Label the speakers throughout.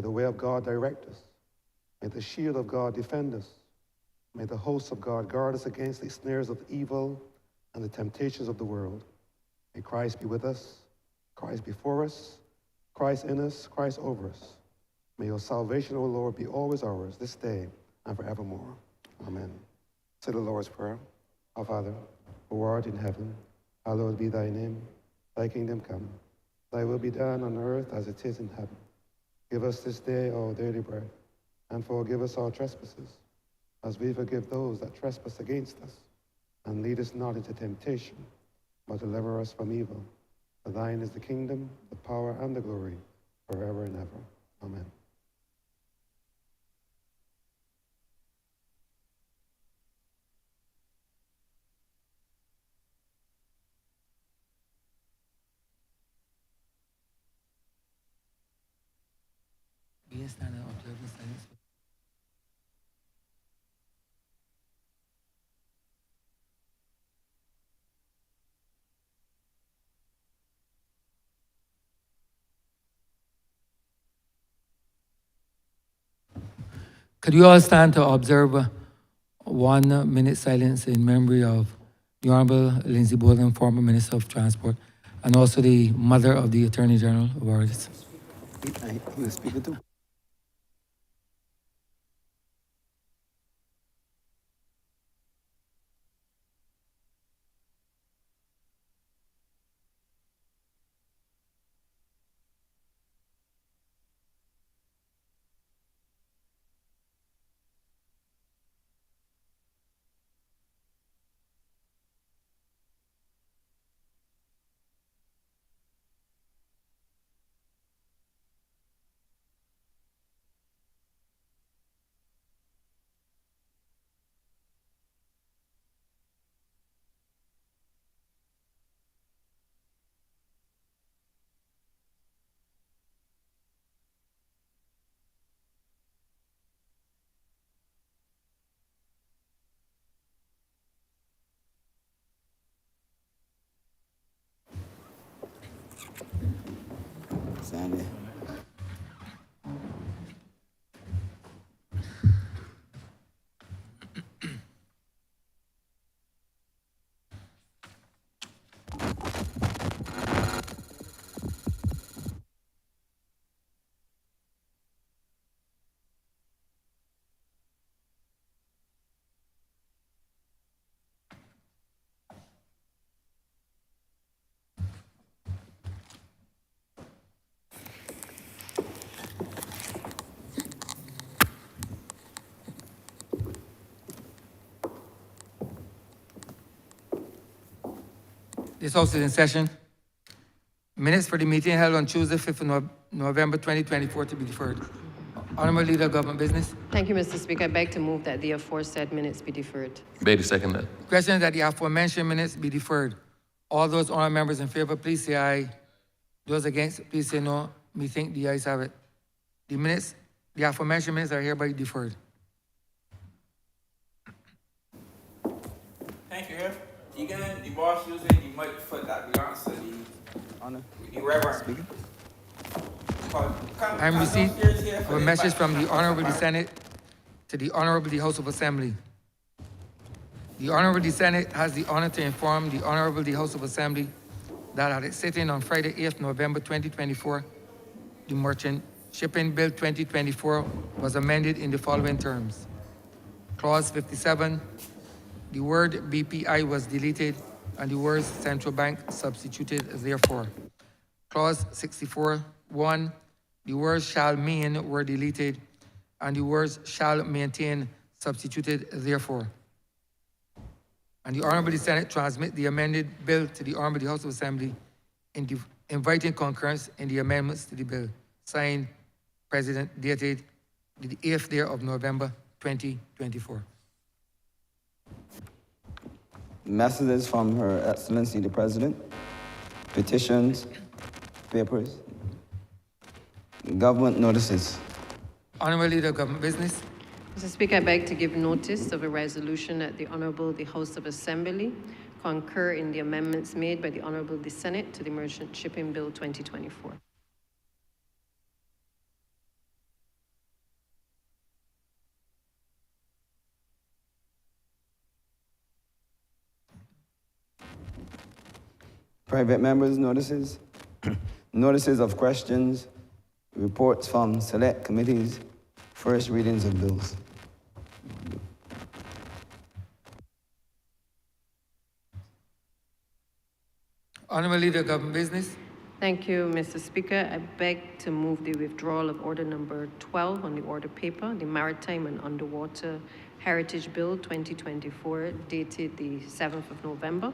Speaker 1: May the way of God direct us. May the shield of God defend us. May the hosts of God guard us against the snares of evil and the temptations of the world. May Christ be with us, Christ before us, Christ in us, Christ over us. May your salvation, O Lord, be always ours this day and forevermore. Amen. Say the Lord's Prayer. Our Father, who art in heaven, hallowed be thy name. Thy kingdom come. Thy will be done on earth as it is in heaven. Give us this day our daily bread, and forgive us our trespasses, as we forgive those that trespass against us. And lead us not into temptation, but deliver us from evil. For thine is the kingdom, the power, and the glory, forever and ever. Amen.
Speaker 2: Could you all stand to observe 1 minute silence in memory of the Honourable Lindsay Bolden, former Minister of Transport, and also the mother of the Attorney General of Oregon.
Speaker 1: He was speaking too.
Speaker 3: Sandy.
Speaker 2: This House is in session. Minutes for the meeting held on Tuesday, 5th of November 2024 to be deferred. Honourable Leader of Government Business.
Speaker 4: Thank you, Mr. Speaker. I beg to move that the aforesaid minutes be deferred.
Speaker 5: Beatty, second that.
Speaker 2: Question that the aforementioned minutes be deferred. All those honourable members in favour, please say aye. Those against, please say no. Me think the ayes have it. The aforementioned minutes are hereby deferred.
Speaker 6: Thank you, Jeff. Again, the boss using the mic forgot the answer. The Reverend.
Speaker 3: Speaking.
Speaker 2: I am receipt of a message from the Honourable the Senate to the Honourable the House of Assembly. The Honourable the Senate has the honour to inform the Honourable the House of Assembly that at its sitting on Friday, 8th November 2024, the Merchant Shipping Bill 2024 was amended in the following terms. Clause 57, the word BPI was deleted and the words central bank substituted therefore. Clause 64(1), the words shall mean were deleted and the words shall maintain substituted therefore. And the Honourable Senate transmit the amended bill to the Honourable House of Assembly inviting concurrence in the amendments to the bill. Signed, President, dated the 8th day of November 2024.
Speaker 3: Messages from Her Excellency the President, petitions, papers, government notices.
Speaker 2: Honourable Leader of Government Business.
Speaker 4: Mr. Speaker, I beg to give notice of a resolution that the Honourable the House of Assembly concur in the amendments made by the Honourable the Senate to the Merchant Shipping Bill 2024.
Speaker 3: Private members' notices, notices of questions, reports from select committees, first readings of bills.
Speaker 2: Honourable Leader of Government Business.
Speaker 4: Thank you, Mr. Speaker. I beg to move the withdrawal of order number 12 on the order paper, the Maritime and Underwater Heritage Bill 2024, dated the 7th of November,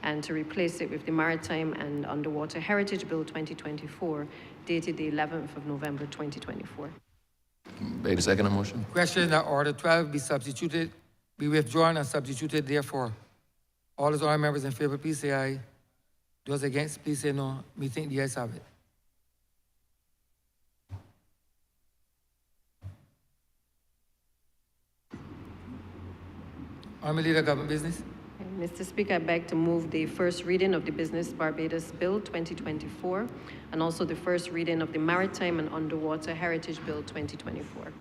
Speaker 4: and to replace it with the Maritime and Underwater Heritage Bill 2024, dated the 11th of November 2024.
Speaker 5: Beg the second motion.
Speaker 2: Question that order 12 be withdrawn and substituted therefore. All those honourable members in favour, please say aye. Those against, please say no. Me think the ayes have it. Honourable Leader of Government Business.
Speaker 4: Mr. Speaker, I beg to move the first reading of the Business Barbados Bill 2024 and also the first reading of the Maritime and Underwater Heritage Bill 2024.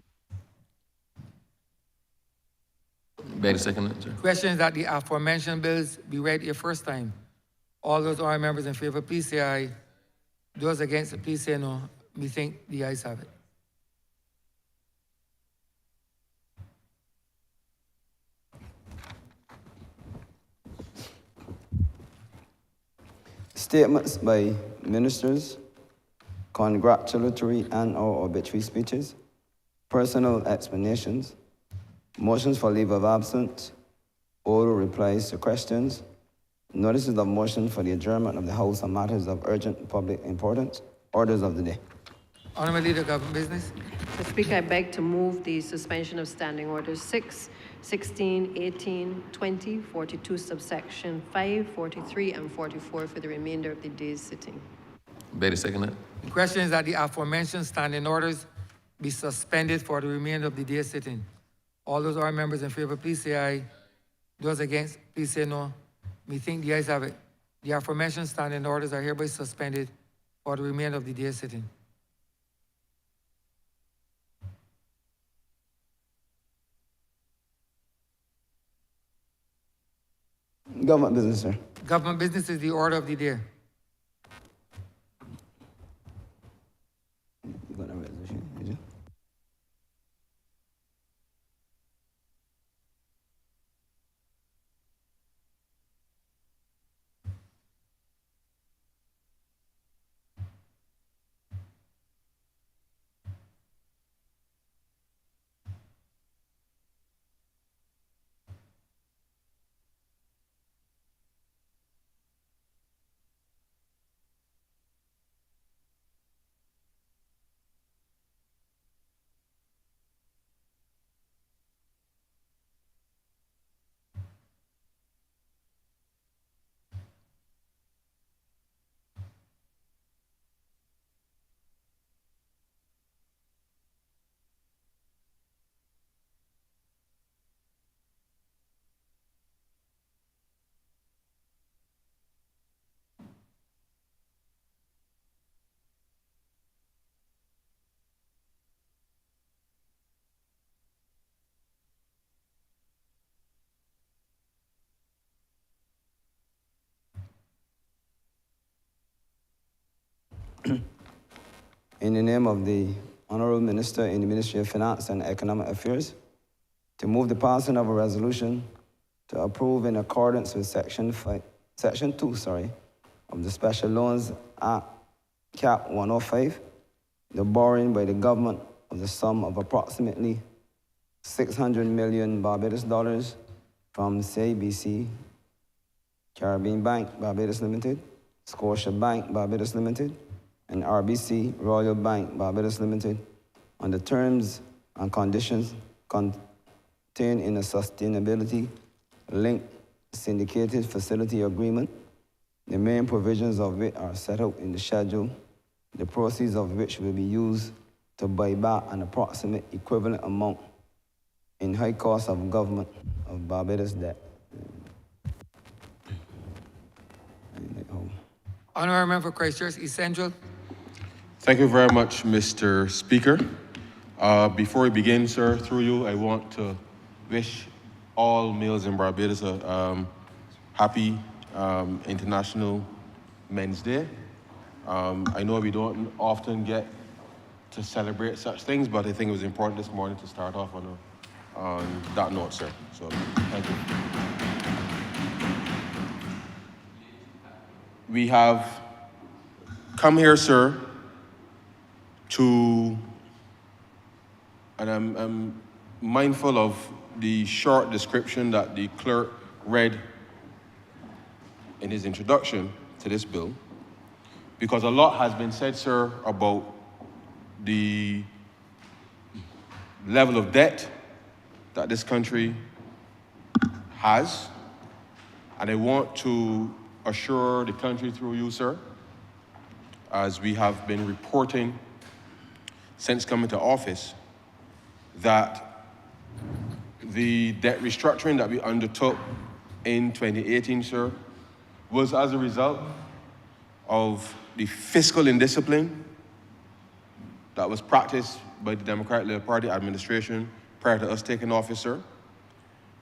Speaker 5: Beg the second, sir.
Speaker 2: Question that the aforementioned bills be read a first time. All those honourable members in favour, please say aye. Those against, please say no. Me think the ayes have it.
Speaker 3: Statements by ministers, congratulatory and/or obituary speeches, personal explanations, motions for leave of absence, oral replies to questions, notices of motion for the adjournment of the House on matters of urgent public importance, orders of the day.
Speaker 2: Honourable Leader of Government Business.
Speaker 4: Mr. Speaker, I beg to move the suspension of Standing Orders 6, 16, 18, 20, 42, subsection 5, 43, and 44 for the remainder of the day's sitting.
Speaker 5: Beg the second.
Speaker 2: The question is that the aforementioned standing orders be suspended for the remainder of the day's sitting. All those honourable members in favour, please say aye. Those against, please say no. Me think the ayes have it. The aforementioned standing orders are hereby suspended for the remainder of the day's sitting.
Speaker 3: Government business, sir.
Speaker 2: Government business is the order of the day.
Speaker 3: You got a resolution, did you? In the name of the Honourable Minister in the Ministry of Finance and Economic Affairs, to move the passing of a resolution to approve in accordance with Section 2 of the Special Loans Act, Cap 105, the borrowing by the government of the sum of approximately 600 million Barbados dollars from CIBC, Caribbean Bank, Barbados Limited, Scotia Bank, Barbados Limited, and RBC Royal Bank, Barbados Limited, on the terms and conditions contained in the sustainability-linked syndicated facility agreement, the main provisions of which are set out in the schedule, the proceeds of which will be used to buy back an approximate equivalent amount in high cost of government of Barbados debt.
Speaker 2: Honourable Member for Christchurch East Central.
Speaker 7: Thank you very much, Mr. Speaker. Before we begin, sir, through you, I want to wish all males in Barbados a happy International Men's Day. I know we don't often get to celebrate such things, but I think it was important this morning to start off on that note, sir. So, thank you. We have come here, sir, and I'm mindful of the short description that the clerk read in his introduction to this bill, because a lot has been said, sir, about the level of debt that this country has, and I want to assure the country through you, sir, as we have been reporting since coming to office, that the debt restructuring that we undertook in 2018, sir, was as a result of the fiscal indiscipline that was practiced by the Democratic Labour Party administration prior to us taking office, sir.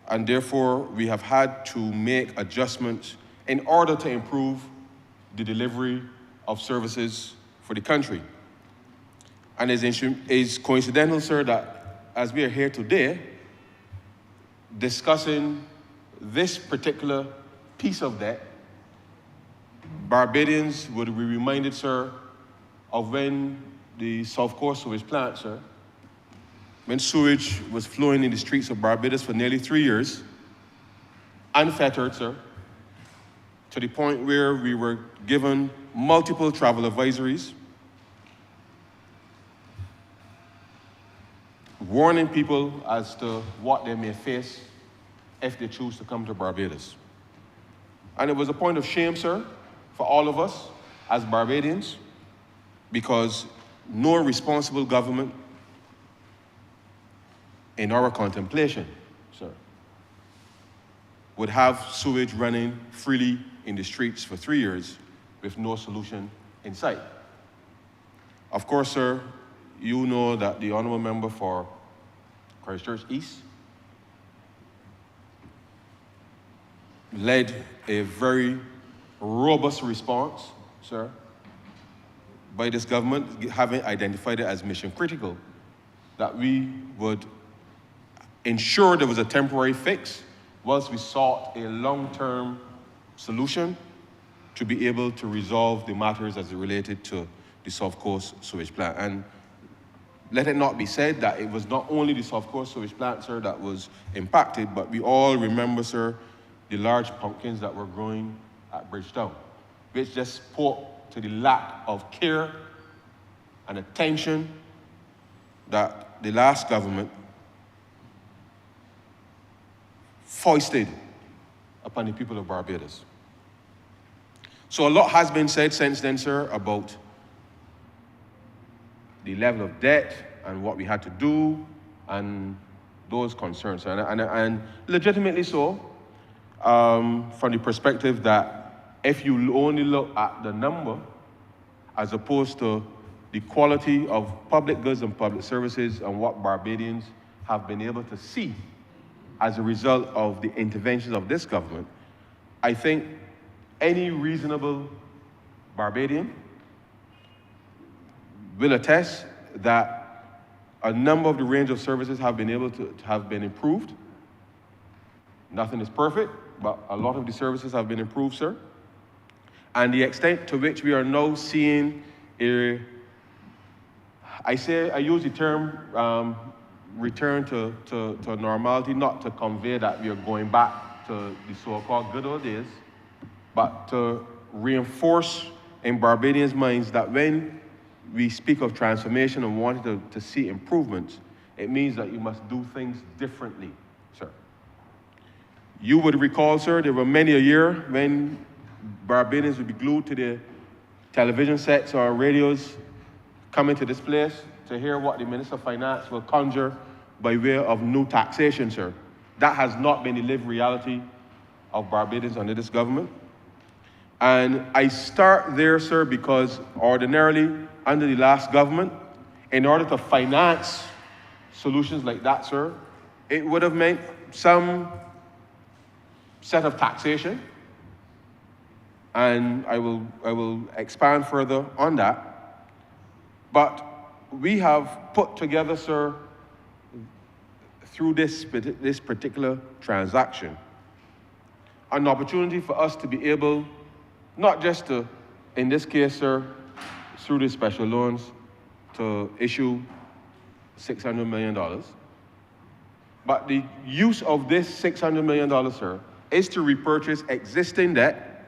Speaker 7: And therefore, we have had to make adjustments in order to improve the delivery of services for the country. And it's coincidental, sir, that as we are here today, discussing this particular piece of debt, Barbadians would be reminded, sir, of when the South Coast sewage plant, sir, when sewage was flowing in the streets of Barbados for nearly 3 years, unfettered, sir, to the point where we were given multiple travel advisories, warning people as to what they may face if they choose to come to Barbados. And it was a point of shame, sir, for all of us as Barbadians, because no responsible government in our contemplation, sir, would have sewage running freely in the streets for 3 years with no solution in sight. Of course, sir, you know that the honourable member for Christchurch East led a very robust response, sir, by this government, having identified it as mission critical, that we would ensure there was a temporary fix whilst we sought a long-term solution to be able to resolve the matters as it related to the South Coast sewage plant. And let it not be said that it was not only the South Coast sewage plant, sir, that was impacted, but we all remember, sir, the large pumpkins that were growing at Bridgetown, which just spoke to the lack of care and attention that the last government foisted upon the people of Barbados. So a lot has been said since then, sir, about the level of debt and what we had to do and those concerns. And legitimately so, from the perspective that if you only look at the number as opposed to the quality of public goods and public services and what Barbadians have been able to see as a result of the interventions of this government, I think any reasonable Barbadian will attest that a number of the range of services have been able to have been improved. Nothing is perfect, but a lot of the services have been improved, sir. And the extent to which we are now seeing I use the term return to normality, not to convey that we are going back to the so-called good old days, but to reinforce in Barbadians' minds that when we speak of transformation and wanting to see improvements, it means that you must do things differently, sir. You would recall, sir, there were many a year when Barbadians would be glued to their television sets or radios coming to this place to hear what the Minister of Finance will conjure by way of new taxation, sir. That has not been the lived reality of Barbadians under this government. And I start there, sir, because ordinarily, under the last government, in order to finance solutions like that, sir, it would have meant some set of taxation and I will expand further on that. But we have put together, sir, through this particular transaction, an opportunity for us to be able, not just to, in this case, sir, through the special loans, to issue $600 million. But the use of this $600 million, sir, is to repurchase existing debt,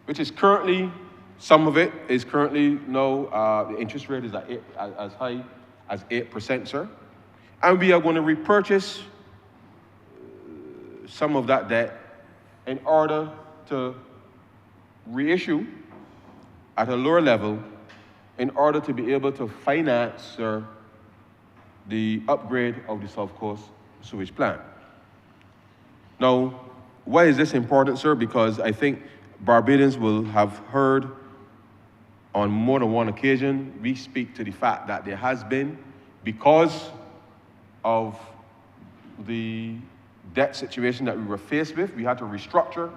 Speaker 7: which is currently, some of it is currently now, the interest rate is as high as 8%, sir. And we are going to repurchase some of that debt in order to reissue at a lower level in order to be able to finance, sir, the upgrade of the South Coast sewage plant. Now, why is this important, sir? Because I think Barbadians will have heard on more than one occasion, we speak to the fact that there has been, because of the debt situation that we were faced with, we had to restructure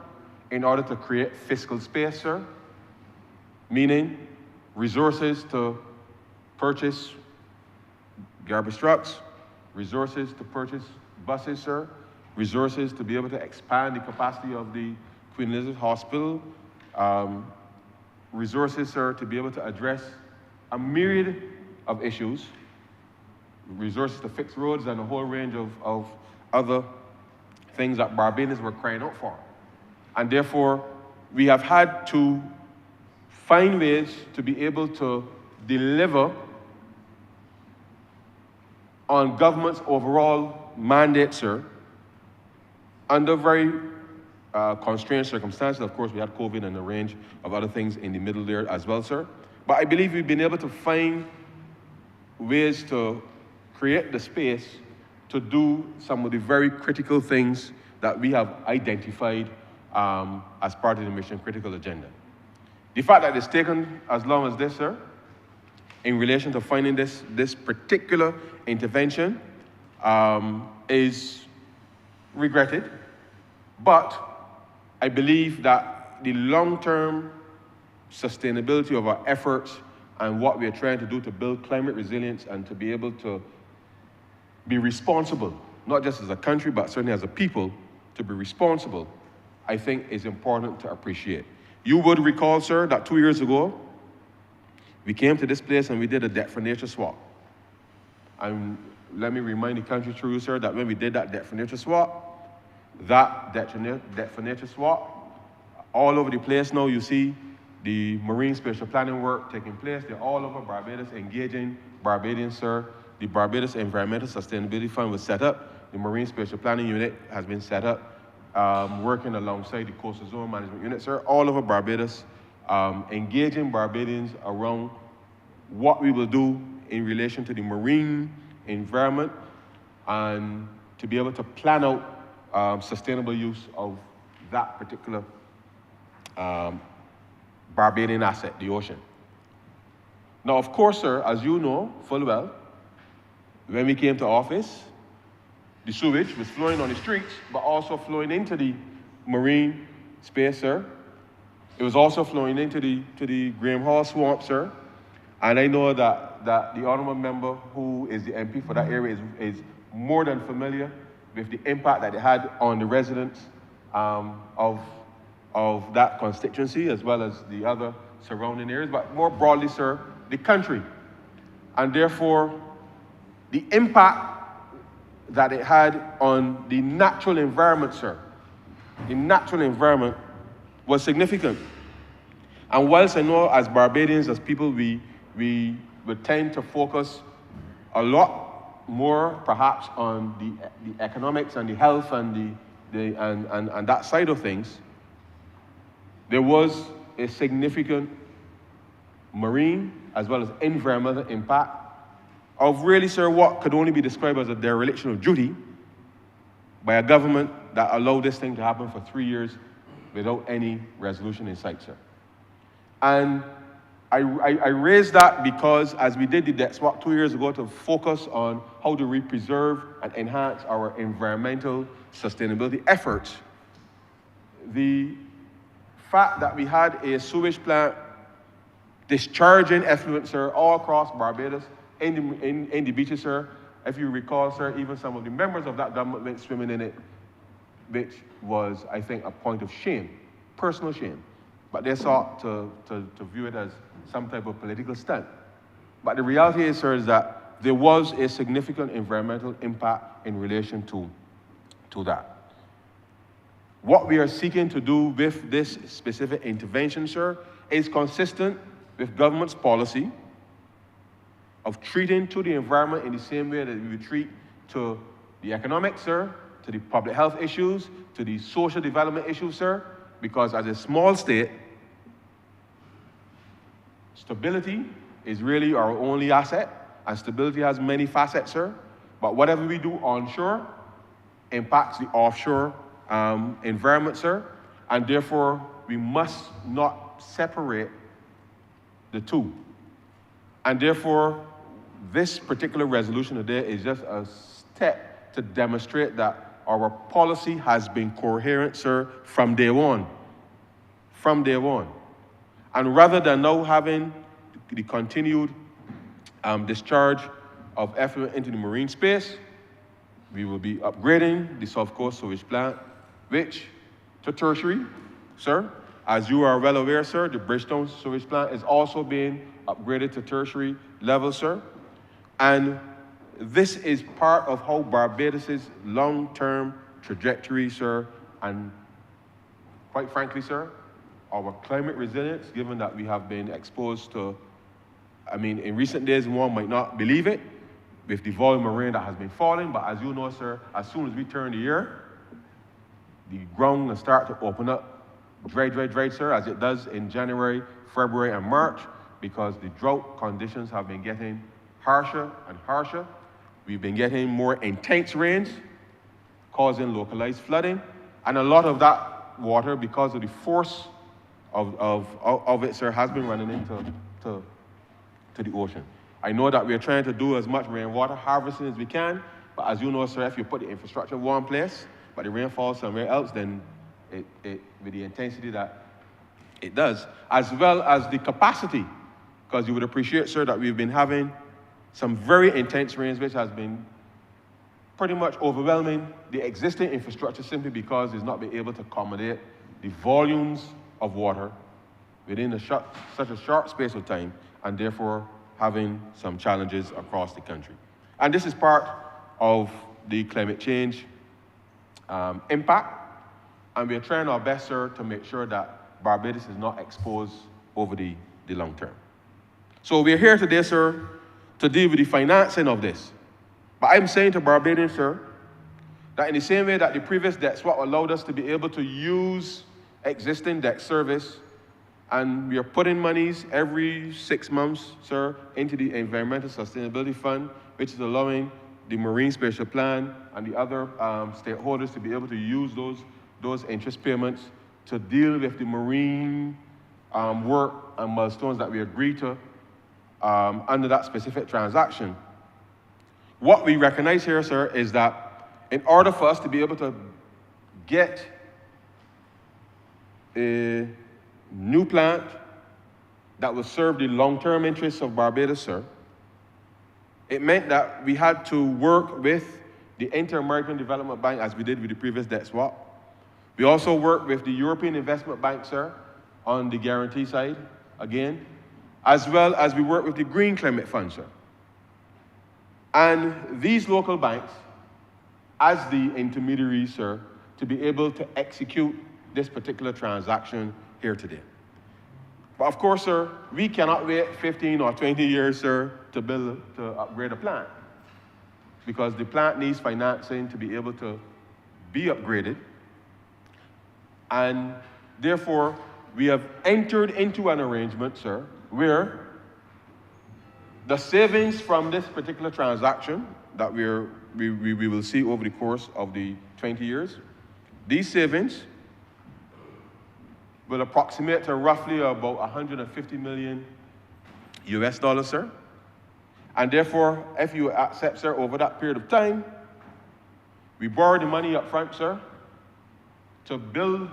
Speaker 7: in order to create fiscal space, sir, meaning resources to purchase garbage trucks, resources to purchase buses, sir, resources to be able to expand the capacity of the Queen Elizabeth Hospital, resources, sir, to be able to address a myriad of issues, resources to fix roads and a whole range of other things that Barbadians were crying out for. And therefore, we have had to find ways to be able to deliver on government's overall mandate, sir, under very constrained circumstances. Of course, we had COVID and a range of other things in the middle there as well, sir. But I believe we've been able to find ways to create the space to do some of the very critical things that we have identified as part of the mission critical agenda. The fact that it's taken as long as this, sir, in relation to finding this particular intervention is regretted, but I believe that the long-term sustainability of our efforts and what we are trying to do to build climate resilience and to be able to be responsible, not just as a country, but certainly as a people, to be responsible, I think is important to appreciate. You would recall, sir, that 2 years ago, we came to this place and we did a debt for nature swap. And let me remind the country through, sir, that when we did that debt for nature swap, that debt for nature swap, all over the place now you see the marine spatial planning work taking place. They're all over Barbados, engaging Barbadians, sir. The Barbados Environmental Sustainability Fund was set up. The Marine Spatial Planning Unit has been set up, working alongside the Coastal Zone Management Unit, sir, all over Barbados, engaging Barbadians around what we will do in relation to the marine environment and to be able to plan out sustainable use of that particular Barbadian asset, the ocean. Now, of course, sir, as you know full well, when we came to office, the sewage was flowing on the streets, but also flowing into the marine space, sir. It was also flowing into the Graham Hall swamp, sir. And I know that the honourable member who is the MP for that area is more than familiar with the impact that it had on the residents of that constituency, as well as the other surrounding areas, but more broadly, sir, the country. And therefore, the impact that it had on the natural environment, sir, the natural environment was significant. And whilst I know as Barbadians, as people, we would tend to focus a lot more perhaps on the economics and the health and and that side of things, there was a significant marine as well as environmental impact of really, sir, what could only be described as a dereliction of duty by a government that allowed this thing to happen for 3 years without any resolution in sight, sir. And I raised that because as we did the debt swap 2 years ago to focus on how do we preserve and enhance our environmental sustainability efforts, the fact that we had a sewage plant discharging effluent, sir, all across Barbados, in the beaches, sir. If you recall, sir, even some of the members of that government went swimming in it, which was, I think, a point of shame, personal shame. But they sought to view it as some type of political stunt. But the reality is, sir, is that there was a significant environmental impact in relation to that. What we are seeking to do with this specific intervention, sir, is consistent with government's policy of treating to the environment in the same way that we would treat to the economic, sir, to the public health issues, to the social development issues, sir, because as a small state, stability is really our only asset, and stability has many facets, sir. But whatever we do onshore impacts the offshore environment, sir, and therefore we must not separate the two. And therefore, this particular resolution today is just a step to demonstrate that our policy has been coherent, sir, from day one. From day one. And rather than now having the continued discharge of effluent into the marine space, we will be upgrading the South Coast sewage plant, which to tertiary, sir. As you are well aware, sir, the Bridgetown sewage plant is also being upgraded to tertiary level, sir. And this is part of how Barbados' long-term trajectory, sir, and quite frankly, sir, our climate resilience, given that we have been exposed to, I mean, in recent days, one might not believe it, with the volume of rain that has been falling, but as you know, sir, as soon as we turn the year, the ground will start to open up, dry, sir, as it does in January, February, and March, because the drought conditions have been getting harsher and harsher. We've been getting more intense rains, causing localized flooding, and a lot of that water, because of the force of it, sir, has been running into the ocean. I know that we're trying to do as much rainwater harvesting as we can, but as you know, sir, if you put the infrastructure in one place, but the rain falls somewhere else, then it with the intensity that it does, as well as the capacity, because you would appreciate, sir, that we've been having some very intense rains, which has been pretty much overwhelming the existing infrastructure simply because it's not been able to accommodate the volumes of water within such a short space of time, and therefore having some challenges across the country. And this is part of the climate change impact, and we're trying our best, sir, to make sure that Barbados is not exposed over the long term. So we're here today, sir, to deal with the financing of this. But I'm saying to Barbadians, sir, that in the same way that the previous debt swap allowed us to be able to use existing debt service, and we are putting monies every 6 months, sir, into the Environmental Sustainability Fund, which is allowing the Marine Spatial Plan and the other stakeholders to be able to use those interest payments to deal with the marine work and milestones that we agreed to under that specific transaction. What we recognize here, sir, is that in order for us to be able to get a new plant that will serve the long-term interests of Barbados, sir, it meant that we had to work with the Inter-American Development Bank as we did with the previous debt swap. We also worked with the European Investment Bank, sir, on the guarantee side, again, as well as we work with the Green Climate Fund, sir. And these local banks, as the intermediaries, sir, to be able to execute this particular transaction here today. But of course, sir, we cannot wait 15 or 20 years, sir, to upgrade a plant, because the plant needs financing to be able to be upgraded. And therefore, we have entered into an arrangement, sir, where the savings from this particular transaction that we will see over the course of the 20 years, these savings will approximate to roughly about 150 million US dollars, sir. And therefore, if you accept, sir, over that period of time, we borrow the money up front, sir, to build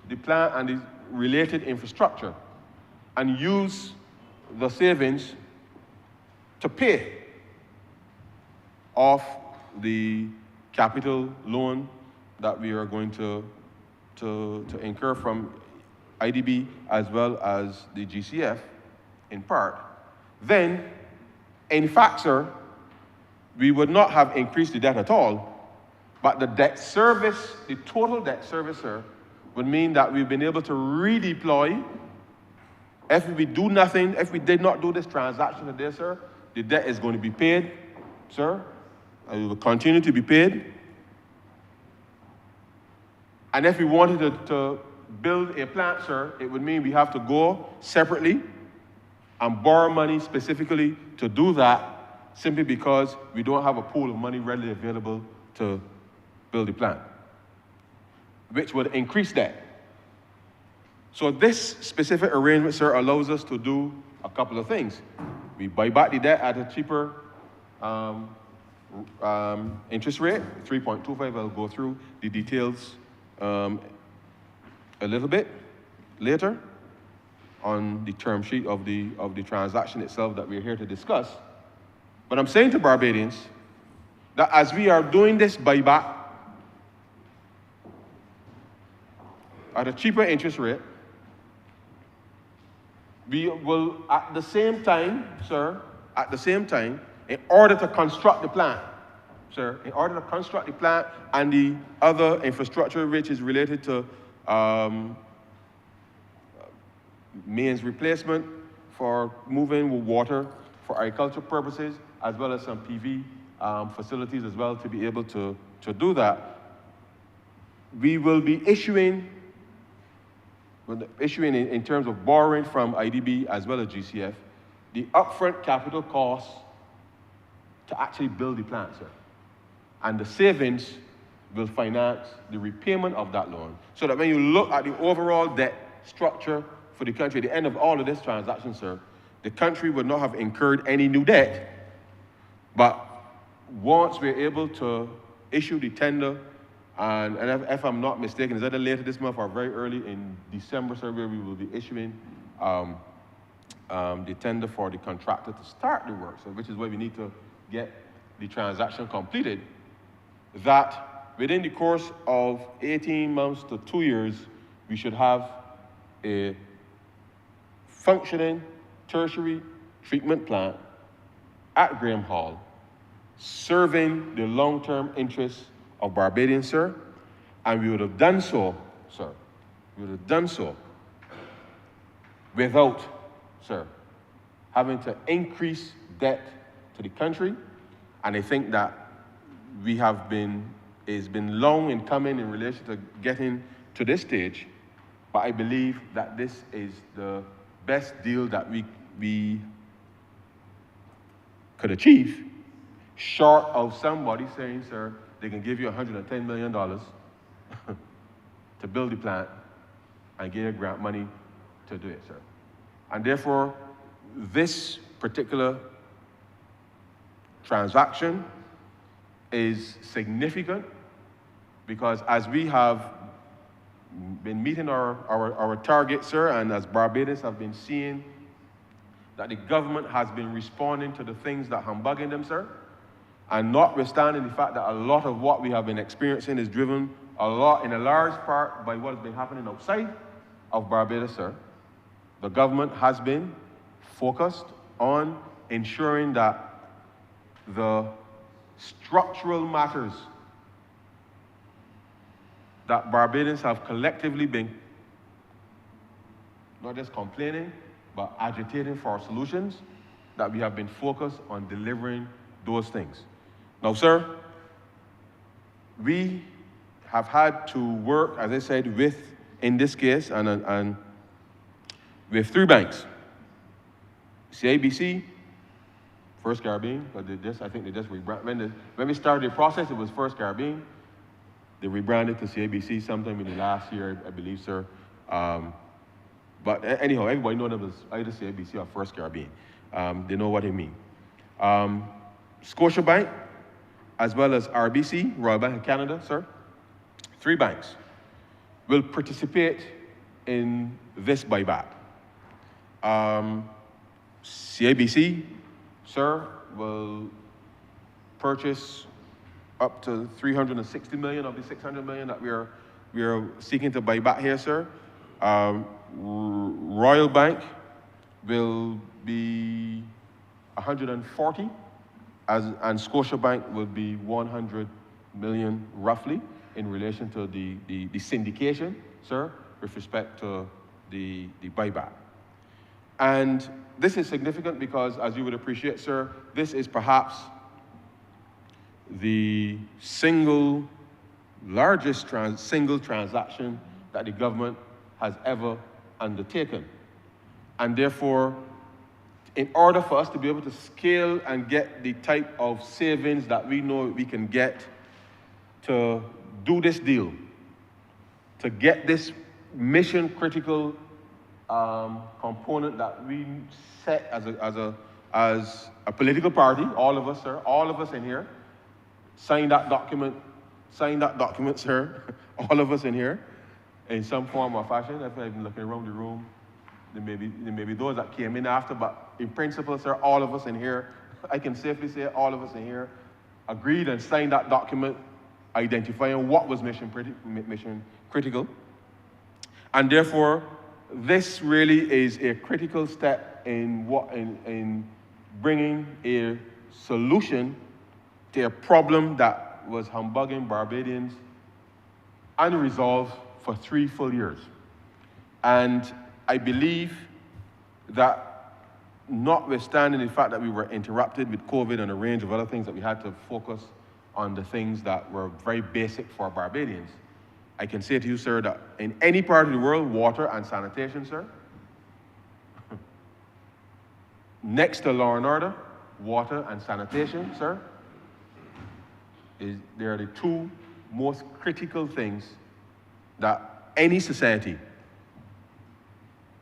Speaker 7: the plant and the related infrastructure and use the savings to pay off the capital loan that we are going to incur from IDB as well as the GCF in part. Then, in fact, sir, we would not have increased the debt at all, but the debt service, the total debt service, sir, would mean that we've been able to redeploy. If we do nothing, if we did not do this transaction today, sir, the debt is going to be paid, sir, and it will continue to be paid. And if we wanted to build a plant, sir, it would mean we have to go separately and borrow money specifically to do that, simply because we don't have a pool of money readily available to build the plant, which would increase debt. So this specific arrangement, sir, allows us to do a couple of things. We buy back the debt at a cheaper interest rate, 3.25. I'll go through the details a little bit later on the term sheet of the transaction itself that we're here to discuss. But I'm saying to Barbadians that as we are doing this buyback at a cheaper interest rate, we will at the same time, sir, in order to construct the plant, sir, in order to construct the plant and the other infrastructure which is related to mains replacement for moving water for agricultural purposes, as well as some PV facilities as well to be able to do that, we will be issuing in terms of borrowing from IDB as well as GCF, the upfront capital costs to actually build the plant, sir. And the savings will finance the repayment of that loan. So that when you look at the overall debt structure for the country, at the end of all of this transaction, sir, the country would not have incurred any new debt. But once we're able to issue the tender, and if I'm not mistaken, is either later this month or very early in December, sir, where we will be issuing the tender for the contractor to start the work, so which is why we need to get the transaction completed, that within the course of 18 months to 2 years, we should have a functioning tertiary treatment plant at Graham Hall, serving the long-term interests of Barbadians, sir, and we would have done so, sir, we would have done so without, sir, having to increase debt to the country. And I think that it's been long in coming in relation to getting to this stage, but I believe that this is the best deal that we could achieve, short of somebody saying, sir, they can give you $110 million to build the plant and give you grant money to do it, sir. And therefore, this particular transaction is significant because as we have been meeting our target, sir, and as Barbadians have been seeing that the government has been responding to the things that humbugging them, sir, and notwithstanding the fact that a lot of what we have been experiencing is driven in a large part by what has been happening outside of Barbados, sir, the government has been focused on ensuring that the structural matters that Barbadians have collectively been not just complaining, but agitating for solutions, that we have been focused on delivering those things. Now, sir, we have had to work, as I said, in this case, and with 3 banks. CIBC, First Caribbean, but I think they just rebranded. When we started the process, it was First Caribbean. They rebranded to CIBC sometime in the last year, I believe, sir. But anyhow, everybody knows it was either CIBC or First Caribbean. They know what I mean. Scotiabank, as well as RBC, Royal Bank of Canada, sir, 3 banks will participate in this buyback. CABC, sir, will purchase up to 360 million of the 600 million that we are seeking to buy back here, sir. Royal Bank will be 140, and Scotiabank will be 100 million roughly in relation to the syndication, sir, with respect to the buyback. And this is significant because, as you would appreciate, sir, this is perhaps the single largest single transaction that the government has ever undertaken. And therefore, in order for us to be able to scale and get the type of savings that we know we can get to do this deal, to get this mission critical component that we set as a political party, all of us, sir, all of us in here, sign that document, sir, all of us in here, in some form or fashion. If I'm looking around the room, there may be those that came in after, but in principle, sir, all of us in here, I can safely say all of us in here, agreed and signed that document identifying what was mission critical. And therefore, this really is a critical step in bringing a solution to a problem that was humbugging Barbadians unresolved for 3 full years. And I believe that, notwithstanding the fact that we were interrupted with COVID and a range of other things, that we had to focus on the things that were very basic for Barbadians, I can say to you, sir, that in any part of the world, water and sanitation, sir, next to law and order, water and sanitation, sir, they are the 2 most critical things that any society,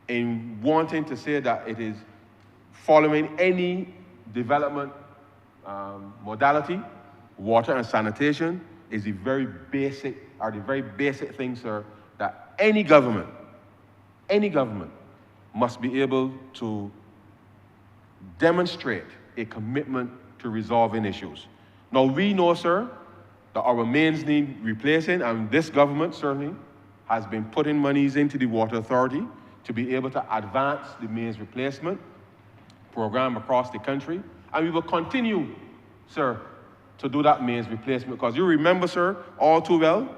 Speaker 7: in wanting to say that it is following any development modality, water and sanitation is the very basic things, sir, that any government must be able to demonstrate a commitment to resolving issues. Now, we know, sir, that our mains need replacing, and this government certainly has been putting monies into the Water Authority to be able to advance the mains replacement program across the country. And we will continue, sir, to do that mains replacement, because you remember, sir, all too well,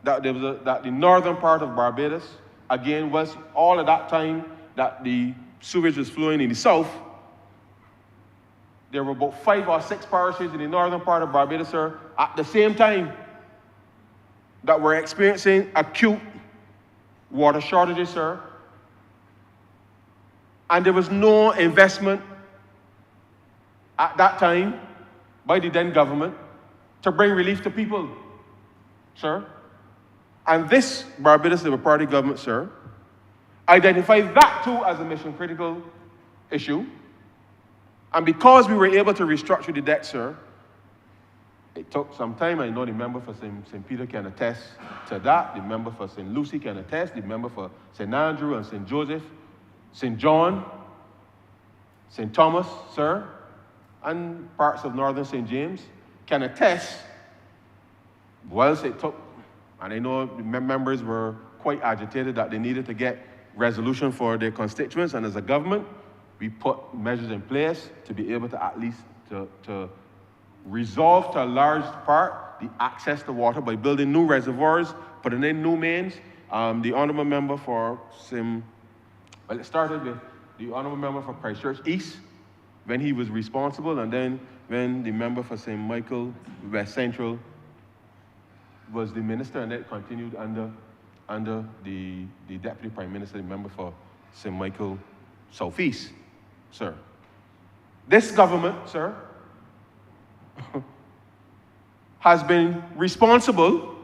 Speaker 7: that that the northern part of Barbados, again, was all at that time that the sewage was flowing in the south. There were about 5 or 6 parishes in the northern part of Barbados, sir, at the same time that were experiencing acute water shortages, sir. And there was no investment at that time by the then government to bring relief to people, sir. And this Barbados Labour Party government, sir, identified that too as a mission critical issue. And because we were able to restructure the debt, sir, it took some time. I know the member for St. Peter can attest to that. The member for St. Lucie can attest. The member for St. Andrew and St. Joseph, St. John, St. Thomas, sir, and parts of northern St. James can attest. Whilst it took, and I know the members were quite agitated that they needed to get resolution for their constituents, and as a government, we put measures in place to be able to at least to resolve to a large part the access to water by building new reservoirs, putting in new mains. The honourable member for it started with the honourable member for Christchurch East when he was responsible, and then when the member for St. Michael West Central was the minister, and it continued under the Deputy Prime Minister, the member for St. Michael Southeast, sir. This government, sir, has been responsible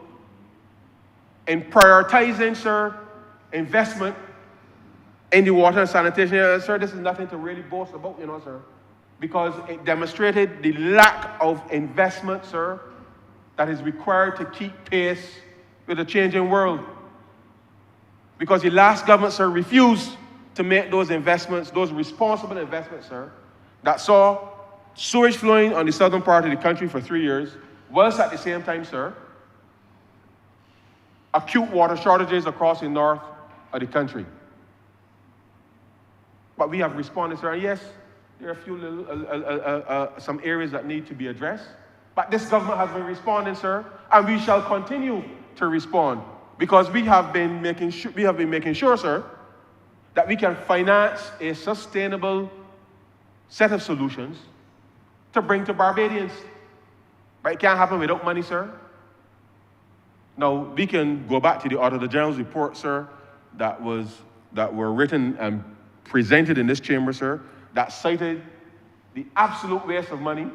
Speaker 7: in prioritizing, sir, investment in the water and sanitation area. Sir, this is nothing to really boast about, you know, sir, because it demonstrated the lack of investment, sir, that is required to keep pace with the changing world. Because the last government, sir, refused to make those investments, those responsible investments, sir, that saw sewage flowing on the southern part of the country for 3 years, whilst at the same time, sir, acute water shortages across the north of the country. But we have responded, sir, and yes, there are a few little, some areas that need to be addressed. But this government has been responding, sir, and we shall continue to respond because we have been making sure, sir, that we can finance a sustainable set of solutions to bring to Barbadians. But it can't happen without money, sir. Now, we can go back to the Auditor General's report, sir, that were written and presented in this chamber, sir, that cited the absolute waste of money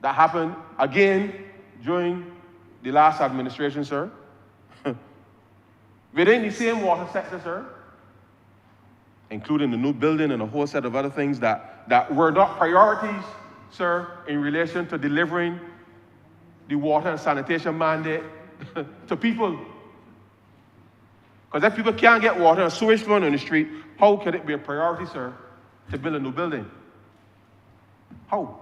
Speaker 7: that happened again during the last administration, sir. Within the same water sector, sir, including the new building and a whole set of other things that were not priorities, sir, in relation to delivering the water and sanitation mandate to people. Because if people can't get water and sewage flowing on the street, how can it be a priority, sir, to build a new building? How?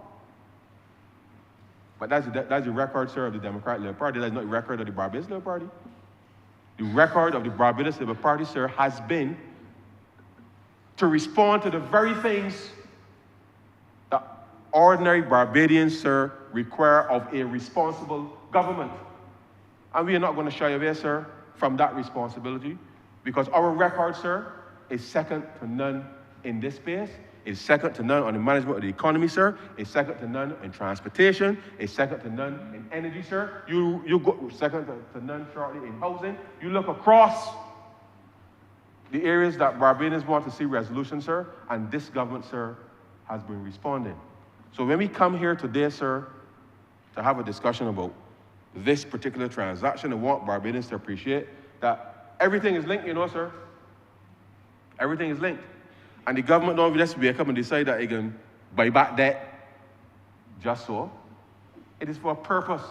Speaker 7: But that's the record, sir, of the Democratic Labour Party. That's not the record of the Barbados Labour Party. The record of the Barbados Labour Party, sir, has been to respond to the very things that ordinary Barbadians, sir, require of a responsible government. And we are not going to shy away, sir, from that responsibility because our record, sir, is second to none in this space. It's second to none on the management of the economy, sir. It's second to none in transportation. It's second to none in energy, sir. You go second to none shortly in housing. You look across the areas that Barbadians want to see resolution, sir, and this government, sir, has been responding. So when we come here today, sir, to have a discussion about this particular transaction, I want Barbadians to appreciate that everything is linked, you know, sir. Everything is linked. And the government don't just wake up and decide that it can buy back debt just so. It is for a purpose.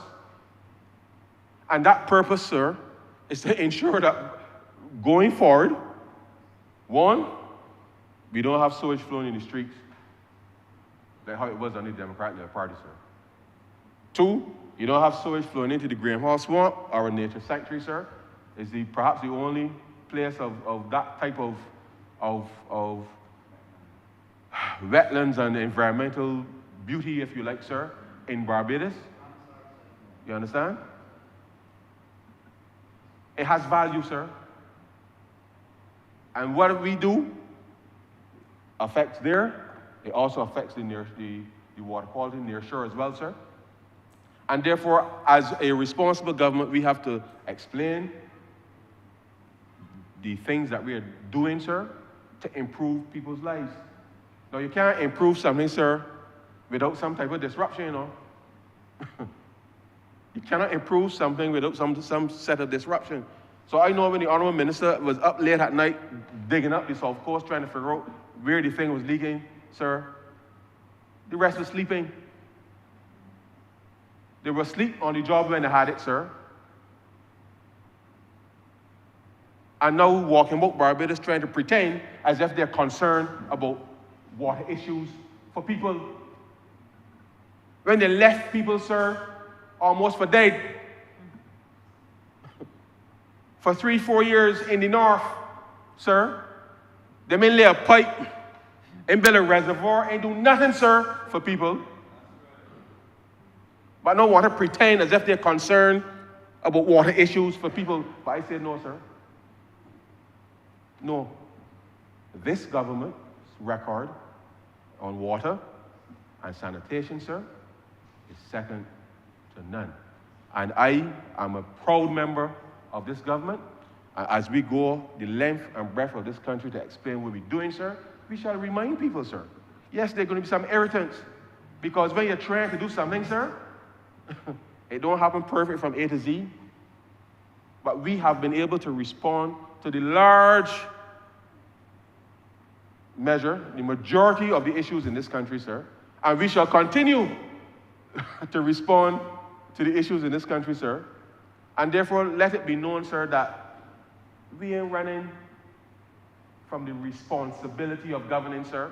Speaker 7: And that purpose, sir, is to ensure that going forward, one, we don't have sewage flowing in the streets like how it was under the Democratic Labour Party, sir. Two, you don't have sewage flowing into the Graham Hall Swamp, our nature sanctuary, sir. It's perhaps the only place of that type of wetlands and environmental beauty, if you like, sir, in Barbados. You understand? It has value, sir. And what we do affects there. It also affects the water quality near shore as well, sir. And therefore, as a responsible government, we have to explain the things that we are doing, sir, to improve people's lives. Now, you can't improve something, sir, without some type of disruption, you know. You cannot improve something without some set of disruption. So I know when the Honourable Minister was up late at night digging up the South Coast, trying to figure out where the thing was leaking, sir, the rest was sleeping. They were asleep on the job when they had it, sir. And now walking about Barbados trying to pretend as if they're concerned about water issues for people. When they left people, sir, almost for dead. For 3-4 years in the north, sir, they may lay a pipe and build a reservoir and do nothing, sir, for people. But I don't want to pretend as if they're concerned about water issues for people. But I said no, sir. No. This government's record on water and sanitation, sir, is second to none. And I am a proud member of this government. As we go the length and breadth of this country to explain what we're doing, sir, we shall remind people, sir. Yes, there are going to be some irritants, because when you're trying to do something, sir, it don't happen perfect from A to Z. But we have been able to respond to the large measure, the majority of the issues in this country, sir. And we shall continue to respond to the issues in this country, sir. And therefore, let it be known, sir, that we ain't running from the responsibility of governing, sir.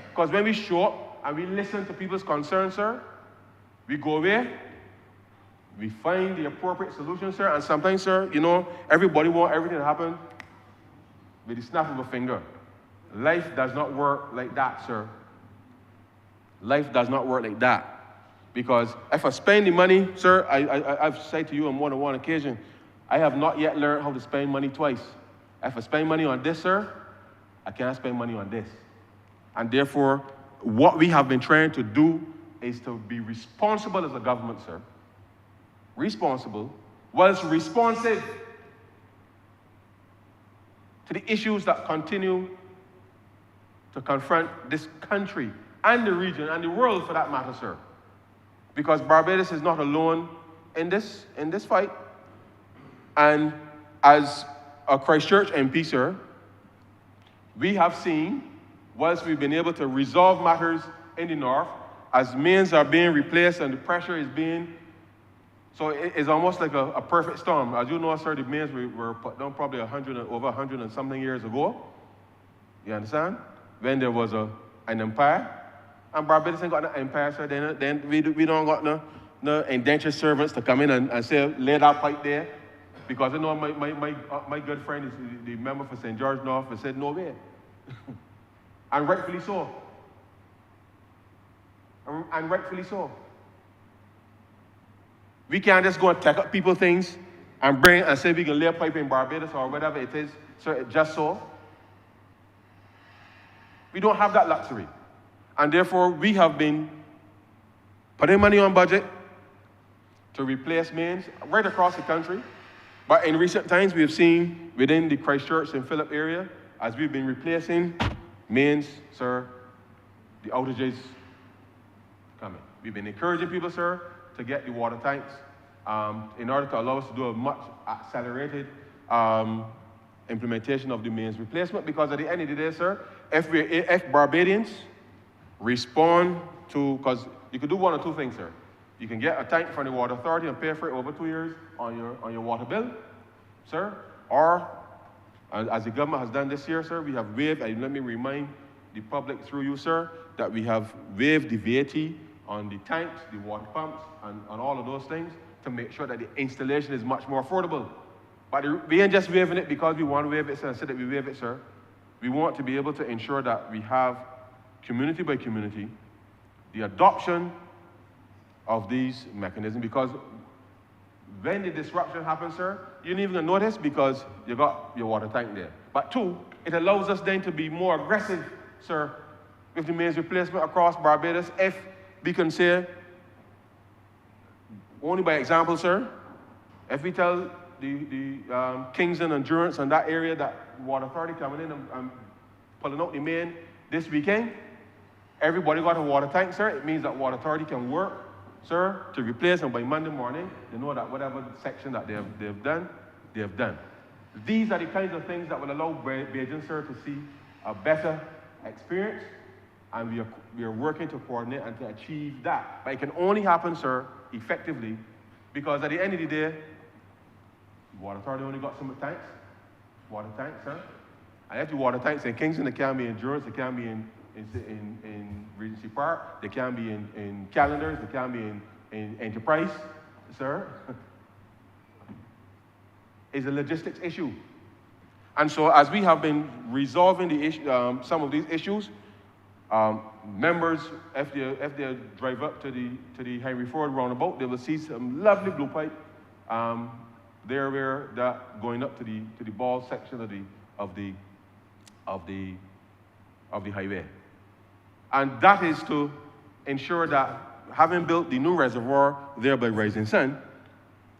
Speaker 7: Because when we show up and we listen to people's concerns, sir, we go away, we find the appropriate solution, sir, and sometimes, sir, you know, everybody wants everything to happen with the snap of a finger. Life does not work like that, sir. Life does not work like that. Because if I spend the money, sir, I've said to you on more than one occasion, I have not yet learned how to spend money twice. If I spend money on this, sir, I can't spend money on this. And therefore, what we have been trying to do is to be responsible as a government, sir. Responsible, whilst responsive to the issues that continue to confront this country and the region and the world for that matter, sir. Because Barbados is not alone in this fight. And as a Christchurch MP, sir, we have seen, whilst we've been able to resolve matters in the north, as mains are being replaced and the pressure is being, so it's almost like a perfect storm. As you know, sir, the mains were put down probably over 100 and something years ago. You understand? When there was an empire. And Barbados ain't got no empire, sir. Then we don't got no indentured servants to come in and say, lay that pipe there. Because you know, my good friend is the member for St. George North, and said, no way. And rightfully so. And rightfully so. We can't just go and take up people's things and bring and say we can lay a pipe in Barbados or whatever it is, so just so. We don't have that luxury. And therefore, we have been putting money on budget to replace mains right across the country. But in recent times, we have seen within the Christchurch and Phillip area, as we've been replacing mains, sir, the outages coming. We've been encouraging people, sir, to get the water tanks in order to allow us to do a much accelerated implementation of the mains replacement. Because at the end of the day, sir, if Barbadians respond to, because you could do one or two things, sir. You can get a tank from the Water Authority and pay for it over 2 years on your water bill, sir. Or, as the government has done this year, sir, we have waived, and let me remind the public through you, sir, that we have waived the VAT on the tanks, the water pumps, and all of those things to make sure that the installation is much more affordable. But we ain't just waiving it because we want to waive it, sir, and say that we waive it, sir. We want to be able to ensure that we have community by community, the adoption of these mechanisms, because when the disruption happens, sir, you don't even notice because you got your water tank there. But two, it allows us then to be more aggressive, sir, with the mains replacement across Barbados. If we can say, only by example, sir, if we tell the Kingston Endurance and that area that Water Authority coming in and pulling out the main this weekend, everybody got a water tank, sir. It means that Water Authority can work, sir, to replace them by Monday morning. They know that whatever section that they've done, they have done. These are the kinds of things that will allow Beijing, sir, to see a better experience, and we are working to coordinate and to achieve that. But it can only happen, sir, effectively, because at the end of the day, Water Authority only got some tanks, water tanks, sir. And if the water tanks in Kingston, they can be in Endurance, they can be in Regency Park, they can be in Calendars, they can be in Enterprise, sir. It's a logistics issue. And so as we have been resolving the issue, some of these issues, members, if they drive up to the Henry Ford roundabout, they will see some lovely blue pipe there where that going up to the ball section of the highway. And that is to ensure that, having built the new reservoir there by Rising Sun,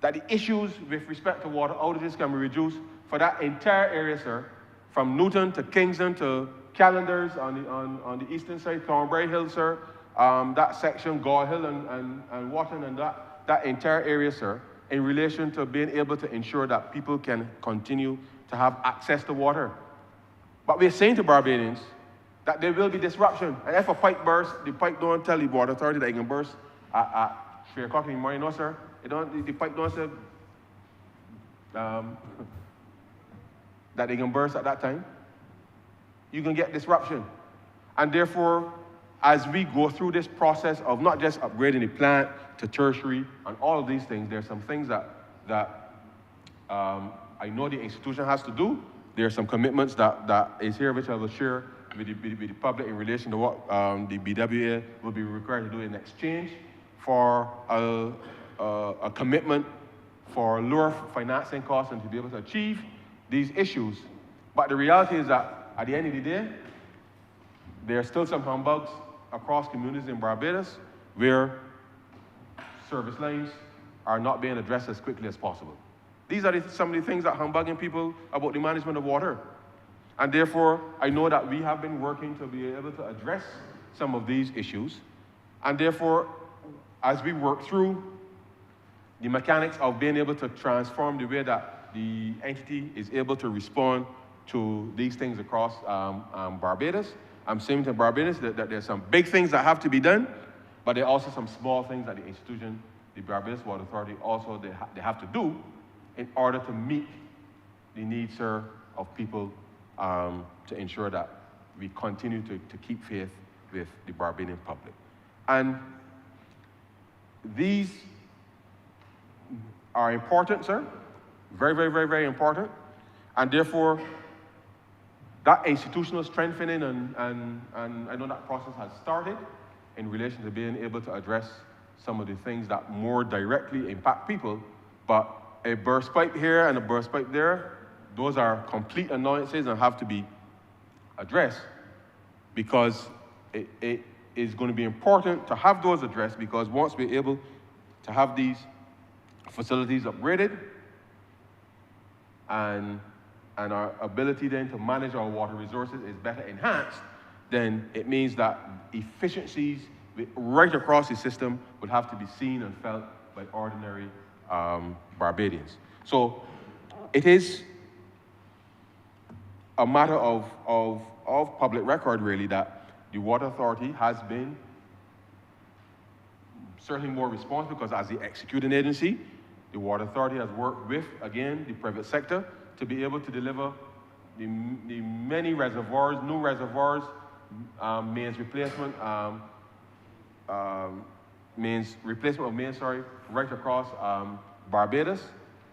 Speaker 7: that the issues with respect to water outages can be reduced for that entire area, sir, from Newton to Kingston to Calendars on the eastern side, Thornbury Hill, sir, that section, Gore Hill and Wharton, and that entire area, sir, in relation to being able to ensure that people can continue to have access to water. But we're saying to Barbadians that there will be disruption. And if a pipe bursts, the pipe don't tell the Water Authority that it can burst at 3 o'clock in the morning. No, sir. The pipe don't say, that they can burst at that time, you can get disruption. And therefore, as we go through this process of not just upgrading the plant to tertiary and all of these things, there's some things that I know the institution has to do. There are some commitments that is here, which I will share with the public in relation to what the BWA will be required to do in exchange for a commitment for lower financing costs and to be able to achieve these issues. But the reality is that at the end of the day, there are still some humbugs across communities in Barbados where service lines are not being addressed as quickly as possible. These are some of the things that humbugging people about the management of water. And therefore, I know that we have been working to be able to address some of these issues. And therefore, as we work through the mechanics of being able to transform the way that the entity is able to respond to these things across Barbados, I'm saying to Barbados that there's some big things that have to be done, but there are also some small things that the institution, the Barbados Water Authority, also they have to do in order to meet the needs, sir, of people to ensure that we continue to keep faith with the Barbadian public. And these are important, sir. Very, very, very, very important. And therefore, that institutional strengthening and I know that process has started in relation to being able to address some of the things that more directly impact people, but a burst pipe here and a burst pipe there, those are complete annoyances and have to be addressed, because it is going to be important to have those addressed, because once we're able to have these facilities upgraded and our ability then to manage our water resources is better enhanced, then it means that efficiencies right across the system would have to be seen and felt by ordinary Barbadians. So it is a matter of public record, really, that the Water Authority has been certainly more responsible, because as the executing agency, the Water Authority has worked with, again, the private sector to be able to deliver the many reservoirs, new reservoirs, mains replacement, right across Barbados.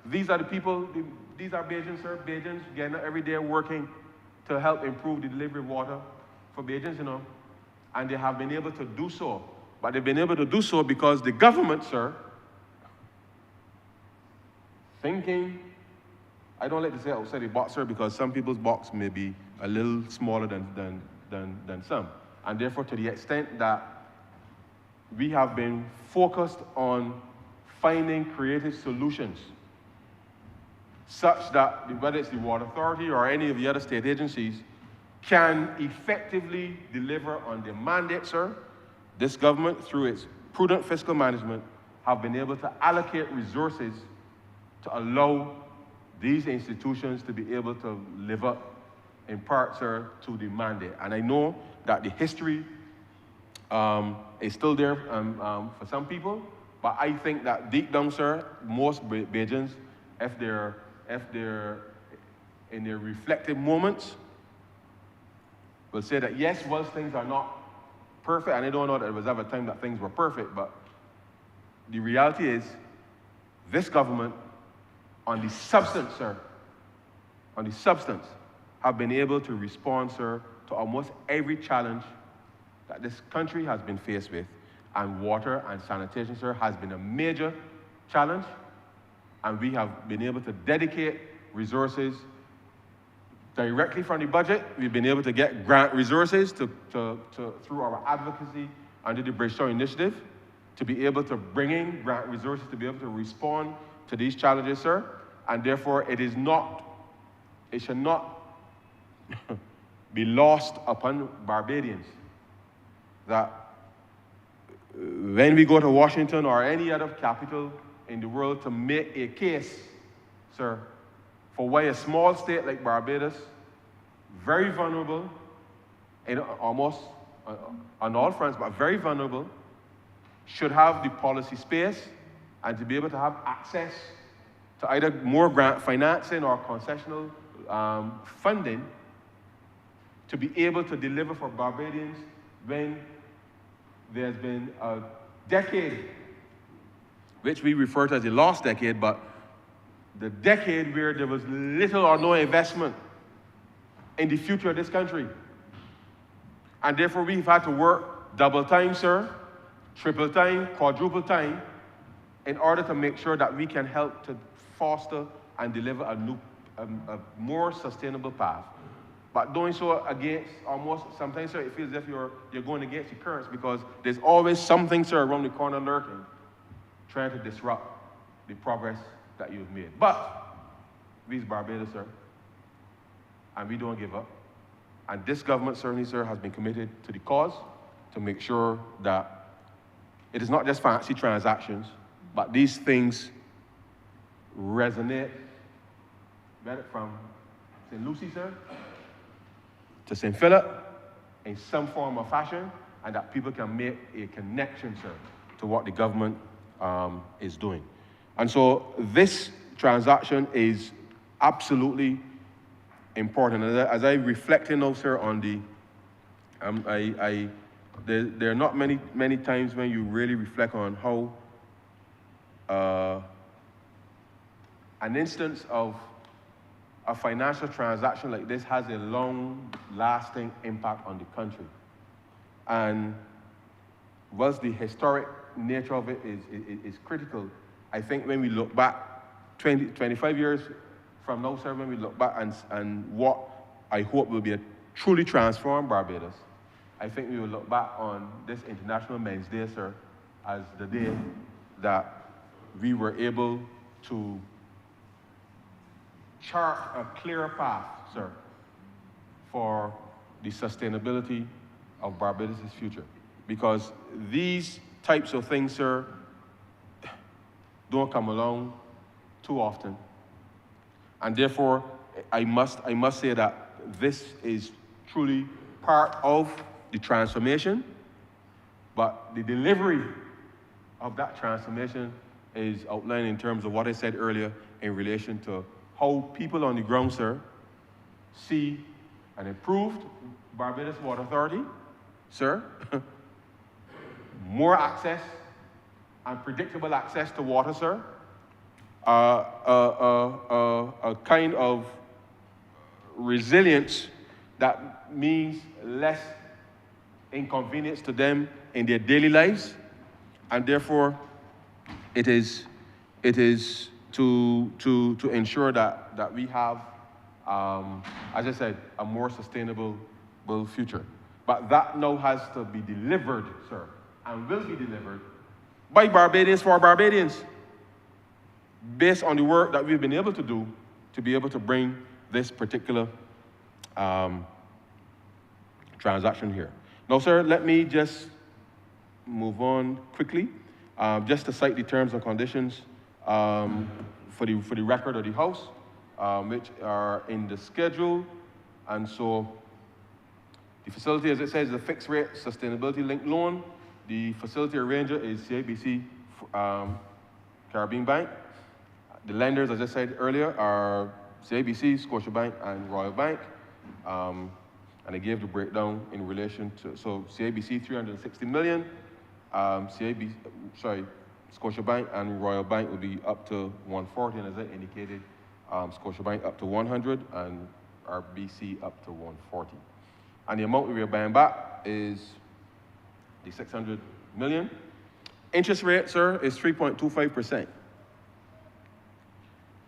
Speaker 7: These are the people, these are Bajans, sir, Bajans, getting up every day working to help improve the delivery of water for Bajans, you know, and they have been able to do so. But they've been able to do so because the government, sir, thinking, I don't like to say outside the box, sir, because some people's box may be a little smaller than some. And therefore, to the extent that we have been focused on finding creative solutions such that, whether it's the Water Authority or any of the other state agencies, can effectively deliver on their mandate, sir, this government, through its prudent fiscal management, have been able to allocate resources to allow these institutions to be able to live up, in part, sir, to the mandate. And I know that the history is still there for some people, but I think that deep down, sir, most Bajans, if they're in their reflective moments, will say that yes, whilst things are not perfect, and I don't know that there was ever a time that things were perfect, but the reality is this government, on the substance, sir, on the substance, have been able to respond, sir, to almost every challenge that this country has been faced with. And water and sanitation, sir, has been a major challenge. And we have been able to dedicate resources directly from the budget. We've been able to get grant resources through our advocacy under the Bridgetown Initiative to be able to bring in grant resources to be able to respond to these challenges, sir. And therefore, it should not be lost upon Barbadians that when we go to Washington or any other capital in the world to make a case, sir, for why a small state like Barbados, very vulnerable, in almost on all fronts, but very vulnerable, should have the policy space and to be able to have access to either more grant financing or concessional funding to be able to deliver for Barbadians when there's been a decade, which we refer to as the lost decade, but the decade where there was little or no investment in the future of this country. And therefore we've had to work double time, sir, triple time, quadruple time, in order to make sure that we can help to foster and deliver a more sustainable path. But doing so against almost, sometimes, sir, it feels as if you're going against the currents, because there's always something, sir, around the corner lurking, trying to disrupt the progress that you've made. But we's Barbados, sir, and we don't give up. And this government certainly, sir, has been committed to the cause to make sure that it is not just fancy transactions, but these things resonate. Read it from St. Lucie, sir, to St. Philip in some form or fashion, and that people can make a connection, sir, to what the government is doing. And so this transaction is absolutely important. As I reflect now, sir, on the, there are not many times when you really reflect on how an instance of a financial transaction like this has a long-lasting impact on the country. And whilst the historic nature of it is critical, I think when we look back 25 years from now, sir, when we look back and what I hope will be a truly transformed Barbados, I think we will look back on this International Men's Day, sir, as the day that we were able to chart a clearer path, sir, for the sustainability of Barbados' future. Because these types of things, sir, don't come along too often. And therefore, I must say that this is truly part of the transformation, but the delivery of that transformation is outlined in terms of what I said earlier in relation to how people on the ground, sir, see an improved Barbados Water Authority, sir, more access and predictable access to water, sir, a kind of resilience that means less inconvenience to them in their daily lives, and therefore it is to ensure that we have, as I said, a more sustainable future. But that now has to be delivered, sir, and will be delivered by Barbadians for Barbadians, based on the work that we've been able to do to be able to bring this particular transaction here. Now, sir, let me just move on quickly, just to cite the terms and conditions for the record of the House, which are in the schedule. And so the facility, as it says, is a fixed rate sustainability-linked loan. The facility arranger is CIBC Caribbean Bank. The lenders, as I said earlier, are CIBC, Scotiabank, and Royal Bank. And I gave the breakdown in relation to, so CIBC 360 million, Scotiabank and Royal Bank will be up to 140, and as I indicated, Scotiabank up to 100, and RBC up to 140. And the amount we are buying back is the 600 million. Interest rate, sir, is 3.25%.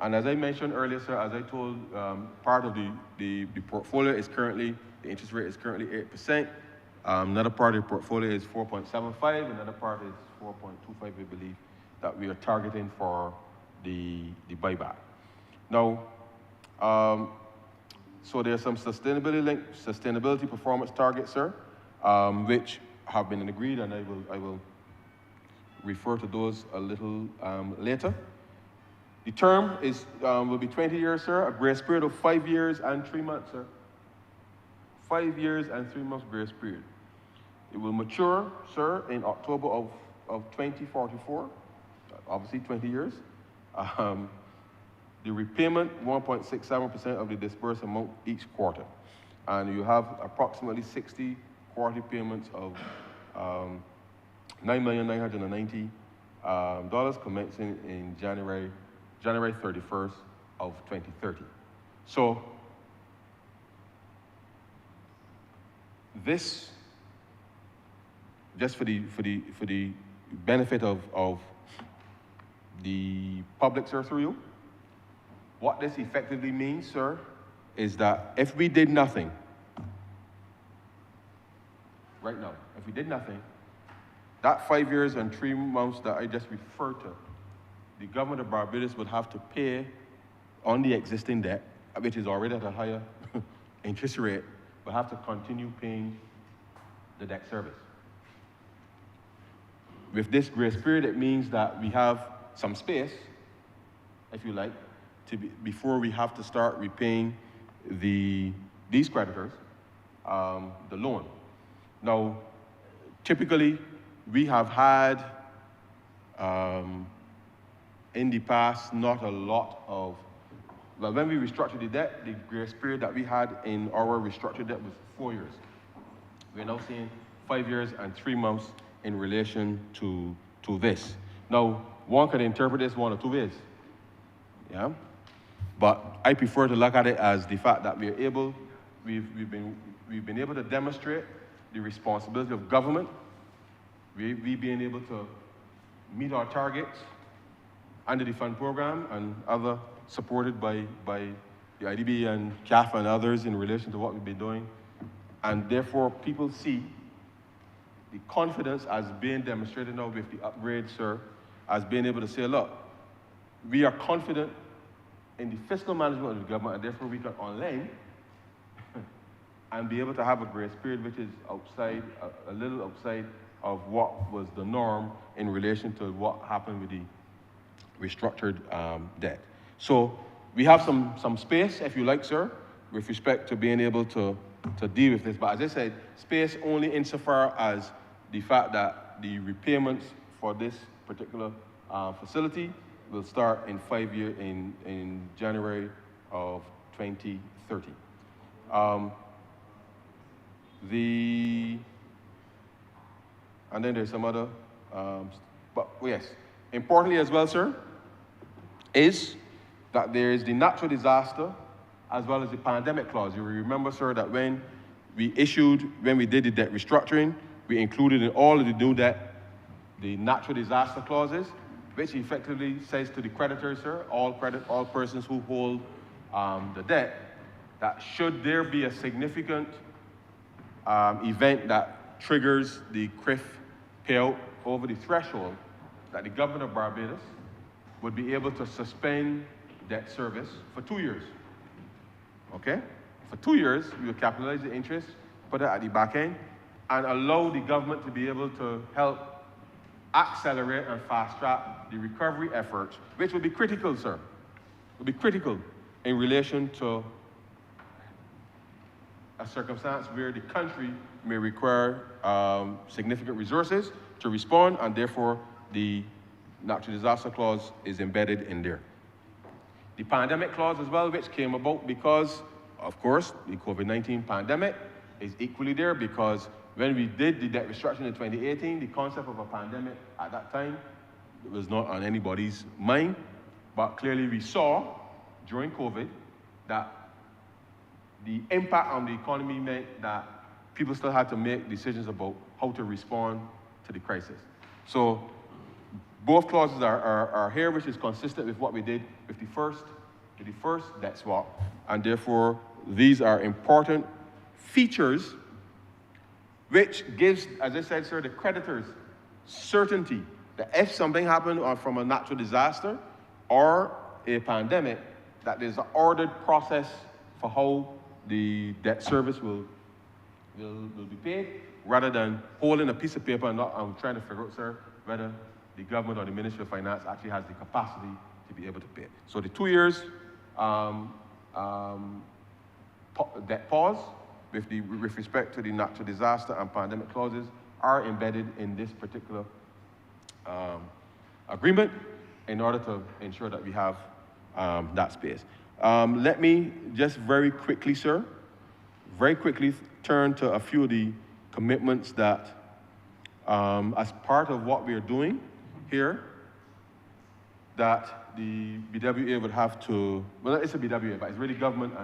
Speaker 7: And as I mentioned earlier, sir, as I told, part of the portfolio is currently, the interest rate is currently 8%. Another part of the portfolio is 4.75, another part is 4.25, we believe, that we are targeting for the buyback. Now, so there's some sustainability performance targets, sir, which have been agreed, and I will refer to those a little later. The term is, will be 20 years, sir, a grace period of 5 years and 3 months, sir. 5 years and 3 months grace period. It will mature, sir, in October of 2044, obviously 20 years. The repayment, 1.67% of the disbursed amount each quarter. And you have approximately 60 quarterly payments of $9,990 commencing in January 31st of 2030. So this, just for the benefit of the public, sir, through you, what this effectively means, sir, is that if we did nothing, right now, if we did nothing, that 5 years and 3 months that I just referred to, the government of Barbados would have to pay on the existing debt, which is already at a higher interest rate, but have to continue paying the debt service. With this grace period, it means that we have some space, if you like, before we have to start repaying these creditors the loan. Now, typically, we have had, in the past, not a lot of, well, when we restructured the debt, the grace period that we had in our restructured debt was 4 years. We're now seeing 5 years and 3 months in relation to this. Now, one can interpret this one or two ways, yeah? But I prefer to look at it as the fact that we've been able to demonstrate the responsibility of government. We've been able to meet our targets under the fund program and other supported by the IDB and CAF and others in relation to what we've been doing. And therefore, people see the confidence as being demonstrated now with the upgrade, sir, as being able to say, look, we are confident in the fiscal management of the government, and therefore we can online and be able to have a grace period which is outside, a little outside of what was the norm in relation to what happened with the restructured debt. So we have some space, if you like, sir, with respect to being able to deal with this. But as I said, space only insofar as the fact that the repayments for this particular facility will start in 5 years, in January of 2030. And then there's some other, but yes, importantly as well, sir, is that there is the natural disaster as well as the pandemic clause. You remember, sir, that when we did the debt restructuring, we included in all of the new debt the natural disaster clauses, which effectively says to the creditors, sir, all persons who hold the debt, that should there be a significant event that triggers the CRIF payout over the threshold, that the government of Barbados would be able to suspend debt service for 2 years. Okay? For 2 years, we will capitalize the interest, put it at the back end, and allow the government to be able to help accelerate and fast-track the recovery efforts, which will be critical, sir. Will be critical in relation to a circumstance where the country may require significant resources to respond, and therefore the natural disaster clause is embedded in there. The pandemic clause as well, which came about because, of course, the COVID-19 pandemic is equally there, because when we did the debt restructuring in 2018, the concept of a pandemic at that time was not on anybody's mind, but clearly we saw during COVID that the impact on the economy meant that people still had to make decisions about how to respond to the crisis. So both clauses are here, which is consistent with what we did with the first debt swap, and therefore these are important features which gives, as I said, sir, the creditors certainty that if something happened from a natural disaster or a pandemic, that there's an ordered process for how the debt service will be paid, rather than holding a piece of paper and not trying to figure out, sir, whether the government or the Ministry of Finance actually has the capacity to be able to pay. So the 2 years debt pause with respect to the natural disaster and pandemic clauses are embedded in this particular agreement in order to ensure that we have that space. Let me just very quickly, sir, very quickly turn to a few of the commitments that, as part of what we are doing here, that the BWA would have to, well, it's a BWA, but it's really government,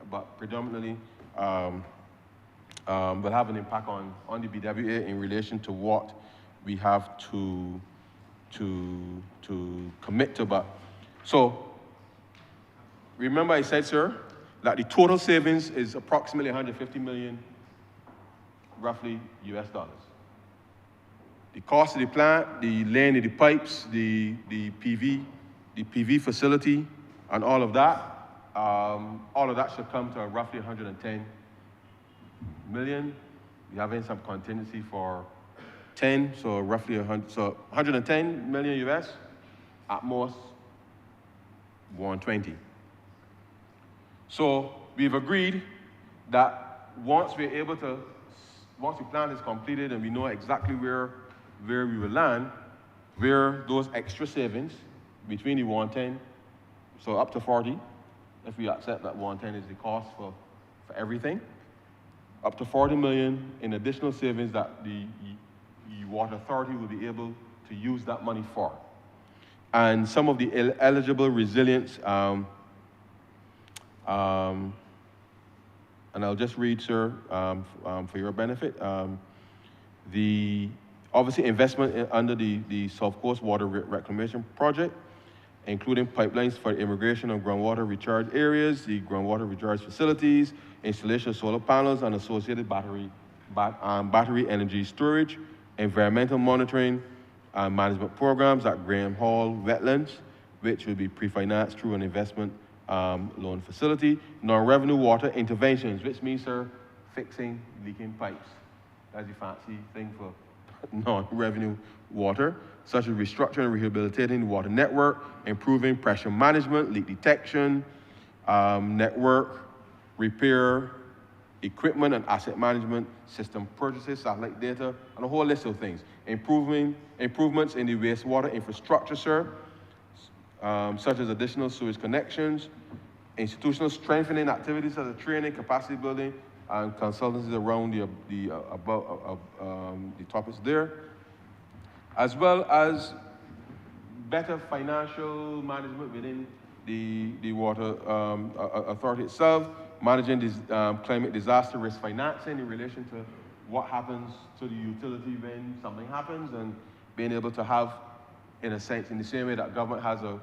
Speaker 7: but predominantly will have an impact on the BWA in relation to what we have to commit to. But so remember I said, sir, that the total savings is approximately 150 million, roughly US dollars. The cost of the plant, the laying of the pipes, the PV facility, and all of that should come to roughly 110 million. We're having some contingency for 10, so roughly 100, so 110 million US, at most 120. So we've agreed that once the plan is completed and we know exactly where we will land, where those extra savings between the 110, so up to 40, if we accept that 110 is the cost for everything, up to 40 million in additional savings that the Water Authority will be able to use that money for. And some of the eligible resilience, and I'll just read, sir, for your benefit. The obviously investment under the South Coast Water Reclamation Project, including pipelines for immigration of groundwater recharge areas, the groundwater recharge facilities, installation of solar panels and associated battery energy storage, environmental monitoring and management programs at Graham Hall wetlands, which will be pre-financed through an investment loan facility, non-revenue water interventions, which means, sir, fixing leaking pipes. That's the fancy thing for non-revenue water, such as restructuring and rehabilitating the water network, improving pressure management, leak detection, network repair, equipment and asset management, system purchases, satellite data, and a whole list of things. Improvements in the wastewater infrastructure, sir, such as additional sewage connections, institutional strengthening activities such as training, capacity building, and consultancies around the topics there, as well as better financial management within the Water Authority itself, managing this climate disaster risk financing in relation to what happens to the utility when something happens, and being able to have, in a sense, in the same way that government has the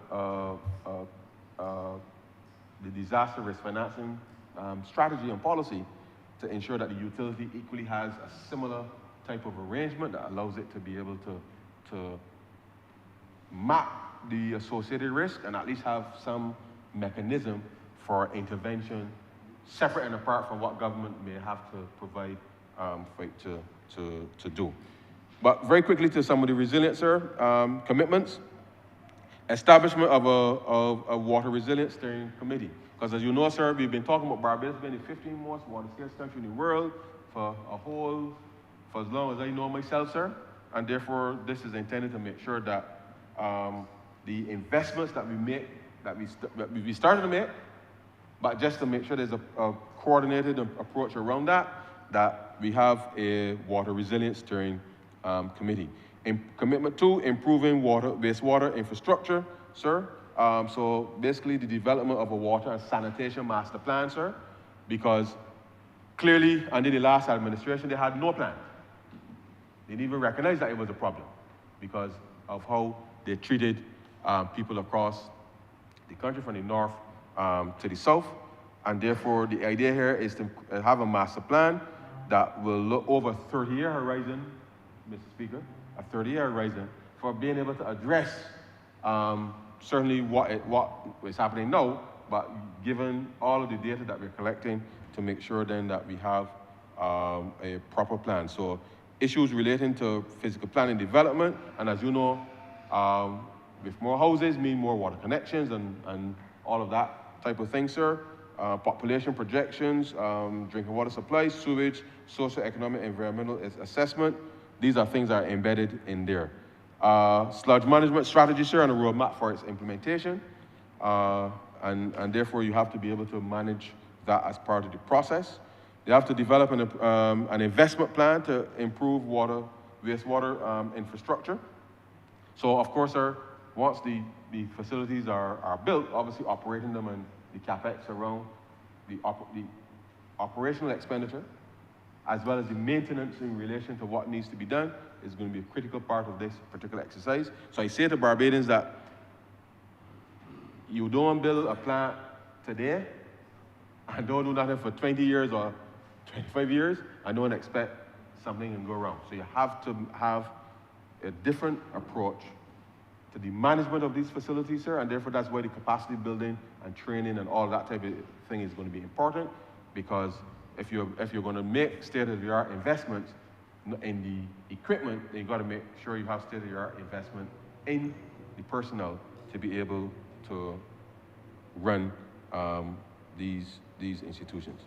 Speaker 7: disaster risk financing strategy and policy, to ensure that the utility equally has a similar type of arrangement that allows it to be able to map the associated risk and at least have some mechanism for intervention separate and apart from what government may have to provide for it to do. But very quickly to some of the resilience, sir, commitments. Establishment of a water resilience steering committee. Because as you know, sir, we've been talking about Barbados being the 15th most water scarce country in the world for as long as I know myself, sir. And therefore, this is intended to make sure that the investments that we make, that we started to make, but just to make sure there's a coordinated approach around that we have a water resilience steering committee. Commitment to improving wastewater infrastructure, sir. So basically the development of a water and sanitation master plan, sir, because clearly under the last administration, they had no plan. They didn't even recognize that it was a problem because of how they treated people across the country from the north to the south. And therefore, the idea here is to have a master plan that will look over a 30-year horizon, Mr. Speaker, a 30-year horizon for being able to address certainly what is happening now, but given all of the data that we're collecting to make sure then that we have a proper plan. So issues relating to physical planning development, and as you know, with more houses mean more water connections and all of that type of thing, sir. Population projections, drinking water supply, sewage, socio-economic, environmental assessment. These are things that are embedded in there. Sludge management strategy, sir, and a roadmap for its implementation. and therefore you have to be able to manage that as part of the process. They have to develop an investment plan to improve wastewater infrastructure. So of course, sir, once the facilities are built, obviously operating them and the capex around the operational expenditure, as well as the maintenance in relation to what needs to be done, is going to be a critical part of this particular exercise. So I say to Barbadians that you don't build a plant today and don't do nothing for 20 years or 25 years and don't expect something can go wrong. So you have to have a different approach to the management of these facilities, sir, and therefore that's why the capacity building and training and all that type of thing is going to be important, because if you're going to make state-of-the-art investments in the equipment, then you've got to make sure you have state-of-the-art investment in the personnel to be able to run these institutions.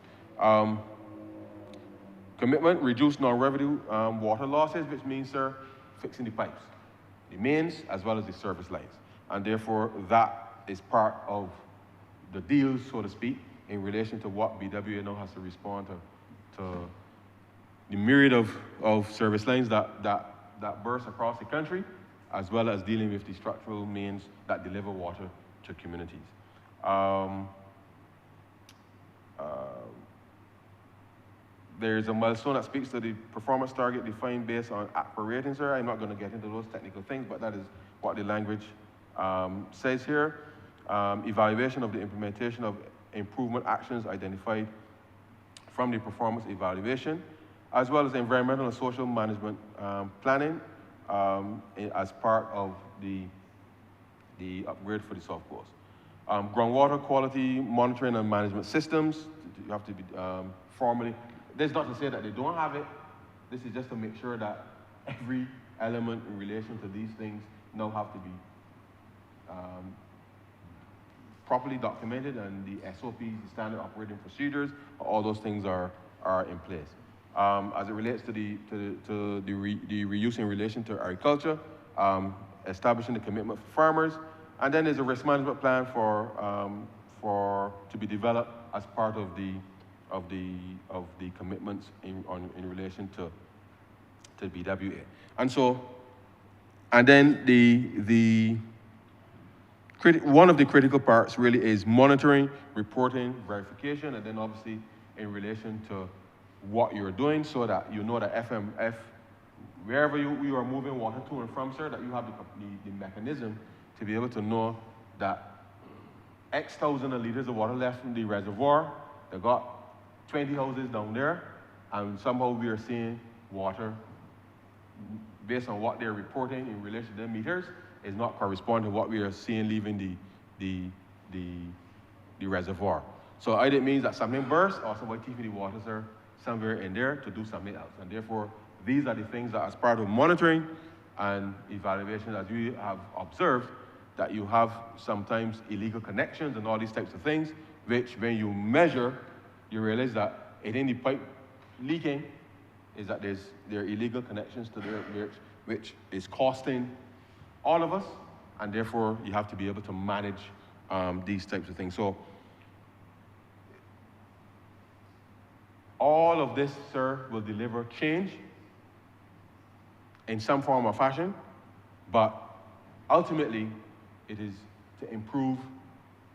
Speaker 7: Commitment, reduce non-revenue water losses, which means, sir, fixing the pipes, the mains, as well as the service lines. And therefore, that is part of the deal, so to speak, in relation to what BWA now has to respond to the myriad of service lines that burst across the country, as well as dealing with the structural mains that deliver water to communities. There's a milestone that speaks to the performance target defined based on APRA ratings, sir. I'm not going to get into those technical things, but that is what the language says here. Evaluation of the implementation of improvement actions identified from the performance evaluation, as well as environmental and social management planning as part of the upgrade for the soft course. Groundwater quality monitoring and management systems, you have to be formally. This is not to say that they don't have it. This is just to make sure that every element in relation to these things now have to be properly documented, and the SOPs, the standard operating procedures, all those things are in place. As it relates to the reuse in relation to agriculture, establishing the commitment for farmers, and then there's a risk management plan to be developed as part of the commitments in relation to BWA. And then one of the critical parts really is monitoring, reporting, verification, and then obviously in relation to what you're doing, so that you know that FMF, wherever you are moving water to and from, sir, that you have the mechanism to be able to know that X thousand of liters of water left in the reservoir, they got 20 houses down there, and somehow we are seeing water based on what they're reporting in relation to their meters is not corresponding to what we are seeing leaving the reservoir. So either it means that something burst or somebody keeping the water, sir, somewhere in there to do something else. And therefore, these are the things that as part of monitoring and evaluation, as we have observed, that you have sometimes illegal connections and all these types of things, which when you measure, you realize that it ain't the pipe leaking, is that there are illegal connections to there, which is costing all of us, and therefore you have to be able to manage these types of things. So all of this, sir, will deliver change in some form or fashion, but ultimately it is to improve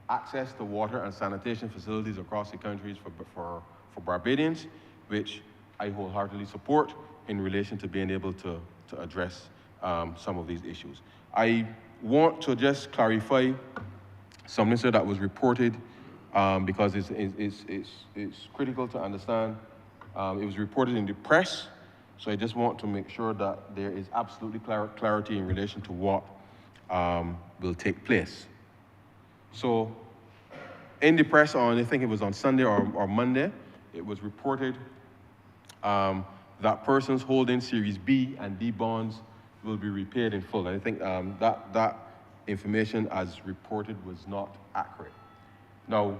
Speaker 7: access to water and sanitation facilities across the countries for Barbadians, which I wholeheartedly support in relation to being able to address some of these issues. I want to just clarify something, sir, that was reported because it's critical to understand. It was reported in the press, so I just want to make sure that there is absolutely clarity in relation to what will take place. So in the press on, I think it was on Sunday or Monday, it was reported that persons holding Series B and D bonds will be repaid in full. And I think that information as reported was not accurate. Now,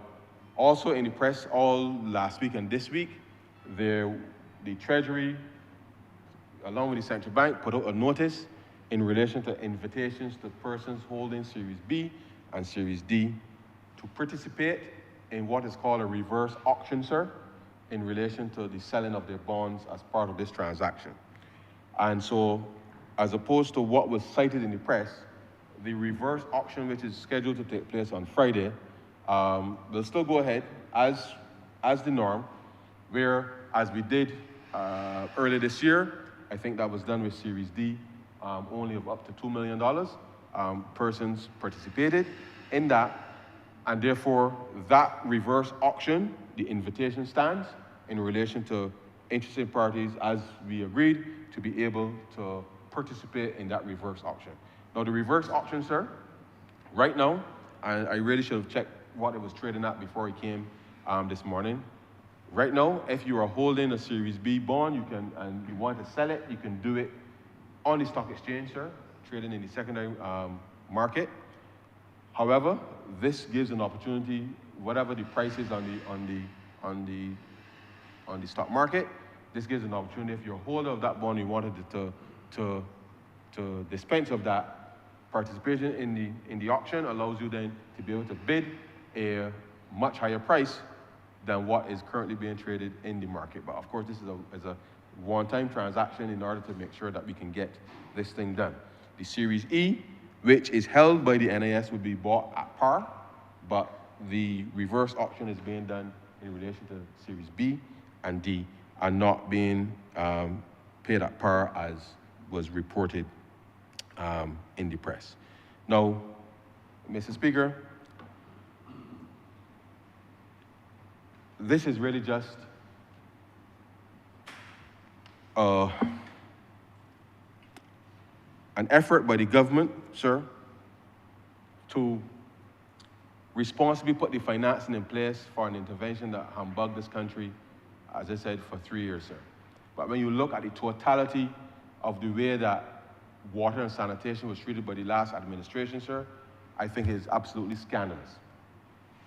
Speaker 7: also in the press all last week and this week, the Treasury, along with the Central Bank, put out a notice in relation to invitations to persons holding Series B and Series D to participate in what is called a reverse auction, sir, in relation to the selling of their bonds as part of this transaction. And so, as opposed to what was cited in the press, the reverse auction, which is scheduled to take place on Friday, will still go ahead as the norm, where, as we did earlier this year, I think that was done with Series D, only of up to $2 million. Persons participated in that, and therefore that reverse auction, the invitation stands in relation to interested parties, as we agreed, to be able to participate in that reverse auction. Now, the reverse auction, sir, right now, and I really should have checked what it was trading at before he came this morning. Right now, if you are holding a Series B bond, you can, and you want to sell it, you can do it on the stock exchange, sir, trading in the secondary market. However, this gives an opportunity, whatever the price is on the stock market, this gives an opportunity, if you're a holder of that bond, you wanted to dispense of that, participation in the auction allows you then to be able to bid a much higher price than what is currently being traded in the market. But of course, this is a one-time transaction in order to make sure that we can get this thing done. The Series E, which is held by the NIS, would be bought at par, but the reverse auction is being done in relation to Series B and D, and not being paid at par as was reported in the press. Now, Mr. Speaker, this is really just an effort by the government, sir, to responsibly put the financing in place for an intervention that humbugged this country, as I said, for 3 years, sir. But when you look at the totality of the way that water and sanitation was treated by the last administration, sir, I think it is absolutely scandalous.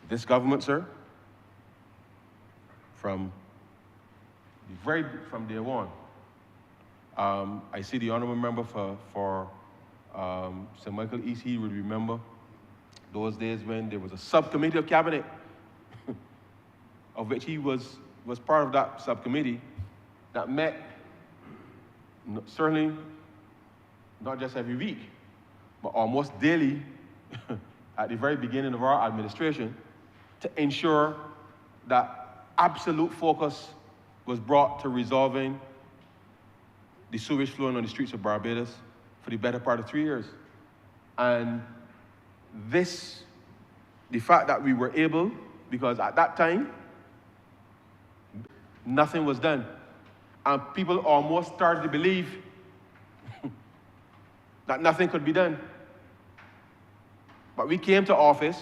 Speaker 7: This government, sir, from day one, I see the honourable member for St. Michael East, he would remember those days when there was a subcommittee of cabinet, of which he was part of that subcommittee, that met certainly not just every week, but almost daily at the very beginning of our administration, to ensure that absolute focus was brought to resolving the sewage flowing on the streets of Barbados for the better part of 3 years. And the fact that we were able, because at that time, nothing was done. And people almost started to believe that nothing could be done. But we came to office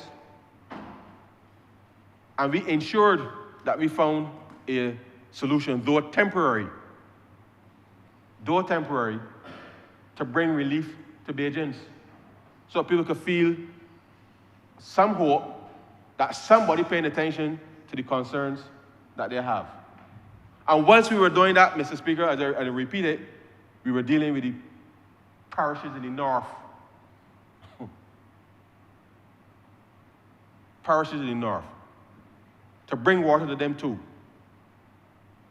Speaker 7: and we ensured that we found a solution, though temporary, to bring relief to Bajans, so people could feel some hope that somebody paying attention to the concerns that they have. And once we were doing that, Mr. Speaker, as I repeat it, we were dealing with the parishes in the north. Parishes in the north, to bring water to them too.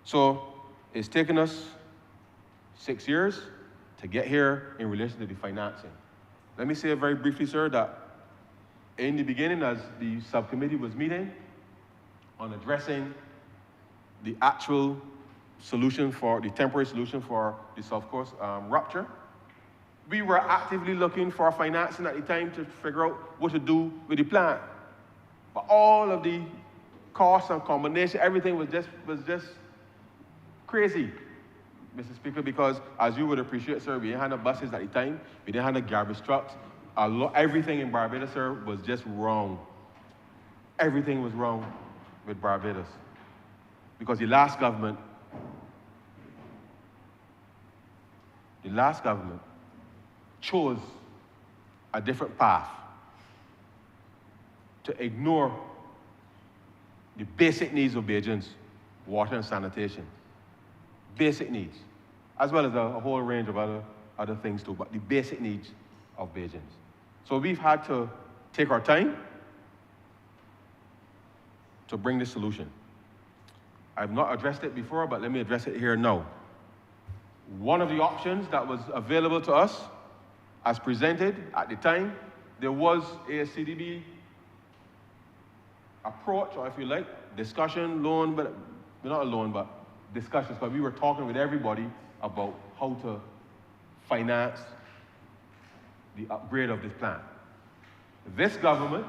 Speaker 7: So it's taken us 6 years to get here in relation to the financing. Let me say very briefly, sir, that in the beginning, as the subcommittee was meeting on addressing the actual solution for, the temporary solution for the South Coast rupture, we were actively looking for financing at the time to figure out what to do with the plant. But all of the costs and combination, everything was just crazy, Mr. Speaker, because as you would appreciate, sir, we didn't have no buses at the time, we didn't have no garbage trucks. Everything in Barbados, sir, was just wrong. Everything was wrong with Barbados. Because the last government chose a different path to ignore the basic needs of Bajans, water and sanitation. Basic needs, as well as a whole range of other things too, but the basic needs of Bajans. So we've had to take our time to bring this solution. I've not addressed it before, but let me address it here now. One of the options that was available to us, as presented at the time, there was a CDB approach, or if you like, discussion, loan, but not a loan, but discussions, because we were talking with everybody about how to finance the upgrade of this plant. This government,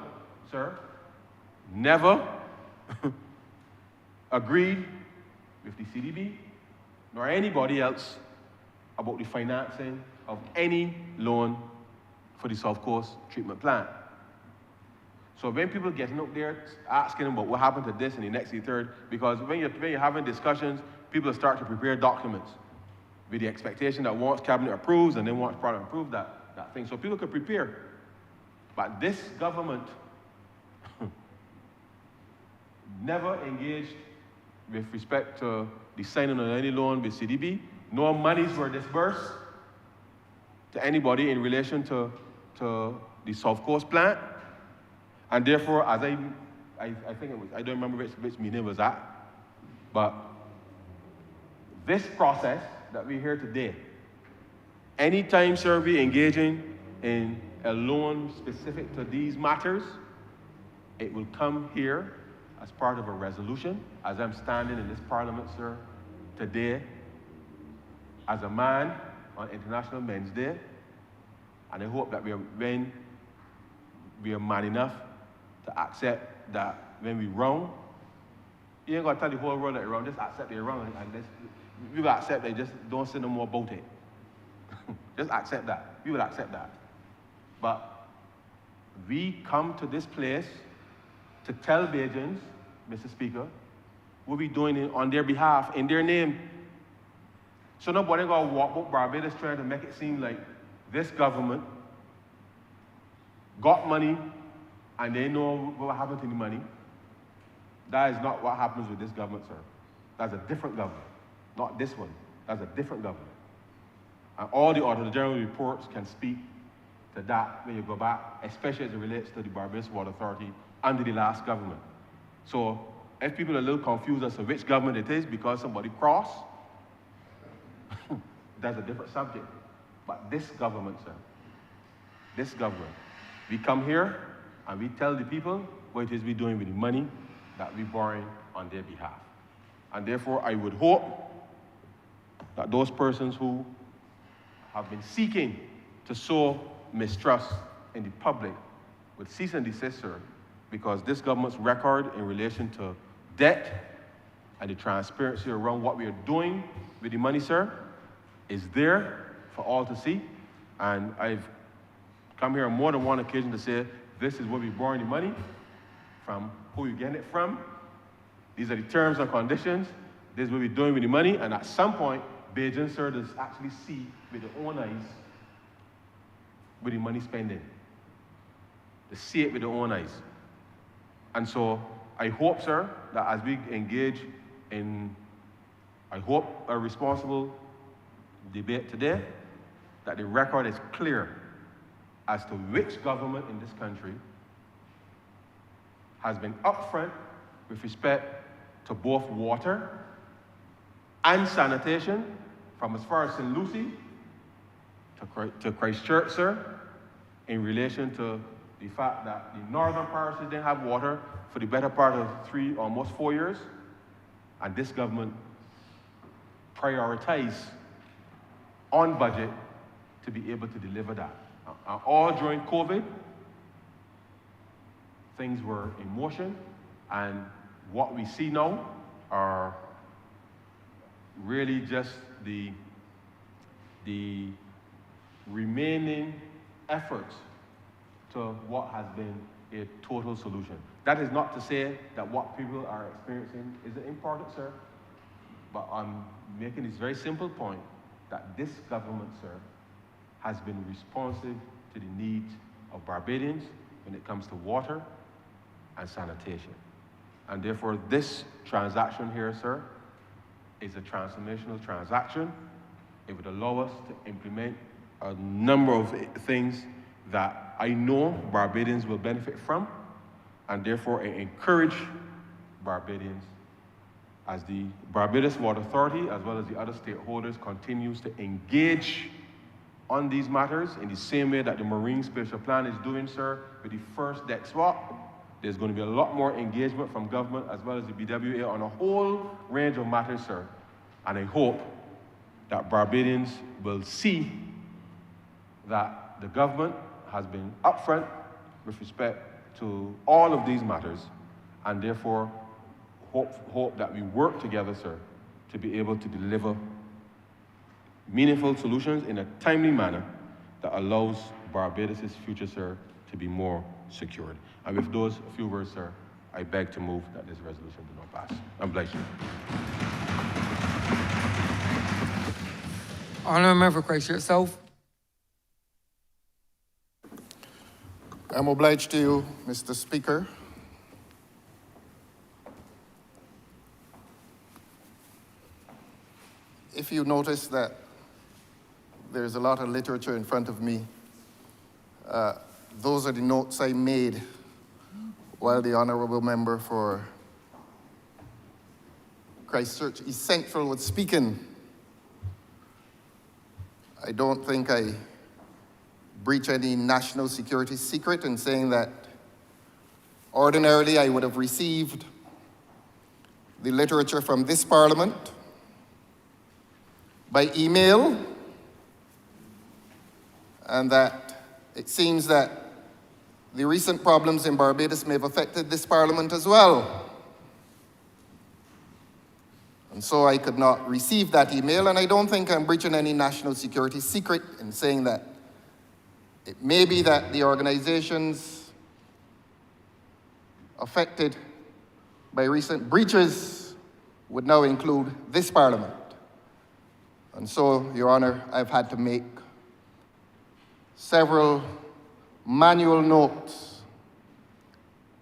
Speaker 7: sir, never agreed with the CDB nor anybody else about the financing of any loan for the South Coast treatment plant. So when people getting up there asking about what happened to this and the next, the third, because when you're having discussions, people start to prepare documents with the expectation that once cabinet approves and then once parliament approves that thing. So people could prepare. But this government never engaged with respect to the signing of any loan with CDB. No monies were disbursed to anybody in relation to the South Coast plant. And therefore, as I think it was, I don't remember which meeting was at, but this process that we hear today, anytime, sir, we engaging in a loan specific to these matters, it will come here as part of a resolution, as I'm standing in this parliament, sir, today, as a man on International Men's Day, and I hope that when we are man enough to accept that when we wrong, you ain't gonna tell the whole world that you're wrong, just accept that you're wrong, and we will accept that, just don't say no more about it. Just accept that, we will accept that. But we come to this place to tell Bajans, Mr. Speaker, what we're doing on their behalf, in their name. So nobody gonna walk up Barbados trying to make it seem like this government got money and they know what happened to the money. That is not what happens with this government, sir. That's a different government, not this one. That's a different government. And all the Auditor General reports can speak to that when you go back, especially as it relates to the Barbados Water Authority under the last government. So if people are a little confused as to which government it is because somebody crossed, that's a different subject. But this government, sir, this government, we come here and we tell the people what it is we're doing with the money that we're borrowing on their behalf. And therefore, I would hope that those persons who have been seeking to sow mistrust in the public would cease and desist, sir, because this government's record in relation to debt and the transparency around what we are doing with the money, sir, is there for all to see. And I've come here on more than one occasion to say, this is where we're borrowing the money from, who you're getting it from. These are the terms and conditions. This is what we're doing with the money. And at some point, Bajans, sir, does actually see with their own eyes with the money spending. They see it with their own eyes. And so I hope, sir, that as we engage in, I hope, a responsible debate today, that the record is clear as to which government in this country has been upfront with respect to both water and sanitation, from as far as St. Lucie to Christchurch, sir, in relation to the fact that the northern parishes didn't have water for the better part of 3, almost 4 years, and this government prioritized on budget to be able to deliver that. All during COVID, things were in motion, and what we see now are really just the remaining efforts to what has been a total solution. That is not to say that what people are experiencing isn't important, sir, but I'm making this very simple point that this government, sir, has been responsive to the needs of Barbadians when it comes to water and sanitation. And therefore, this transaction here, sir, is a transformational transaction. It would allow us to implement a number of things that I know Barbadians will benefit from, and therefore I encourage Barbadians as the Barbados Water Authority, as well as the other stakeholders, continues to engage on these matters in the same way that the Marine Spatial Plan is doing, sir, with the first deck swap. There's going to be a lot more engagement from government as well as the BWA on a whole range of matters, sir. And I hope that Barbadians will see that the government has been upfront with respect to all of these matters, and therefore hope that we work together, sir, to be able to deliver meaningful solutions in a timely manner that allows Barbados' future, sir, to be more secured. And with those few words, sir, I beg to move that this resolution do not pass. I'm obliged.
Speaker 2: Honourable Member for Christchurch South.
Speaker 8: I'm obliged to you, Mr. Speaker. If you notice that there's a lot of literature in front of me, those are the notes I made while the Honourable Member for Christchurch East Central was speaking. I don't think I breach any national security secret in saying that ordinarily I would have received the literature from this Parliament by email, and that it seems that the recent problems in Barbados may have affected this Parliament as well. And so I could not receive that email, and I don't think I'm breaching any national security secret in saying that it may be that the organizations affected by recent breaches would now include this Parliament. And so, Your Honor, I've had to make several manual notes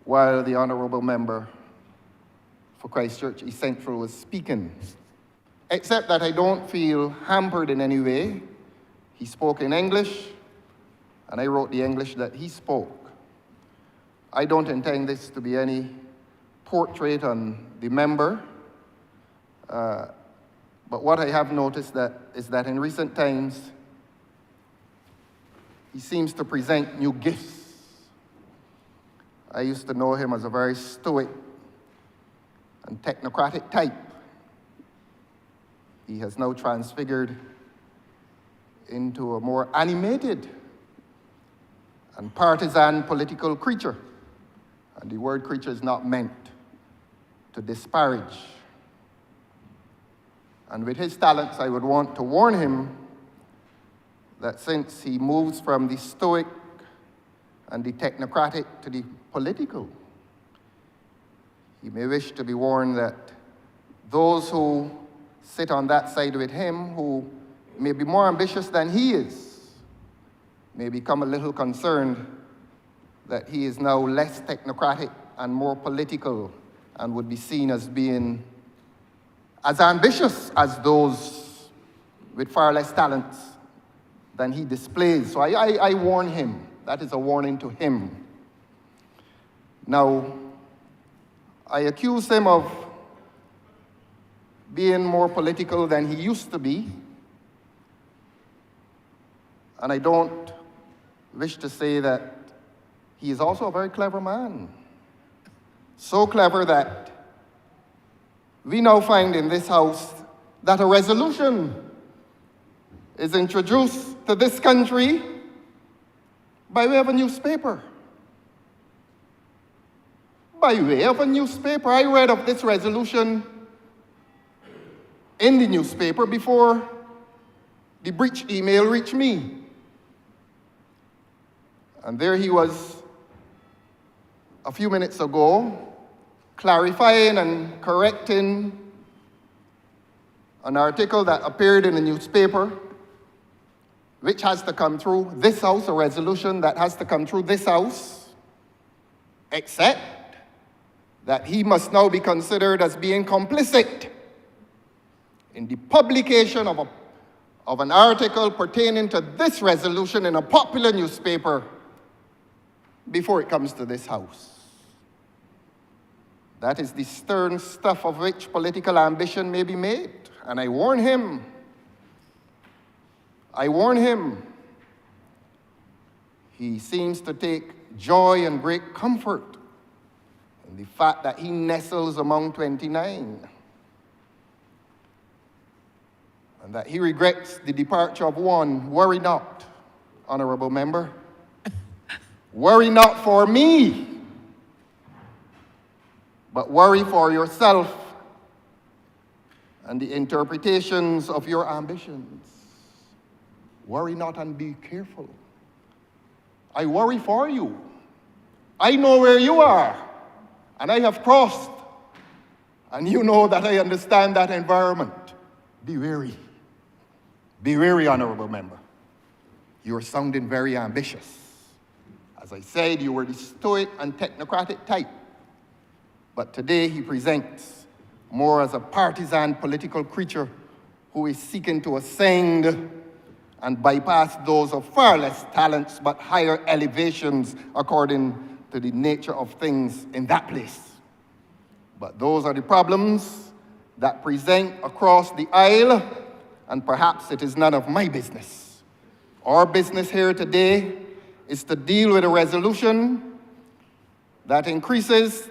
Speaker 8: while the Honourable Member for Christchurch East Central was speaking, except that I don't feel hampered in any way. He spoke in English, and I wrote the English that he spoke. I don't intend this to be any portrait on the member, but what I have noticed is that in recent times, he seems to present new gifts. I used to know him as a very stoic and technocratic type. He has now transfigured into a more animated and partisan political creature. And the word creature is not meant to disparage. And with his talents, I would want to warn him that since he moves from the stoic and the technocratic to the political, he may wish to be warned that those who sit on that side with him, who may be more ambitious than he is, may become a little concerned that he is now less technocratic and more political and would be seen as being as ambitious as those with far less talents than he displays. So I warn him. That is a warning to him. Now, I accuse him of being more political than he used to be, and I don't wish to say that he is also a very clever man. So clever that we now find in this House that a resolution is introduced to this country by way of a newspaper. By way of a newspaper. I read of this resolution in the newspaper before the breach email reached me. And there he was a few minutes ago, clarifying and correcting an article that appeared in the newspaper, which has to come through this House, a resolution that has to come through this House, except that he must now be considered as being complicit in the publication of an article pertaining to this resolution in a popular newspaper before it comes to this House. That is the stern stuff of which political ambition may be made. And I warn him. He seems to take joy and great comfort in the fact that he nestles among 29. And that he regrets the departure of one. Worry not, honorable member. Worry not for me, but worry for yourself and the interpretations of your ambitions. Worry not and be careful. I worry for you. I know where you are, and I have crossed, and you know that I understand that environment. Be wary. Be wary, honorable member. You are sounding very ambitious. As I said, you were the stoic and technocratic type, but today he presents more as a partisan political creature who is seeking to ascend and bypass those of far less talents but higher elevations according to the nature of things in that place. But those are the problems that present across the aisle, and perhaps it is none of my business. Our business here today is to deal with a resolution that increases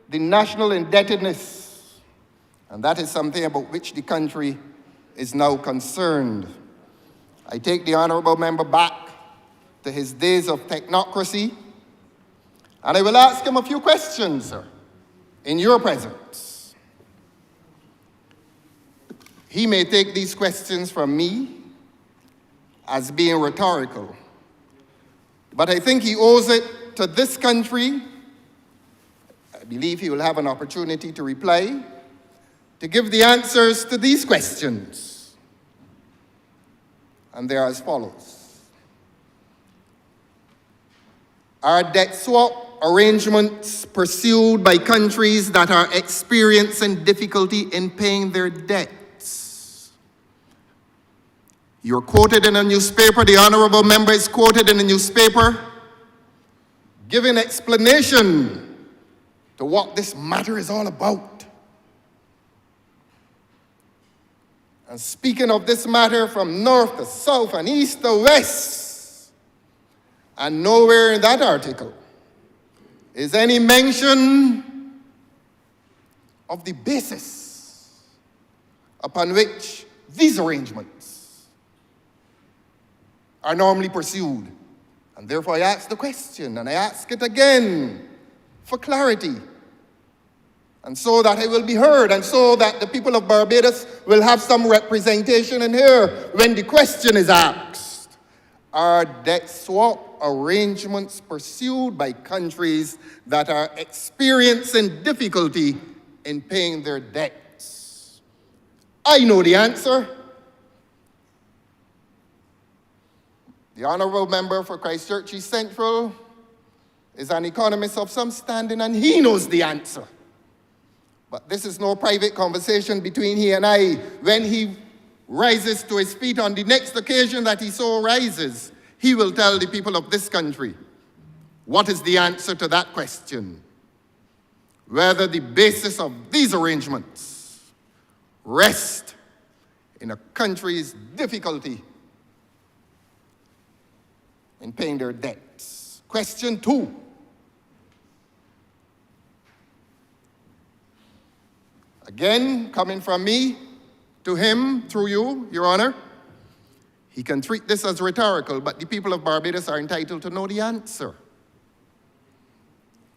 Speaker 8: the national indebtedness, and that is something about which the country is now concerned. I take the honorable member back to his days of technocracy, and I will ask him a few questions, sir, in your presence. He may take these questions from me as being rhetorical, but I think he owes it to this country. I believe he will have an opportunity to reply, to give the answers to these questions. And they are as follows. Are debt swap arrangements pursued by countries that are experiencing difficulty in paying their debts? You're quoted in a newspaper, the honorable member is quoted in a newspaper, giving explanation to what this matter is all about. And speaking of this matter from north to south and east to west, and nowhere in that article is any mention of the basis upon which these arrangements are normally pursued. And therefore I ask the question, and I ask it again for clarity, and so that it will be heard, and so that the people of Barbados will have some representation in here when the question is asked. Are debt swap arrangements pursued by countries that are experiencing difficulty in paying their debts? I know the answer. The honorable member for Christchurch East Central is an economist of some standing, and he knows the answer. But this is no private conversation between he and I. When he rises to his feet on the next occasion that he so rises, he will tell the people of this country what is the answer to that question. Whether the basis of these arrangements rest in a country's difficulty in paying their debts. Question 2. Again, coming from me to him through you, Your Honor. He can treat this as rhetorical, but the people of Barbados are entitled to know the answer.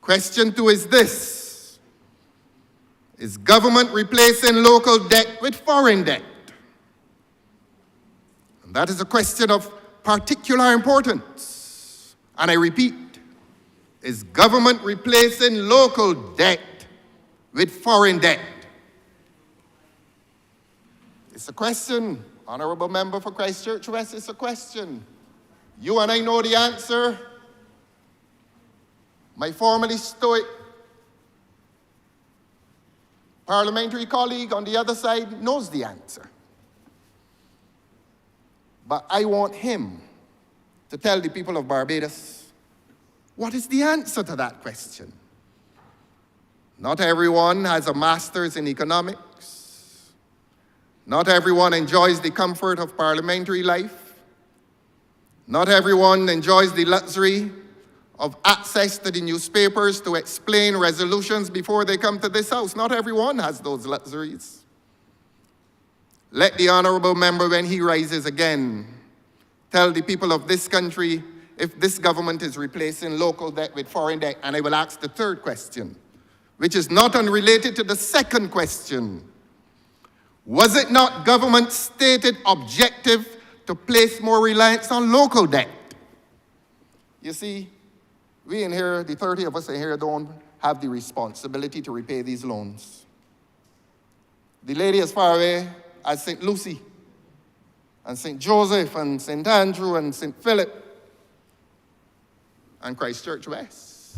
Speaker 8: Question 2 is this. Is government replacing local debt with foreign debt? And that is a question of particular importance. And I repeat, is government replacing local debt with foreign debt? It's a question, honorable member for Christchurch West, it's a question. You and I know the answer. My formerly stoic parliamentary colleague on the other side knows the answer. But I want him to tell the people of Barbados what is the answer to that question. Not everyone has a master's in economics. Not everyone enjoys the comfort of parliamentary life. Not everyone enjoys the luxury of access to the newspapers to explain resolutions before they come to this House. Not everyone has those luxuries. Let the honourable member, when he rises again, tell the people of this country if this government is replacing local debt with foreign debt. And I will ask the third question, which is not unrelated to the second question. Was it not government's stated objective to place more reliance on local debt? You see, we in here, the 30 of us in here, don't have the responsibility to repay these loans. The lady as far away as St. Lucie and St. Joseph and St. Andrew and St. Philip and Christchurch West.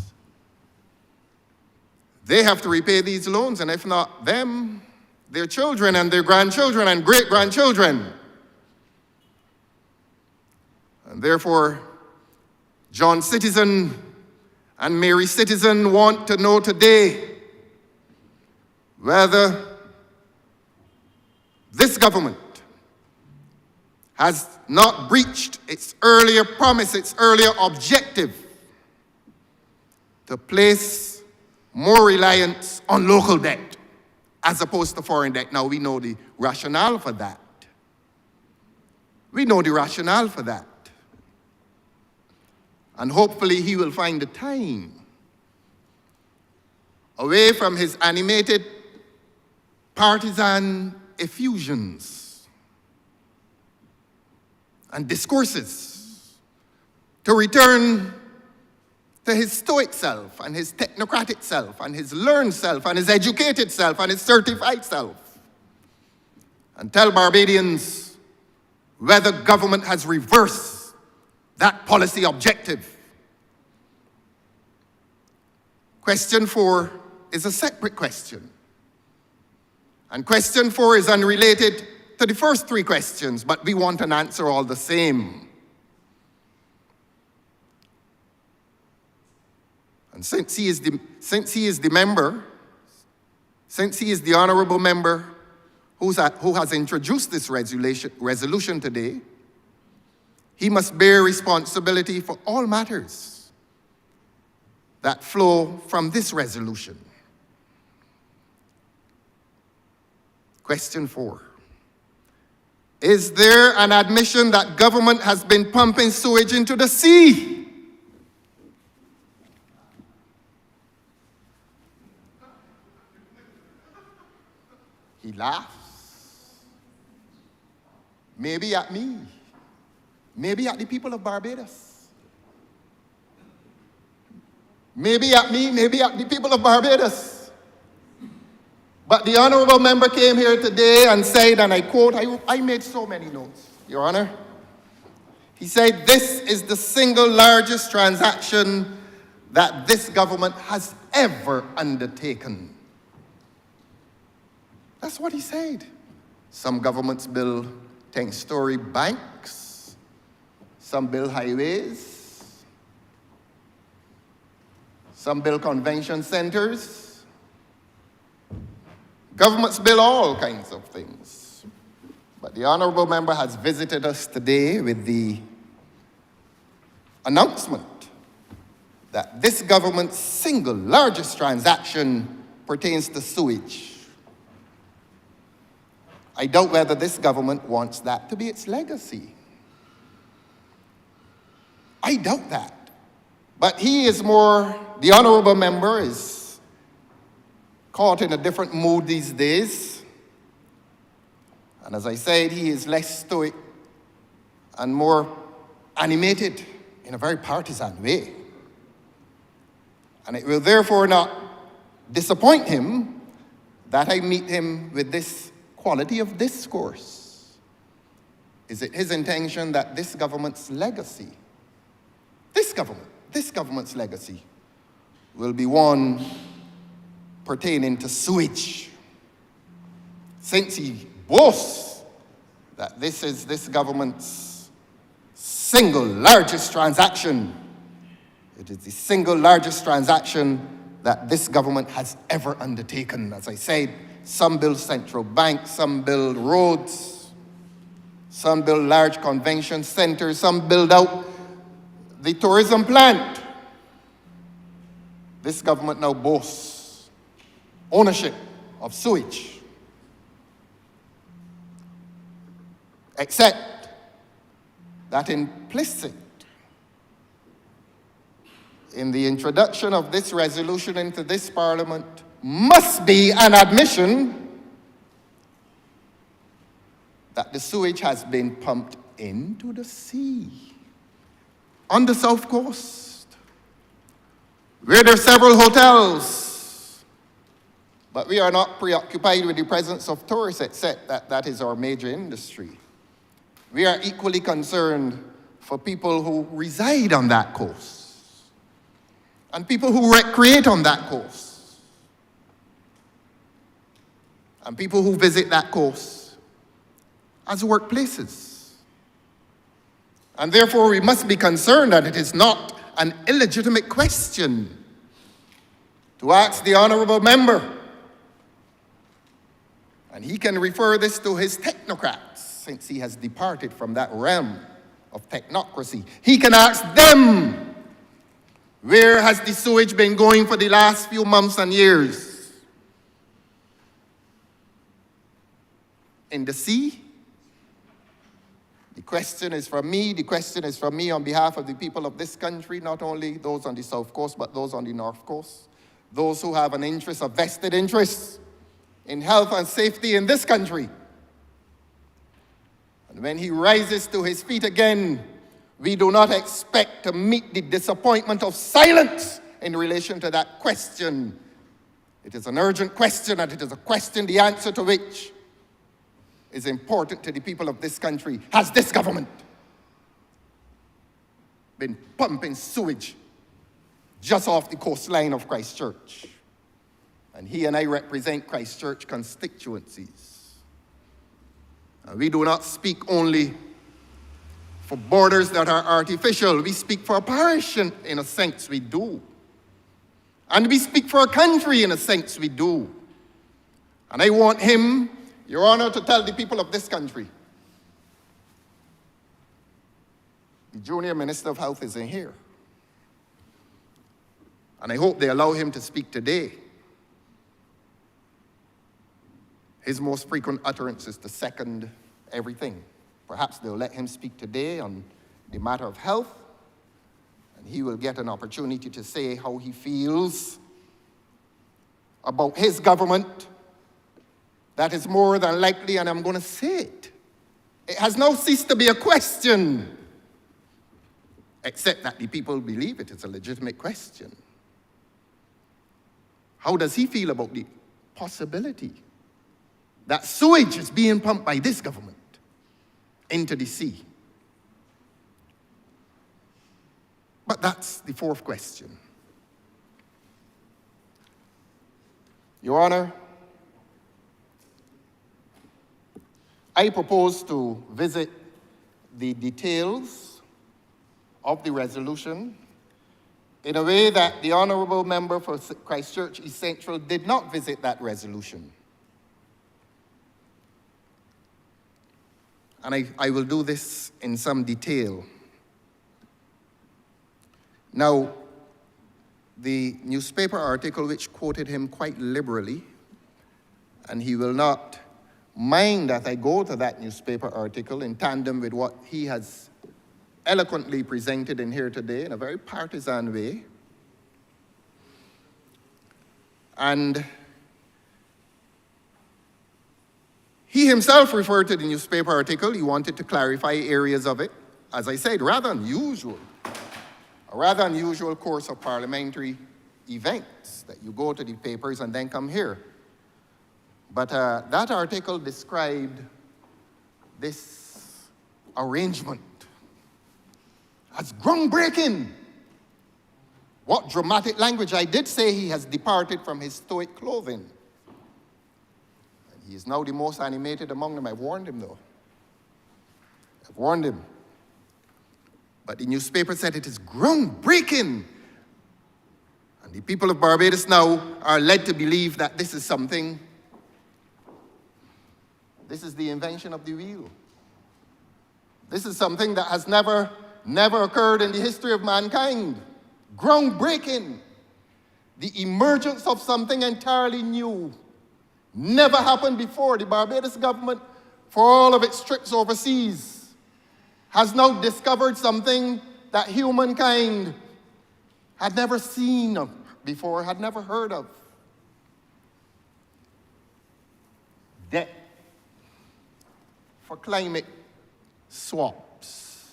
Speaker 8: They have to repay these loans, and if not them, their children and their grandchildren and great-grandchildren. And therefore, John Citizen and Mary Citizen want to know today whether this government has not breached its earlier promise, its earlier objective to place more reliance on local debt as opposed to foreign debt. Now, we know the rationale for that. We know the rationale for that. And hopefully he will find the time away from his animated partisan effusions and discourses to return to his stoic self and his technocratic self and his learned self and his educated self and his certified self and tell Barbadians whether government has reversed that policy objective. Question 4 is a separate question. And question 4 is unrelated to the first 3 questions, but we want an answer all the same. And since he is the honourable member who has introduced this resolution today, he must bear responsibility for all matters that flow from this resolution. Question 4. Is there an admission that government has been pumping sewage into the sea? He laughs. Maybe at me. Maybe at the people of Barbados. Maybe at me, maybe at the people of Barbados. But the honourable member came here today and said, and I quote, I made so many notes, Your Honour. He said, this is the single largest transaction that this government has ever undertaken. That's what he said. Some governments build 10-story banks. Some build highways. Some build convention centers. Governments build all kinds of things. But the honourable member has visited us today with the announcement that this government's single largest transaction pertains to sewage. I doubt whether this government wants that to be its legacy. I doubt that. But the honourable member is caught in a different mood these days. And as I said, he is less stoic and more animated in a very partisan way. And it will therefore not disappoint him that I meet him with this quality of discourse. Is it his intention that this government's legacy, this government's legacy, will be one pertaining to sewage? Since he boasts that this is this government's single largest transaction, it is the single largest transaction that this government has ever undertaken. As I said, some build central banks, some build roads, some build large convention centers, some build out the tourism plant. This government now boasts ownership of sewage. Except that implicit in the introduction of this resolution into this parliament must be an admission that the sewage has been pumped into the sea on the South Coast, where there are several hotels. But we are not preoccupied with the presence of tourists, except that that is our major industry. We are equally concerned for people who reside on that coast and people who recreate on that coast and people who visit that coast as workplaces. And therefore, we must be concerned that it is not an illegitimate question to ask the honourable member, and he can refer this to his technocrats, since he has departed from that realm of technocracy. He can ask them, where has the sewage been going for the last few months and years? In the sea? The question is from me. The question is from me on behalf of the people of this country, not only those on the South Coast, but those on the North Coast. Those who have an interest, a vested interest in health and safety in this country. And when he rises to his feet again, we do not expect to meet the disappointment of silence in relation to that question. It is an urgent question, and it is a question, the answer to which is important to the people of this country. Has this government been pumping sewage just off the coastline of Christchurch? And he and I represent Christchurch constituencies. And we do not speak only for borders that are artificial. We speak for a parish, in a sense we do. And we speak for a country, in a sense we do. And I want him, Your Honor, to tell the people of this country, the Junior Minister of Health is in here. And I hope they allow him to speak today. His most frequent utterance is to second everything. Perhaps they'll let him speak today on the matter of health, and he will get an opportunity to say how he feels about his government. That is more than likely, and I'm going to say it. It has now ceased to be a question, except that the people believe it is a legitimate question. How does he feel about the possibility that sewage is being pumped by this government into the sea? But that's the fourth question. Your Honor, I propose to visit the details of the resolution in a way that the Honourable Member for Christchurch East Central did not visit that resolution. And I will do this in some detail. Now, the newspaper article which quoted him quite liberally, and he will not mind that I go to that newspaper article in tandem with what he has eloquently presented in here today in a very partisan way. And he himself referred to the newspaper article. He wanted to clarify areas of it. As I said, rather unusual. A rather unusual course of parliamentary events, that you go to the papers and then come here. But that article described this arrangement as groundbreaking. What dramatic language. I did say he has departed from his stoic clothing. He is now the most animated among them. I've warned him, though. I've warned him. But the newspaper said it is groundbreaking. And And the people of Barbados now are led to believe that this is something, this is the invention of the wheel. This is something that has never occurred in the history of mankind. Groundbreaking. The emergence of something entirely new. Never happened before. The Barbados government, for all of its trips overseas, has now discovered something that humankind had never seen before, had never heard of. Debt for climate swaps.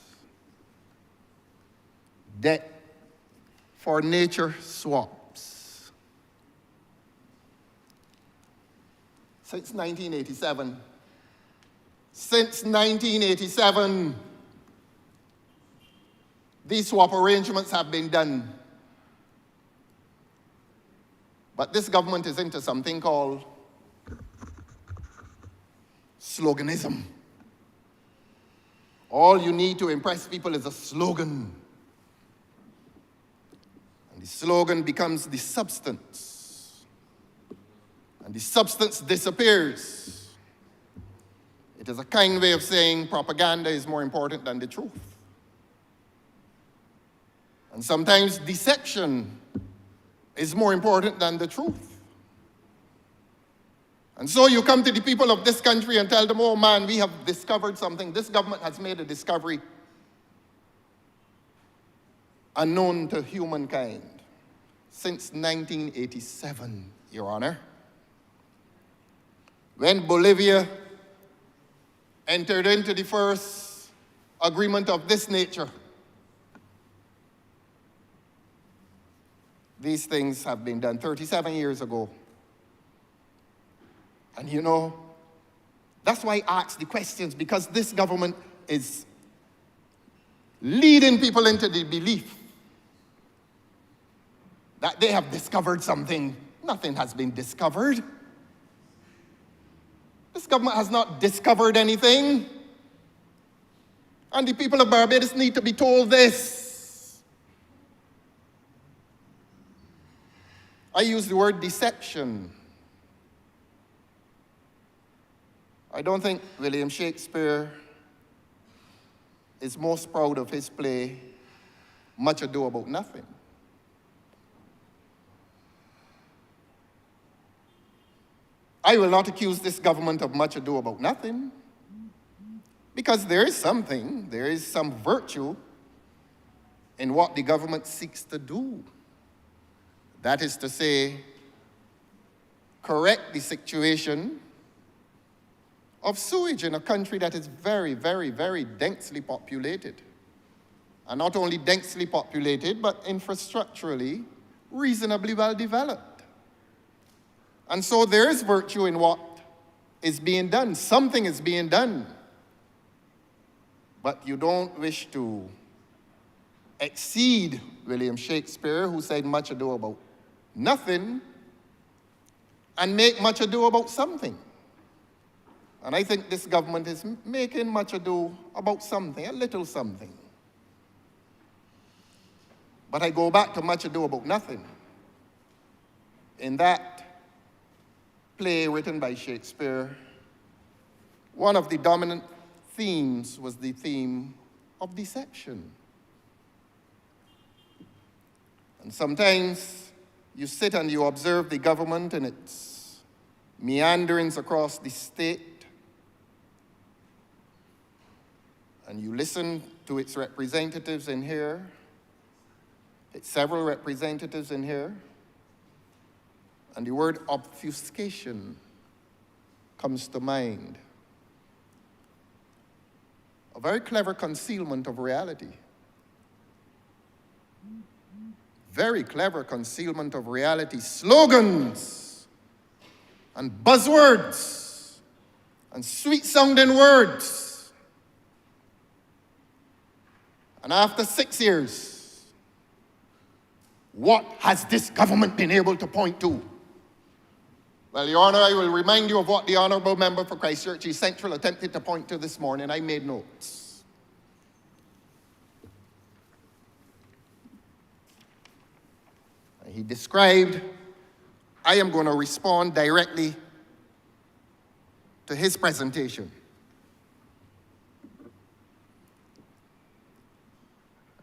Speaker 8: Debt for nature swaps. Since 1987, these swap arrangements have been done. But this government is into something called sloganism. All you need to impress people is a slogan. And the slogan becomes the substance. And the substance disappears. It is a kind way of saying propaganda is more important than the truth. And sometimes deception is more important than the truth. And so you come to the people of this country and tell them, oh man, we have discovered something. This government has made a discovery unknown to humankind since 1987, Your Honor. When Bolivia entered into the first agreement of this nature, these things have been done 37 years ago. And you know, that's why I ask the questions, because this government is leading people into the belief that they have discovered something. Nothing has been discovered. This government has not discovered anything. And the people of Barbados need to be told this. I use the word deception. I don't think William Shakespeare is most proud of his play, Much Ado About Nothing. I will not accuse this government of much ado about nothing, because there is some virtue in what the government seeks to do. That is to say, correct the situation of sewage in a country that is very, very, very densely populated. And not only densely populated, but infrastructurally reasonably well developed. And so there is virtue in what is being done. Something is being done. But you don't wish to exceed William Shakespeare, who said much ado about nothing, and make much ado about something. And I think this government is making much ado about something, a little something. But I go back to much ado about nothing. In that play written by Shakespeare, one of the dominant themes was the theme of deception. And sometimes you sit and you observe the government and its meanderings across the state, and you listen to its representatives in here, its several representatives in here, and the word obfuscation comes to mind. A very clever concealment of reality. Very clever concealment of reality. Slogans and buzzwords and sweet-sounding words. And after 6 years, what has this government been able to point to? Well, Your Honor, I will remind you of what the Honourable Member for Christchurch East Central attempted to point to this morning. I made notes. He described, I am going to respond directly to his presentation.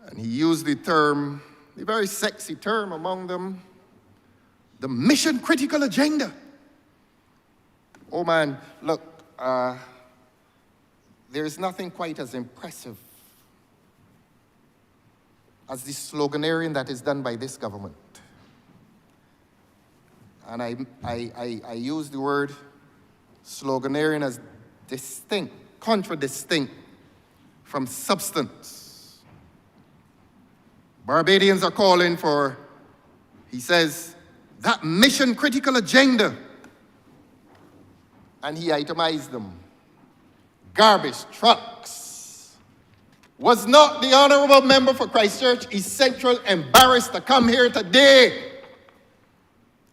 Speaker 8: And he used the term, the very sexy term among them, the mission critical agenda. Oh man, look, there's nothing quite as impressive as the sloganeering that is done by this government. And I use the word sloganeering as distinct, contradistinct from substance. Barbadians are calling for, he says, that mission critical agenda. And he itemized them. Garbage trucks. Was not the honorable member for Christchurch East Central embarrassed to come here today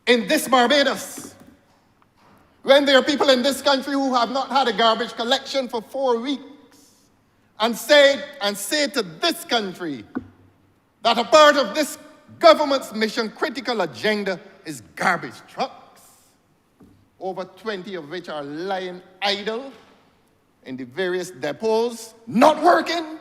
Speaker 8: in this Barbados when there are people in this country who have not had a garbage collection for 4 weeks and say to this country that a part of this government's mission critical agenda is garbage trucks, over 20 of which are lying idle in the various depots, not working.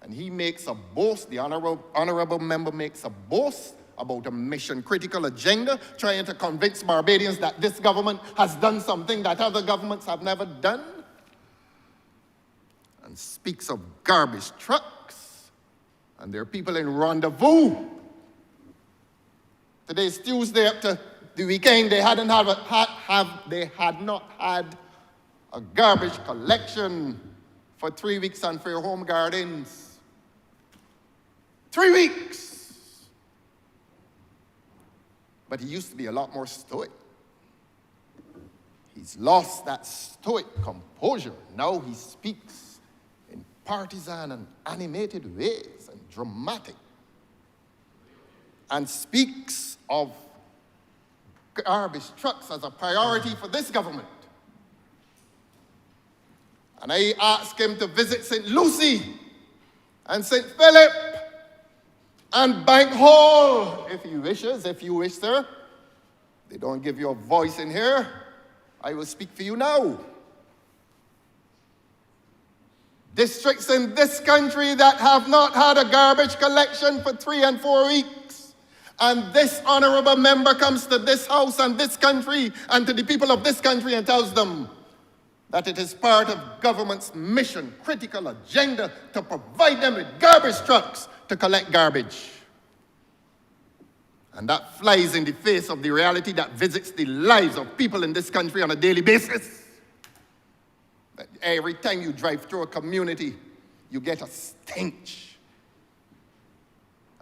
Speaker 8: And he makes a boast, the honorable member makes a boast about a mission-critical agenda, trying to convince Barbadians that this government has done something that other governments have never done, and speaks of garbage trucks, and there are people in rendezvous. Today's Tuesday up to the weekend, they had not had a garbage collection for 3 weeks on Fair Home Gardens. 3 weeks! But he used to be a lot more stoic. He's lost that stoic composure. Now he speaks in partisan and animated ways and dramatic, and speaks of garbage trucks as a priority for this government. And I asked him to visit St. Lucie and St. Philip and Bank Hall, if he wishes, if you wish, sir. They don't give you a voice in here. I will speak for you now. Districts in this country that have not had a garbage collection for 3 and 4 weeks. And this honorable member comes to this house and this country and to the people of this country and tells them that it is part of government's mission critical agenda to provide them with garbage trucks to collect garbage. And that flies in the face of the reality that visits the lives of people in this country on a daily basis. That every time you drive through a community, you get a stench.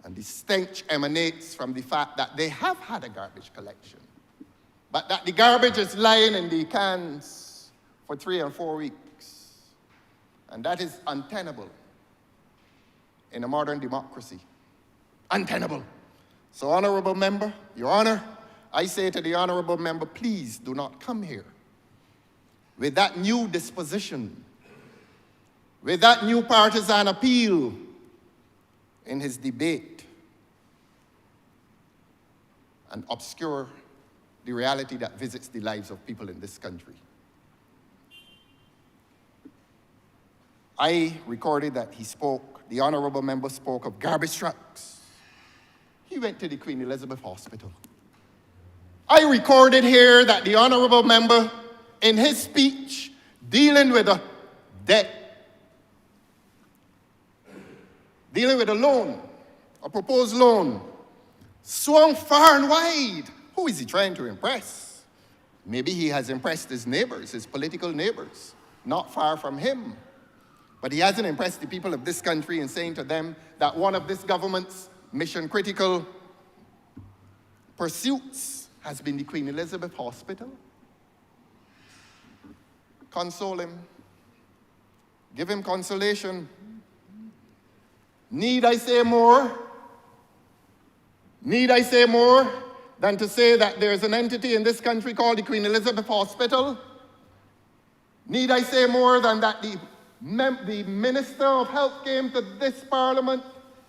Speaker 8: And the stench emanates from the fact that they have had a garbage collection, but that the garbage is lying in the cans for 3 and 4 weeks. And that is untenable in a modern democracy. Untenable. So, honorable member, Your Honor, I say to the honorable member, please do not come here with that new disposition, with that new partisan appeal in his debate, and obscure the reality that visits the lives of people in this country. I recorded that he spoke, the honorable member spoke of garbage trucks. He went to the Queen Elizabeth Hospital. I recorded here that the honorable member, in his speech, dealing with a debt, dealing with a loan, a proposed loan, swung far and wide. Who is he trying to impress? Maybe he has impressed his neighbors, his political neighbors, not far from him. But he hasn't impressed the people of this country in saying to them that one of this government's mission-critical pursuits has been the Queen Elizabeth Hospital. Console him. Give him consolation. Need I say more? Need I say more than to say that there's an entity in this country called the Queen Elizabeth Hospital? Need I say more than that the Minister of Health came to this Parliament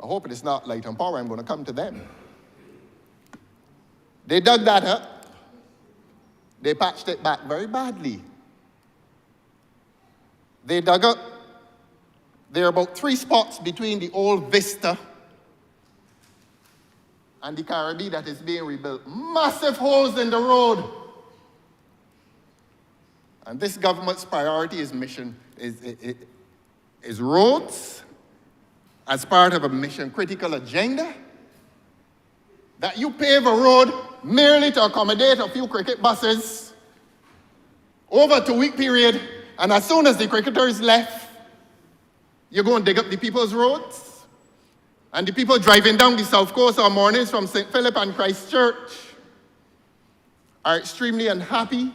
Speaker 8: I hope it is not Light and Power. I'm going to come to them. They dug that up. They patched it back very badly. They dug up, there are about 3 spots between the old Vista and the Caribbean that is being rebuilt. Massive holes in the road. And this government's priority is is roads as part of a mission critical agenda. That you pave a road merely to accommodate a few cricket buses over a 2-week period, and as soon as the cricketers left, you go and dig up the people's roads. And the people driving down the south coast on mornings from St. Philip and Christchurch are extremely unhappy,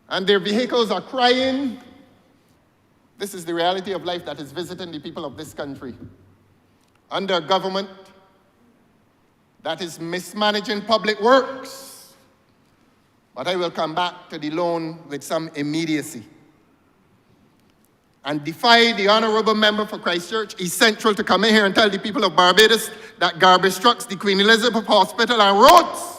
Speaker 8: and their vehicles are crying. This is the reality of life that is visiting the people of this country. Under a government that is mismanaging public works. But I will come back to the loan with some immediacy. And defy the honourable member for Christchurch East Central to come in here and tell the people of Barbados that garbage trucks, the Queen Elizabeth Hospital and roads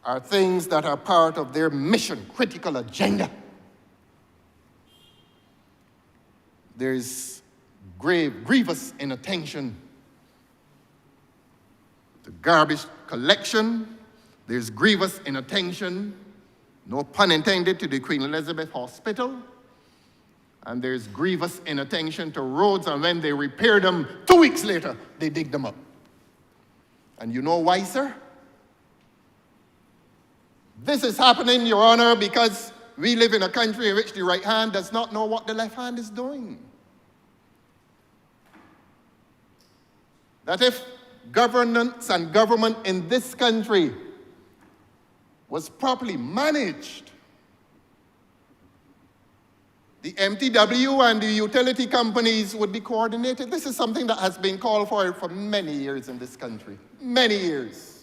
Speaker 8: are things that are part of their mission critical agenda. There's grievous inattention to garbage collection. There's grievous inattention, no pun intended, to the Queen Elizabeth Hospital. And there's grievous inattention to roads, and when they repair them, 2 weeks later, they dig them up. And you know why, sir? This is happening, Your Honor, because we live in a country in which the right hand does not know what the left hand is doing. That if governance and government in this country was properly managed, the MTW and the utility companies would be coordinated. This is something that has been called for many years in this country, many years.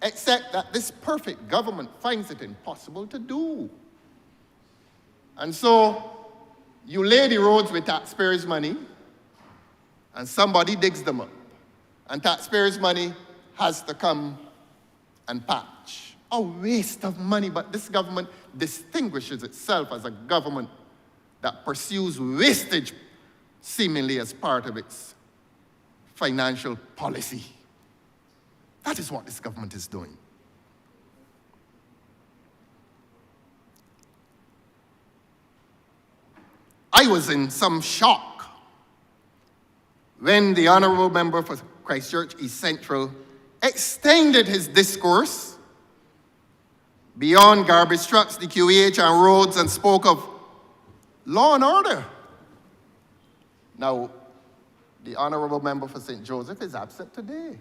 Speaker 8: Except that this perfect government finds it impossible to do. And so, you lay the roads with taxpayers' money, and somebody digs them up. And taxpayers' money has to come and patch. A waste of money, but this government distinguishes itself as a government that pursues wastage seemingly as part of its financial policy. That is what this government is doing. I was in some shock when the honourable member for Christchurch East Central extended his discourse beyond garbage trucks, the QEH and roads, and spoke of law and order. Now, the honourable member for St. Joseph is absent today.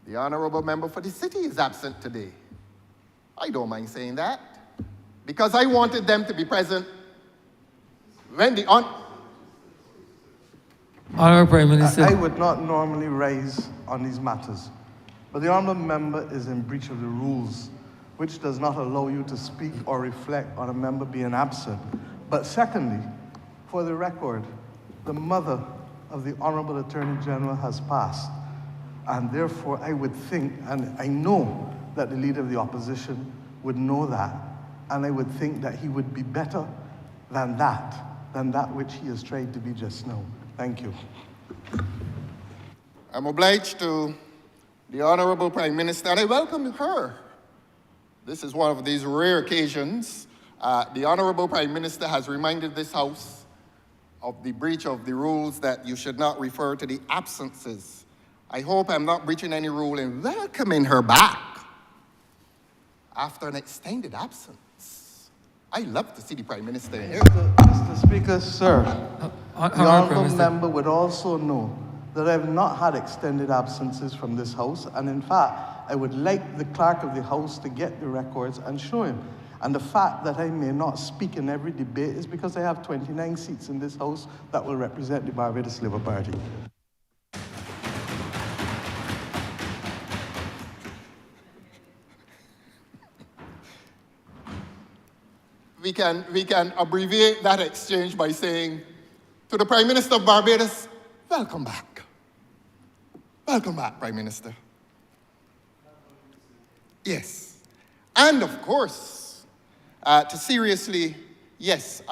Speaker 8: The honourable member for the city is absent today. I don't mind saying that, because I wanted them to be present when the
Speaker 2: Honourable Prime Minister.
Speaker 9: I would not normally raise on these matters, but the honourable member is in breach of the rules, which does not allow you to speak or reflect on a member being absent. But secondly, for the record, the mother of the Honourable Attorney General has passed, and therefore I would think, and I know that the Leader of the Opposition would know that, and I would think that he would be better than that which he has tried to be just now. Thank you.
Speaker 8: I'm obliged to the Honourable Prime Minister, and I welcome her. This is one of these rare occasions. The Honourable Prime Minister has reminded this House of the breach of the rules that you should not refer to the absences. I hope I'm not breaching any rule in welcoming her back after an extended absence. I love to see the Prime Minister here.
Speaker 9: Mr. Speaker, sir, the
Speaker 2: Honourable
Speaker 9: honourable
Speaker 2: Minister.
Speaker 9: member would also know that I have not had extended absences from this House, and in fact, I would like the clerk of the House to get the records and show him. And the fact that I may not speak in every debate is because I have 29 seats in this House that will represent the Barbados Labour Party.
Speaker 8: we can abbreviate that exchange by saying, to the Prime Minister of Barbados, welcome back. Welcome back, Prime Minister. Yes. And of course, to seriously, yes,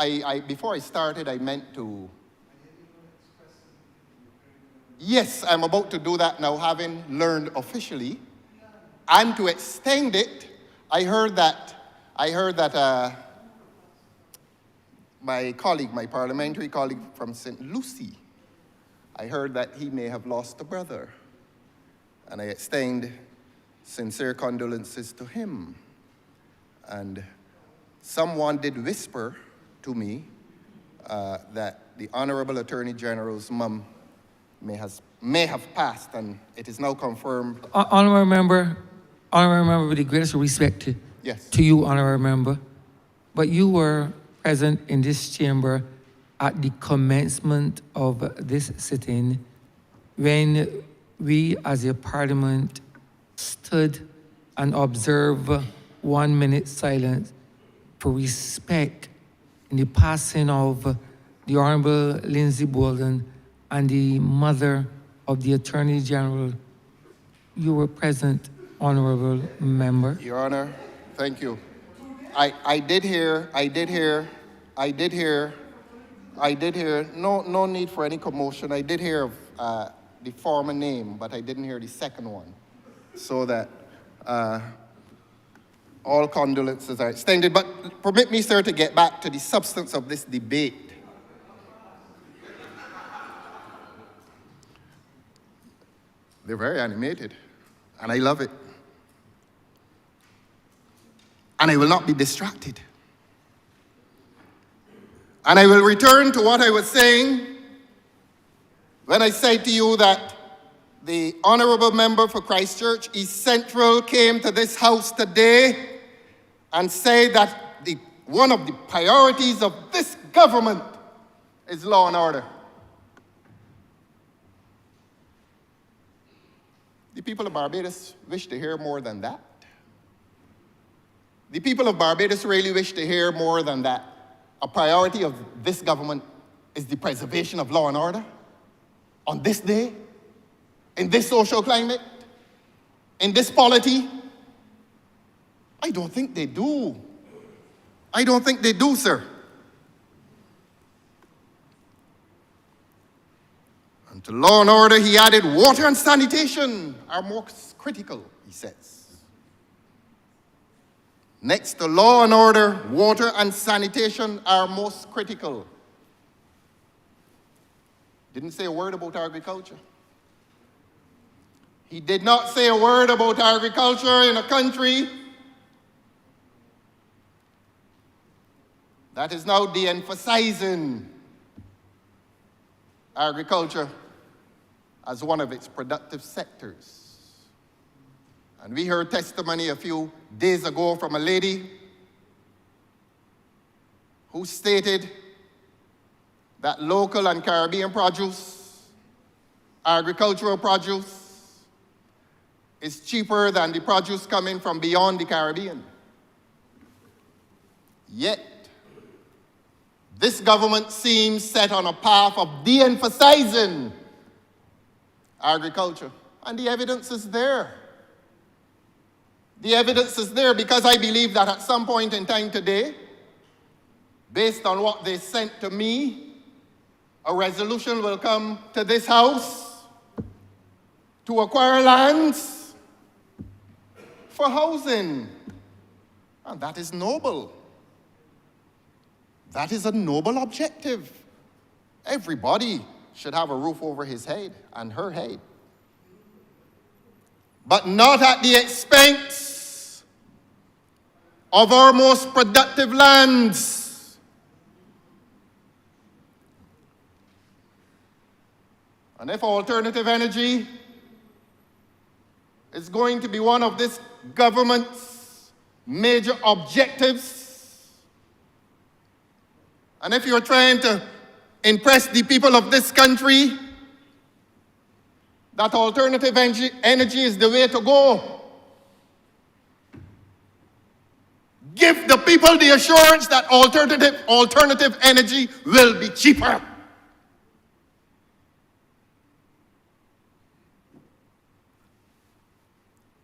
Speaker 8: before I started, I meant to. Yes, I'm about to do that now, having learned officially. And to extend it, I heard that my colleague, my parliamentary colleague from St. Lucie, I heard that he may have lost a brother. And I extend sincere condolences to him. And someone did whisper to me that the Honourable Attorney General's mum may have passed, and it is now confirmed.
Speaker 2: Honourable member, with the greatest respect
Speaker 8: Yes.
Speaker 2: to you, honourable member, but you were present in this chamber at the commencement of this sitting when we as a parliament stood and observed 1 minute silence for respect in the passing of the Honourable Lindsay Bolden and the mother of the Attorney General. You were present, honourable member.
Speaker 8: Your Honor, thank you. I did hear, no need for any commotion. I did hear the former name, but I didn't hear the second one. So that all condolences are extended. But permit me, sir, to get back to the substance of this debate. They're very animated, and I love it. And I will not be distracted. And I will return to what I was saying when I said to you that the honourable member for Christchurch East Central came to this house today and said that one of the priorities of this government is law and order. The people of Barbados wish to hear more than that. The people of Barbados really wish to hear more than that. A priority of this government is the preservation of law and order on this day, in this social climate, in this polity. I don't think they do. I don't think they do, sir. And to law and order, he added, water and sanitation are most critical, he says. Next to law and order, water and sanitation are most critical. Didn't say a word about agriculture. He did not say a word about agriculture in a country that is now de-emphasizing agriculture as one of its productive sectors. And we heard testimony a few days ago from a lady who stated that local and Caribbean produce, agricultural produce, is cheaper than the produce coming from beyond the Caribbean. Yet, this government seems set on a path of de-emphasizing agriculture. And the evidence is there. The evidence is there because I believe that at some point in time today, based on what they sent to me, a resolution will come to this House to acquire lands for housing. And that is noble. That is a noble objective. Everybody should have a roof over his head and her head. But not at the expense of our most productive lands. And if alternative energy is going to be one of this government's major objectives, and if you're trying to impress the people of this country that alternative energy is the way to go, give the people the assurance that alternative energy will be cheaper.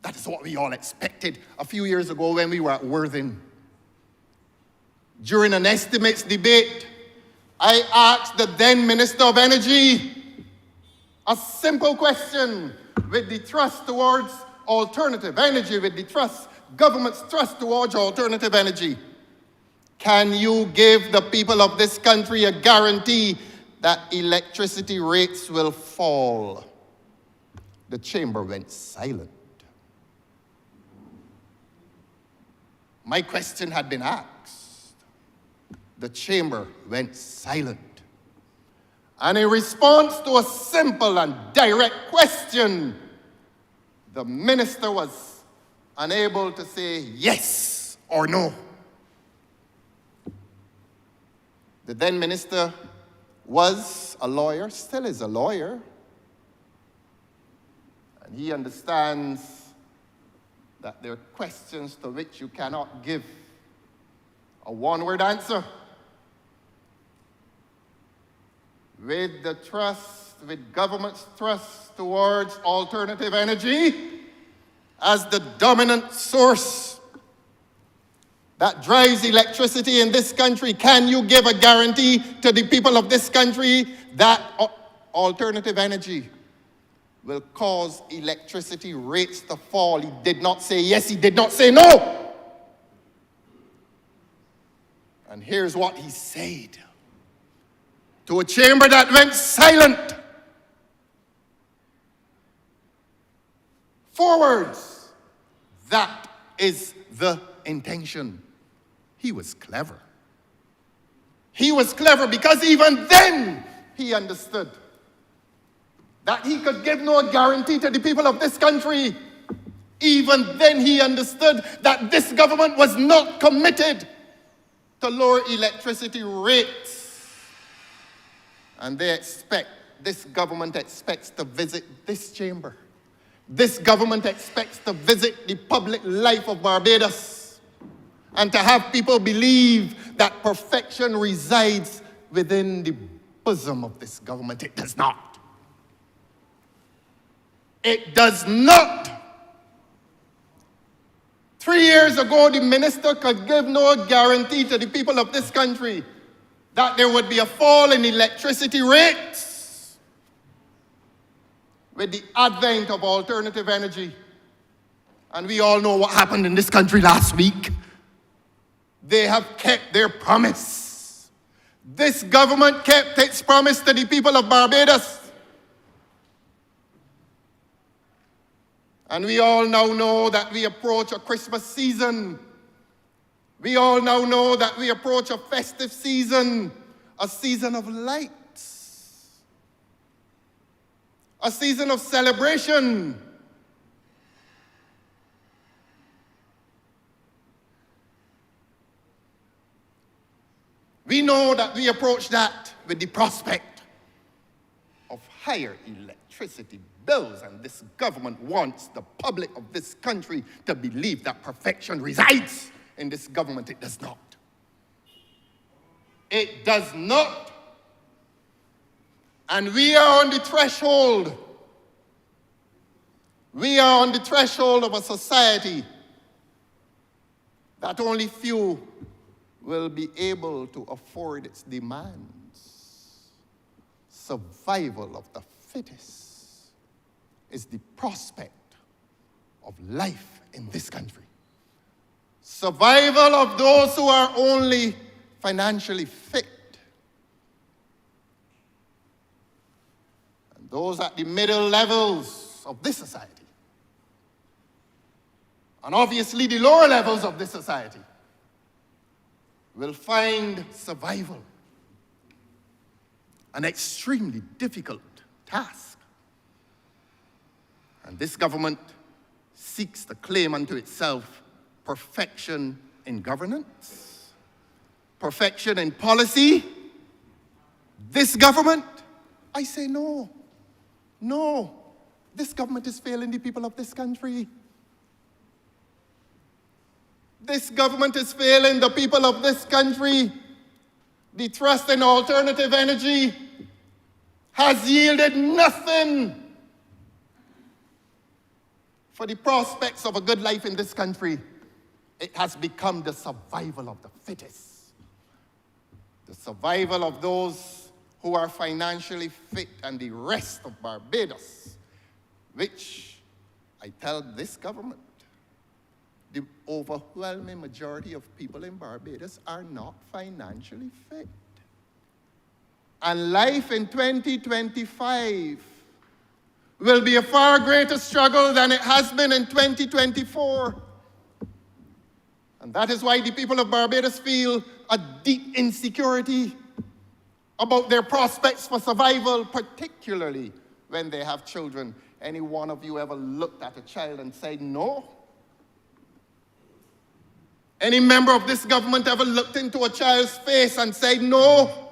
Speaker 8: That is what we all expected a few years ago when we were at Worthing. During an estimates debate, I asked the then Minister of Energy a simple question with the trust towards alternative energy, with the government's trust towards alternative energy. Can you give the people of this country a guarantee that electricity rates will fall? The chamber went silent. My question had been asked. The chamber went silent. And in response to a simple and direct question, the minister was unable to say yes or no. The then minister was a lawyer, still is a lawyer, and he understands that there are questions to which you cannot give a one-word answer. With the trust, with government's trust towards alternative energy as the dominant source that drives electricity in this country, can you give a guarantee to the people of this country that alternative energy will cause electricity rates to fall? He did not say yes, he did not say no. And here's what he said to a chamber that went silent. 4 words. That is the intention. He was clever. He was clever because even then he understood that he could give no guarantee to the people of this country. Even then he understood that this government was not committed to lower electricity rates. And this government expects to visit this chamber. This government expects to visit the public life of Barbados and to have people believe that perfection resides within the bosom of this government. It does not. It does not. 3 years ago, the minister could give no guarantee to the people of this country that there would be a fall in electricity rates with the advent of alternative energy. And we all know what happened in this country last week. They have kept their promise. This government kept its promise to the people of Barbados. And we all now know that we approach a Christmas season. We all now know that we approach a festive season, a season of lights, a season of celebration. We know that we approach that with the prospect of higher electricity bills, and this government wants the public of this country to believe that perfection resides in this government. It does not. It does not. And we are on the threshold. We are on the threshold of a society that only few will be able to afford its demands. Survival of the fittest is the prospect of life in this country. Survival of those who are only financially fit. And those at the middle levels of this society. And obviously the lower levels of this society will find survival an extremely difficult task. And this government seeks to claim unto itself perfection in governance, perfection in policy. This government, I say no. No. This government is failing the people of this country. This government is failing the people of this country. The trust in alternative energy has yielded nothing for the prospects of a good life in this country. It has become the survival of the fittest, the survival of those who are financially fit, and the rest of Barbados, which I tell this government, the overwhelming majority of people in Barbados are not financially fit. And life in 2025 will be a far greater struggle than it has been in 2024. And that is why the people of Barbados feel a deep insecurity about their prospects for survival, particularly when they have children. Any one of you ever looked at a child and said no? Any member of this government ever looked into a child's face and said no?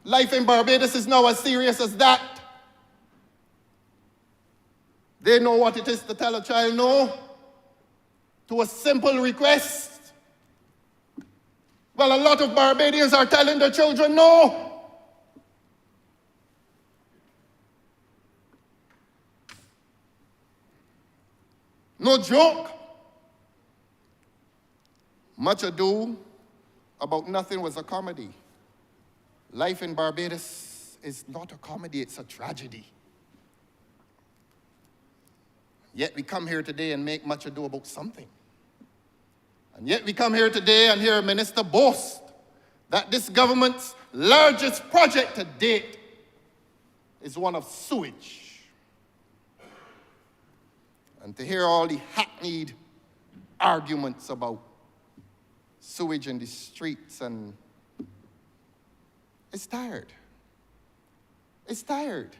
Speaker 8: Life in Barbados is now as serious as that. They know what it is to tell a child no to a simple request. Well, a lot of Barbadians are telling their children no. No joke. Much Ado About Nothing was a comedy. Life in Barbados is not a comedy, it's a tragedy. Yet we come here today and make much ado about something. And yet we come here today and hear a minister boast that this government's largest project to date is one of sewage. And to hear all the hackneyed arguments about sewage in the streets, and it's tired. It's tired.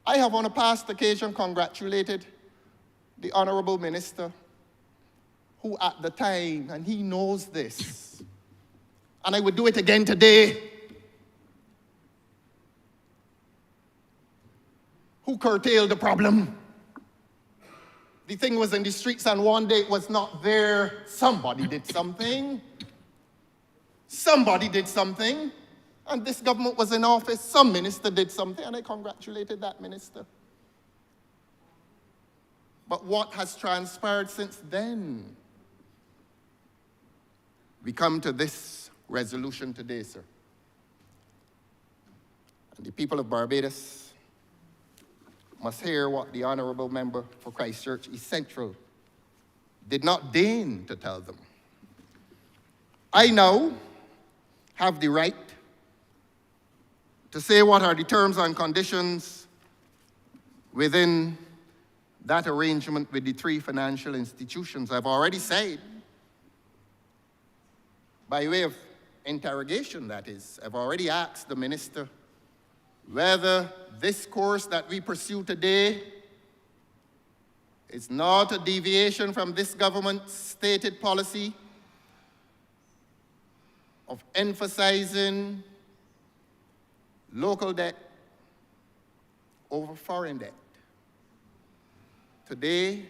Speaker 8: I have on a past occasion congratulated the Honourable Minister, who at the time, and he knows this, and I would do it again today, who curtailed the problem. The thing was in the streets, and one day it was not there. Somebody did something. Somebody did something. And this government was in office. Some minister did something, and I congratulated that minister. But what has transpired since then? We come to this resolution today, sir. And the people of Barbados must hear what the Honourable Member for Christchurch East Central did not deign to tell them. I now have the right to say what are the terms and conditions within that arrangement with the three financial institutions. I've already said, by way of interrogation that is, I've already asked the minister whether this course that we pursue today is not a deviation from this government's stated policy of emphasizing local debt over foreign debt. Today,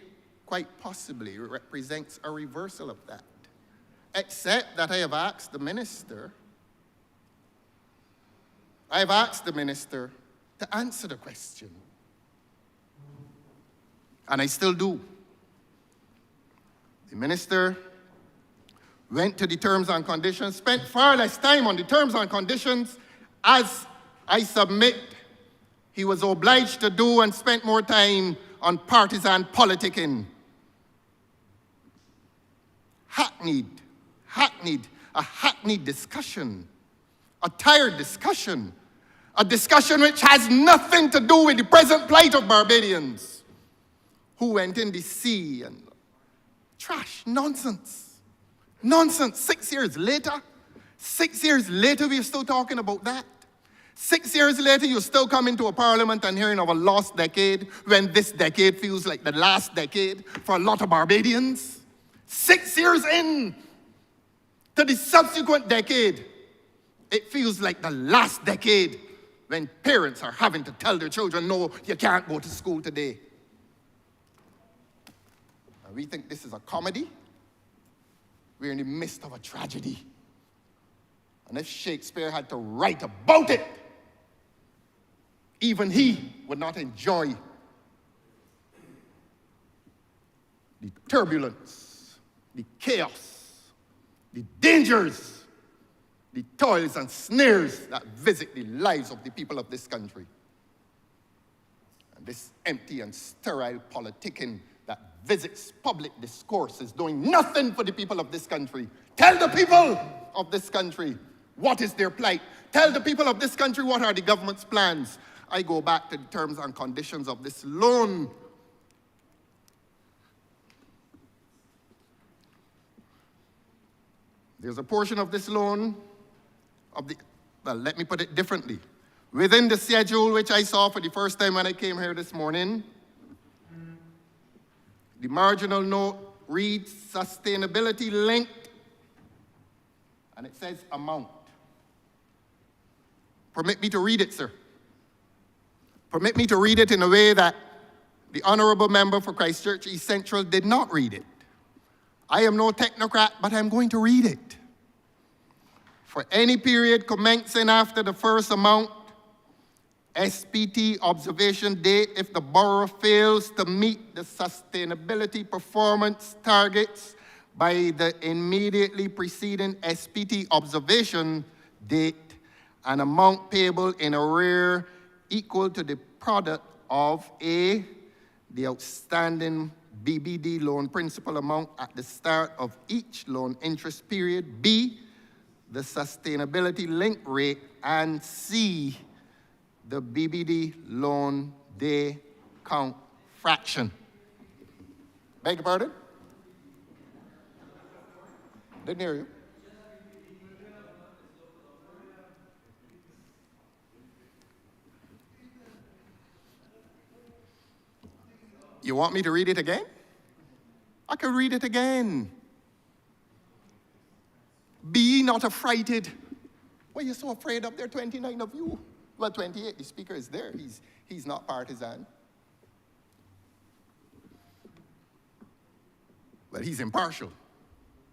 Speaker 8: quite possibly, represents a reversal of that, except that I have asked the minister to answer the question. And I still do. The minister went to the terms and conditions, spent far less time on the terms and conditions, as I submit he was obliged to do, and spent more time on partisan politicking. A hackneyed discussion, a tired discussion, a discussion which has nothing to do with the present plight of Barbadians who went in the sea and trash, nonsense. 6 years later, 6 years later, we're still talking about that. 6 years later, you still come into a parliament and hearing of a lost decade when this decade feels like the last decade for a lot of Barbadians. 6 years in to the subsequent decade, it feels like the last decade when parents are having to tell their children, no, you can't go to school today. and we think this is a comedy, we're in the midst of a tragedy. And if Shakespeare had to write about it, even he would not enjoy the turbulence, the chaos, the dangers, the toils and snares that visit the lives of the people of this country. And this empty and sterile politicking that visits public discourse is doing nothing for the people of this country. Tell the people of this country what is their plight. Tell the people of this country what are the government's plans. I go back to the terms and conditions of this loan. There's a portion of this loan, well, let me put it differently. Within the schedule, which I saw for the first time when I came here this morning, the marginal note reads sustainability linked, and it says amount. Permit me to read it, sir. Permit me to read it in a way that the honorable member for Christchurch East Central did not read it. I am no technocrat, but I'm going to read it. For any period commencing after the first amount, SPT observation date, if the borough fails to meet the sustainability performance targets by the immediately preceding SPT observation date, an amount payable in arrear equal to the product of A, the outstanding BBD loan principal amount at the start of each loan interest period, B, the sustainability link rate, and C, the BBD loan day count fraction. Beg your pardon? Didn't hear you. You want me to read it again? I can read it again. Be ye not affrighted. Why are you so afraid of? There are 29 of you. Well, 28, the speaker is there. He's not partisan. Well, he's impartial.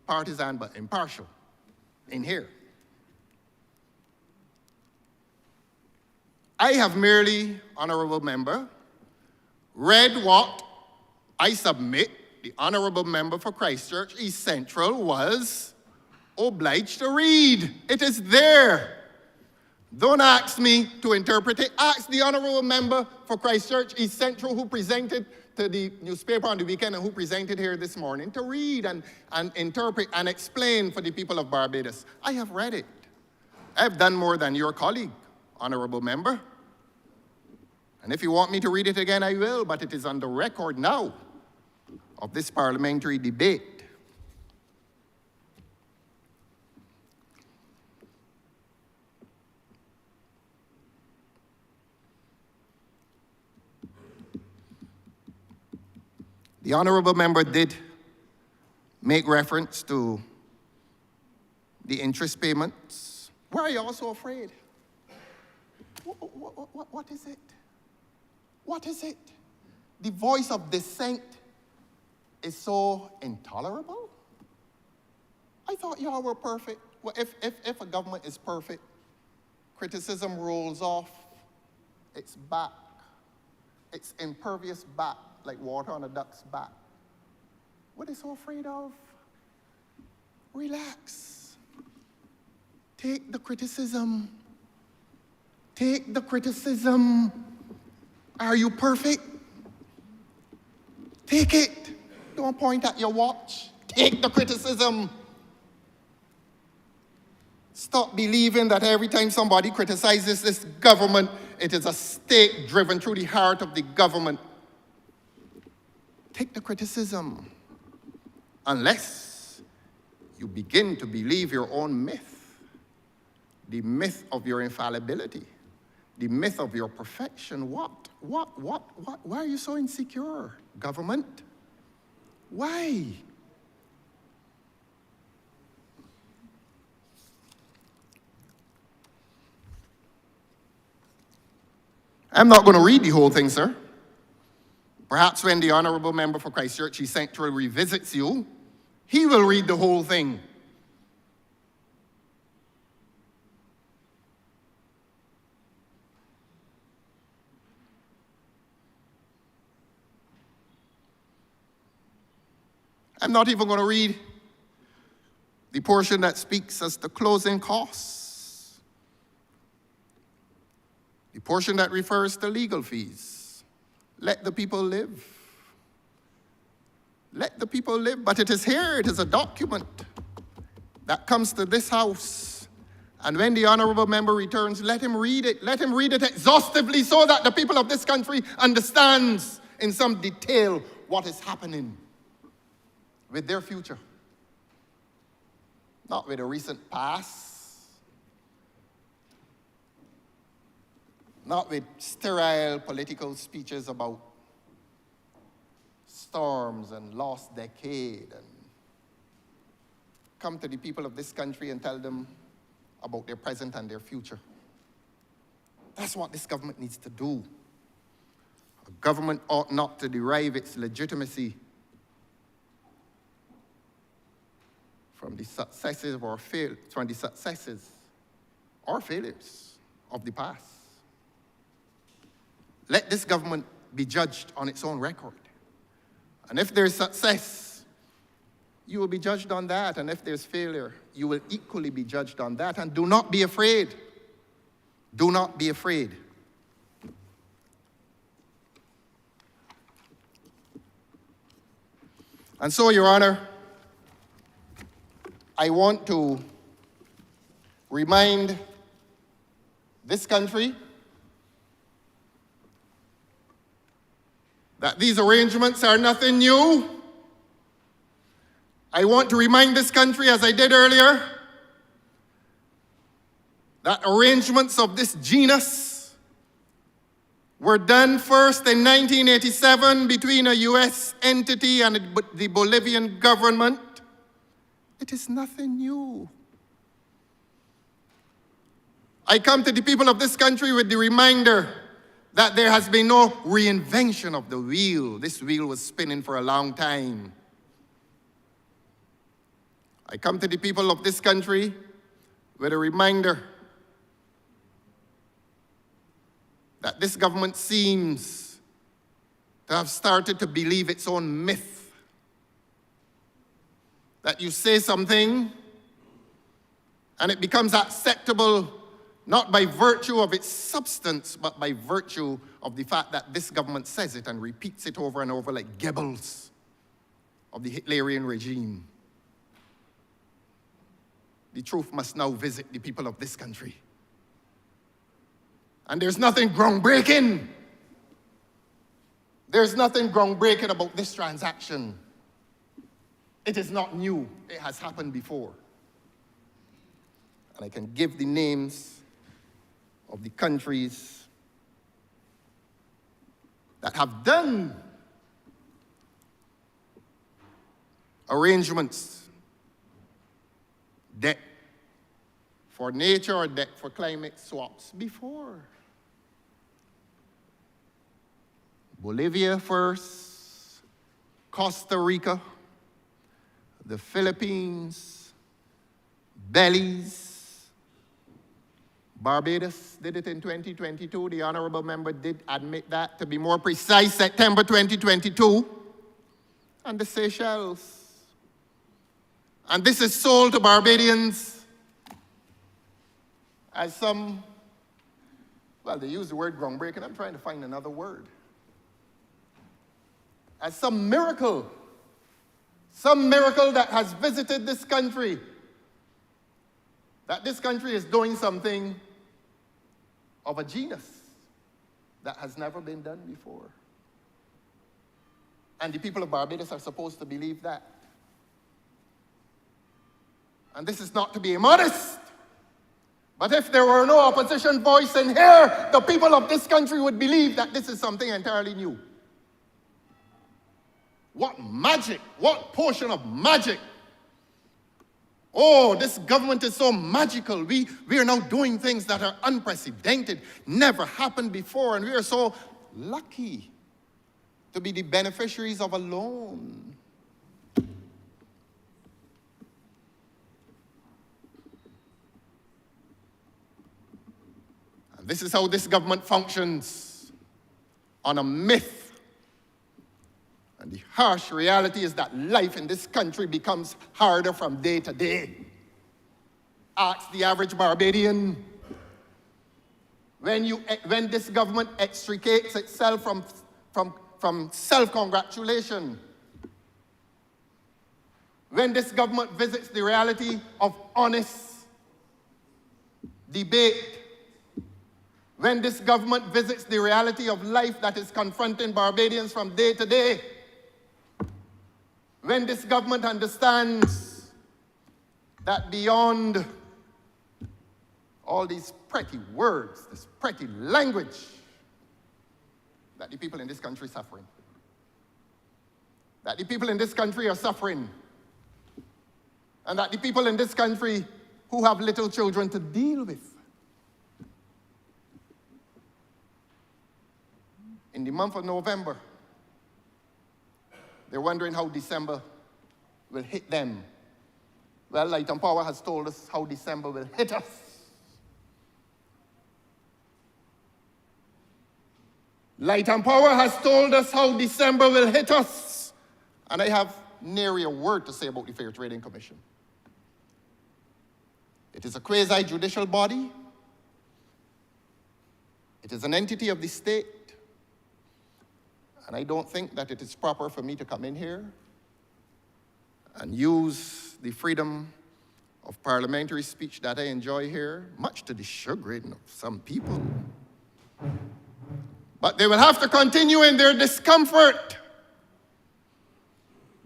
Speaker 8: Partisan, but impartial. In here. I have merely, honorable member, read what I submit the honorable member for Christchurch East Central was obliged to read. It is there. Don't ask me to interpret it. Ask the honorable member for Christchurch East Central who presented to the newspaper on the weekend and who presented here this morning to read and interpret and explain for the people of Barbados. I have read it. I have done more than your colleague, honorable member. And if you want me to read it again, I will, but it is on the record now of this parliamentary debate. The honorable member did make reference to the interest payments. Why are you all so afraid? What is it? What is it? The voice of dissent is so intolerable? I thought y'all were perfect. Well, if a government is perfect, criticism rolls off its back. It's impervious back, like water on a duck's back. What are they so afraid of? Relax. Take the criticism. Take the criticism. Are you perfect? Take it. Don't point at your watch. Take the criticism. Stop believing that every time somebody criticizes this government, it is a stake driven through the heart of the government. Take the criticism. Unless you begin to believe your own myth, the myth of your infallibility, the myth of your perfection. What? Why are you so insecure, government? Why? I'm not going to read the whole thing, sir. Perhaps when the Honourable Member for Christchurch East Central revisits you, he will read the whole thing. I'm not even going to read the portion that speaks as the closing costs, the portion that refers to legal fees. Let the people live. Let the people live. But it is here, it is a document that comes to this House. And when the Honourable Member returns, let him read it. Let him read it exhaustively so that the people of this country understands in some detail what is happening with their future. Not with a recent past. Not with sterile political speeches about storms and lost decade. And come to the people of this country and tell them about their present and their future. That's what this government needs to do. A government ought not to derive its legitimacy from the successes or failures of the past. Let this government be judged on its own record. And if there's success, you will be judged on that. And if there's failure, you will equally be judged on that. And do not be afraid. Do not be afraid. And so, Your Honor, I want to remind this country that these arrangements are nothing new. I want to remind this country, as I did earlier, that arrangements of this genus were done first in 1987 between a U.S. entity and the Bolivian government. It is nothing new. I come to the people of this country with the reminder that there has been no reinvention of the wheel. This wheel was spinning for a long time. I come to the people of this country with a reminder that this government seems to have started to believe its own myth. That you say something and it becomes acceptable not by virtue of its substance, but by virtue of the fact that this government says it and repeats it over and over like Goebbels of the Hitlerian regime. The truth must now visit the people of this country. And there's nothing groundbreaking. There's nothing groundbreaking about this transaction. It is not new. It has happened before. And I can give the names of the countries that have done arrangements, debt for nature or debt for climate swaps before. Bolivia first, Costa Rica, the Philippines, Belize, Barbados did it in 2022. The Honourable Member did admit that. To be more precise, September 2022. And the Seychelles. And this is sold to Barbadians as some, well, they use the word groundbreaking. I'm trying to find another word. As some miracle that has visited this country, that this country is doing something of a genus that has never been done before. And the people of Barbados are supposed to believe that. And this is not to be immodest, but if there were no opposition voice in here, the people of this country would believe that this is something entirely new. What magic, what portion of magic. Oh, this government is so magical. We are now doing things that are unprecedented, never happened before, and we are so lucky to be the beneficiaries of a loan. And this is how this government functions, on a myth. And the harsh reality is that life in this country becomes harder from day to day. Ask the average Barbadian. When this government extricates itself from self-congratulation, when this government visits the reality of honest debate, when this government visits the reality of life that is confronting Barbadians from day to day, when this government understands that beyond all these pretty words, this pretty language, that the people in this country are suffering. That the people in this country are suffering. And that the people in this country who have little children to deal with. In the month of November, they're wondering how December will hit them. Well, Light and Power has told us how December will hit us. Light and Power has told us how December will hit us. And I have nary a word to say about the Fair Trading Commission. It is a quasi-judicial body. It is an entity of the state. And I don't think that it is proper for me to come in here and use the freedom of parliamentary speech that I enjoy here, much to the chagrin of some people. But they will have to continue in their discomfort.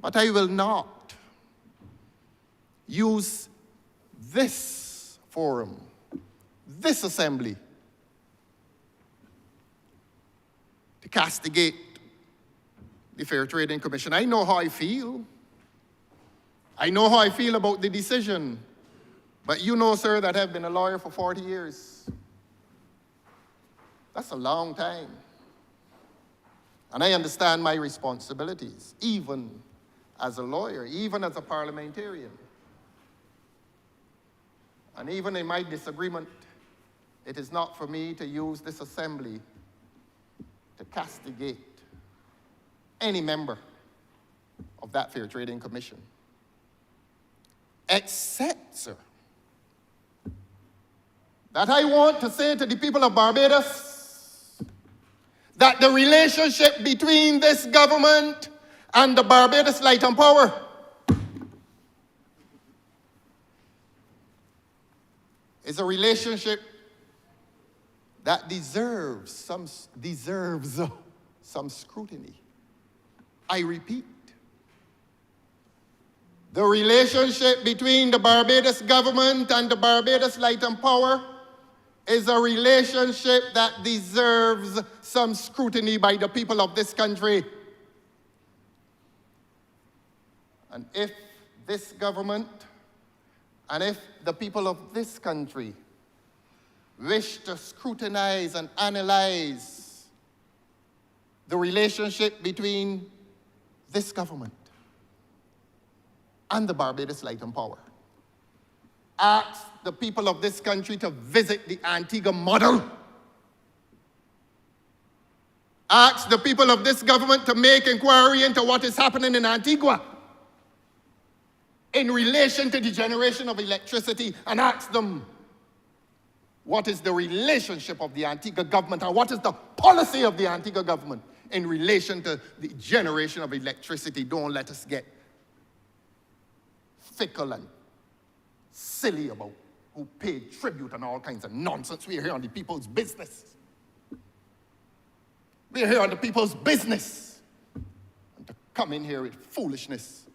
Speaker 8: But I will not use this forum, this assembly, to castigate the Fair Trading Commission. I know how I feel. I know how I feel about the decision. But you know, sir, that I've been a lawyer for 40 years. That's a long time. And I understand my responsibilities, even as a lawyer, even as a parliamentarian. And even in my disagreement, it is not for me to use this assembly to castigate any member of that Fair Trading Commission. Except, sir, that I want to say to the people of Barbados that the relationship between this government and the Barbados Light and Power is a relationship that deserves some scrutiny. I repeat, the relationship between the Barbados government and the Barbados Light and Power is a relationship that deserves some scrutiny by the people of this country. And if this government and if the people of this country wish to scrutinize and analyze the relationship between this government and the Barbados Light and Power, ask the people of this country to visit the Antigua model. Ask the people of this government to make inquiry into what is happening in Antigua in relation to the generation of electricity, and ask them what is the relationship of the Antigua government and what is the policy of the Antigua government in relation to the generation of electricity. Don't let us get fickle and silly about who paid tribute and all kinds of nonsense. We're here on the people's business. We're here on the people's business. And to come in here with foolishness,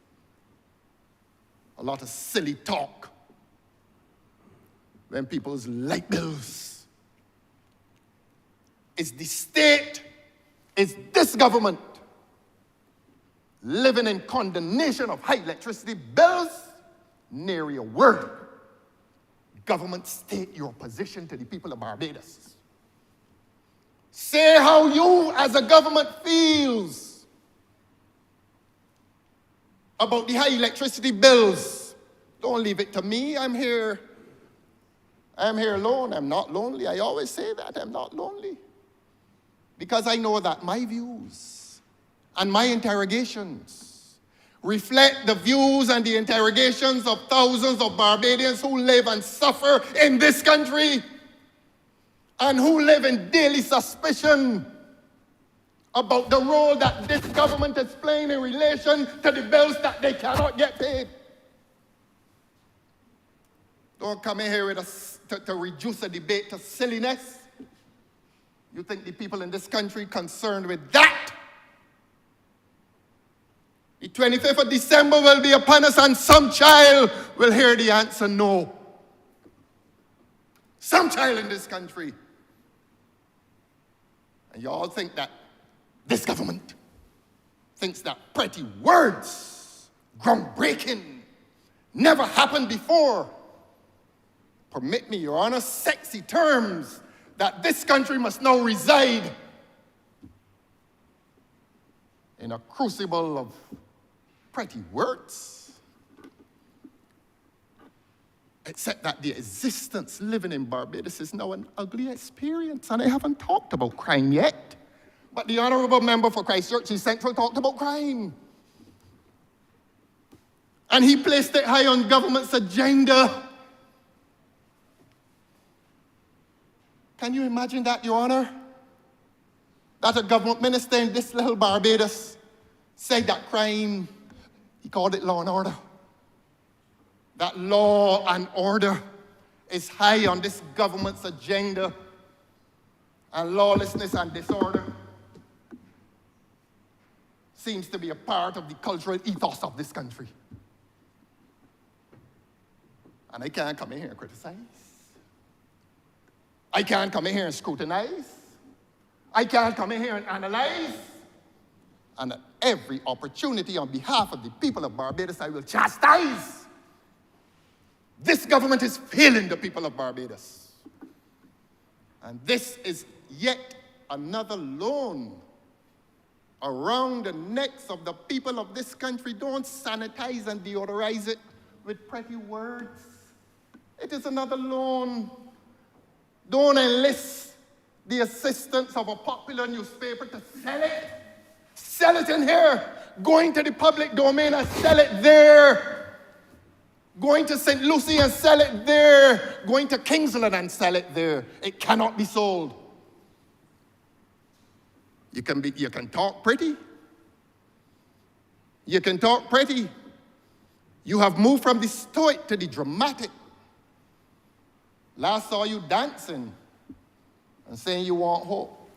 Speaker 8: a lot of silly talk, when people's light bills is the state, is this government living in condemnation of high electricity bills, nary a word. Government, state your position to the people of Barbados. Say how you as a government feels about the high electricity bills. Don't leave it to me. I'm here alone. I'm not lonely. I always say that. I'm not lonely. Because I know that my views and my interrogations reflect the views and the interrogations of thousands of Barbadians who live and suffer in this country and who live in daily suspicion about the role that this government is playing in relation to the bills that they cannot get paid. Don't come in here to reduce a debate to silliness. You think the people in this country concerned with that? The 25th of December will be upon us and some child will hear the answer no. Some child in this country. And you all think that this government thinks that pretty words, groundbreaking, never happened before. Permit me, Your Honor, sexy terms that this country must now reside in a crucible of pretty words. Except that the existence living in Barbados is now an ugly experience, and I haven't talked about crime yet. But the Honourable Member for Christchurch East Central talked about crime. And he placed it high on government's agenda. Can you imagine that, Your Honor? That a government minister in this little Barbados said that crime, he called it law and order. That law and order is high on this government's agenda, and lawlessness and disorder seems to be a part of the cultural ethos of this country. And I can't come in here and criticize. I can't come in here and scrutinize. I can't come in here and analyze. And at every opportunity on behalf of the people of Barbados, I will chastise. This government is failing the people of Barbados. And this is yet another loan around the necks of the people of this country. Don't sanitize and deodorize it with pretty words. It is another loan. Don't enlist the assistance of a popular newspaper to sell it. Sell it in here. Going to the public domain and sell it there. Going to St. Lucie and sell it there. Going to Kingsland and sell it there. It cannot be sold. You can talk pretty. You can talk pretty. You have moved from the stoic to the dramatic. Last saw you dancing and saying you want hope.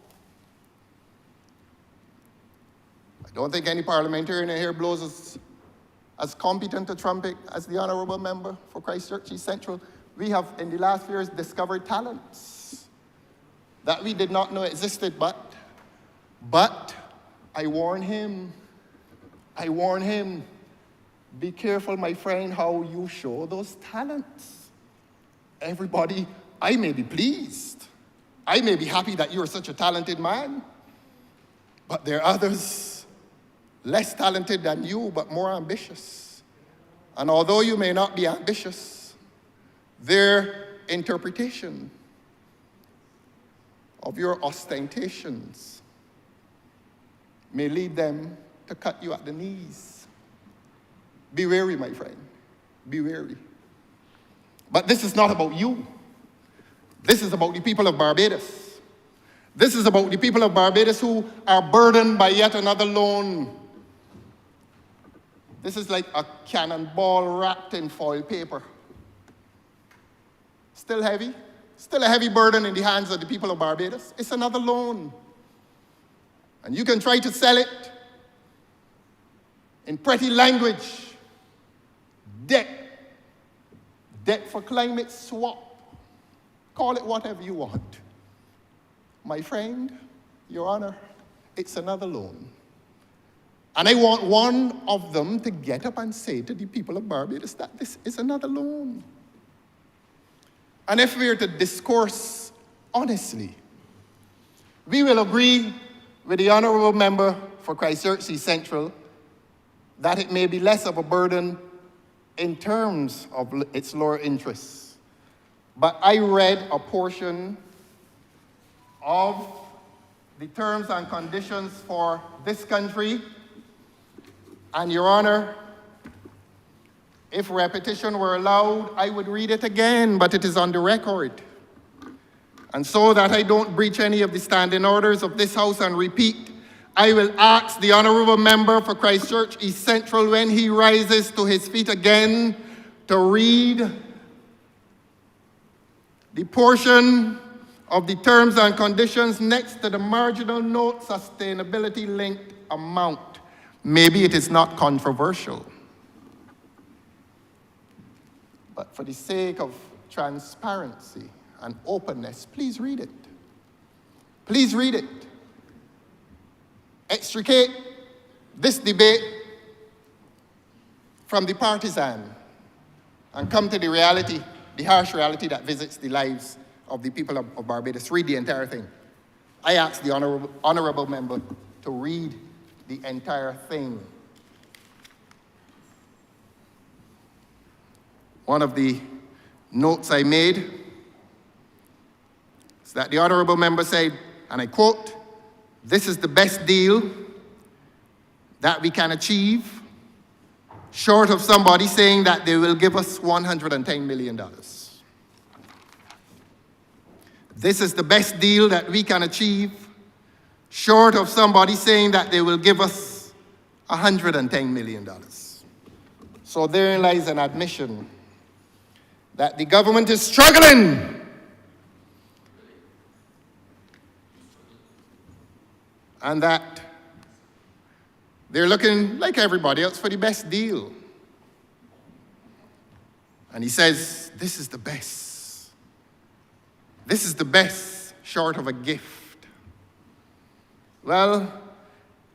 Speaker 8: I don't think any parliamentarian in here blows as competent a trumpet as the Honourable Member for Christchurch East Central. We have, in the last years, discovered talents that we did not know existed, but I warn him, be careful, my friend, how you show those talents. Everybody, I may be pleased. I may be happy that you're such a talented man, but there are others less talented than you, but more ambitious. And although you may not be ambitious, their interpretation of your ostentations may lead them to cut you at the knees. Be wary, my friend. Be wary. But this is not about you. This is about the people of Barbados. This is about the people of Barbados who are burdened by yet another loan. This is like a cannonball wrapped in foil paper. Still heavy. Still a heavy burden in the hands of the people of Barbados. It's another loan. And you can try to sell it in pretty language. Debt for climate swap. Call it whatever you want. My friend, Your Honor, it's another loan. And I want one of them to get up and say to the people of Barbados that this is another loan. And if we are to discourse honestly, we will agree with the Honourable Member for Christchurch East Central that it may be less of a burden in terms of its lower interests. But I read a portion of the terms and conditions for this country, and Your Honor, if repetition were allowed, I would read it again, but it is on the record. And so that I don't breach any of the standing orders of this House and repeat, I will ask the Honourable Member for Christchurch East Central, when he rises to his feet again, to read the portion of the terms and conditions next to the marginal note sustainability-linked amount. Maybe it is not controversial, but for the sake of transparency and openness, please read it. Please read it. Extricate this debate from the partisan and come to the reality, the harsh reality that visits the lives of the people of Barbados. Read the entire thing. I ask the honourable member to read the entire thing. One of the notes I made is that the honourable member said, and I quote, "This is the best deal that we can achieve, short of somebody saying that they will give us $110 million. This is the best deal that we can achieve, short of somebody saying that they will give us $110 million. So therein lies an admission that the government is struggling. And that they're looking, like everybody else, for the best deal. And he says, this is the best. This is the best, short of a gift. Well,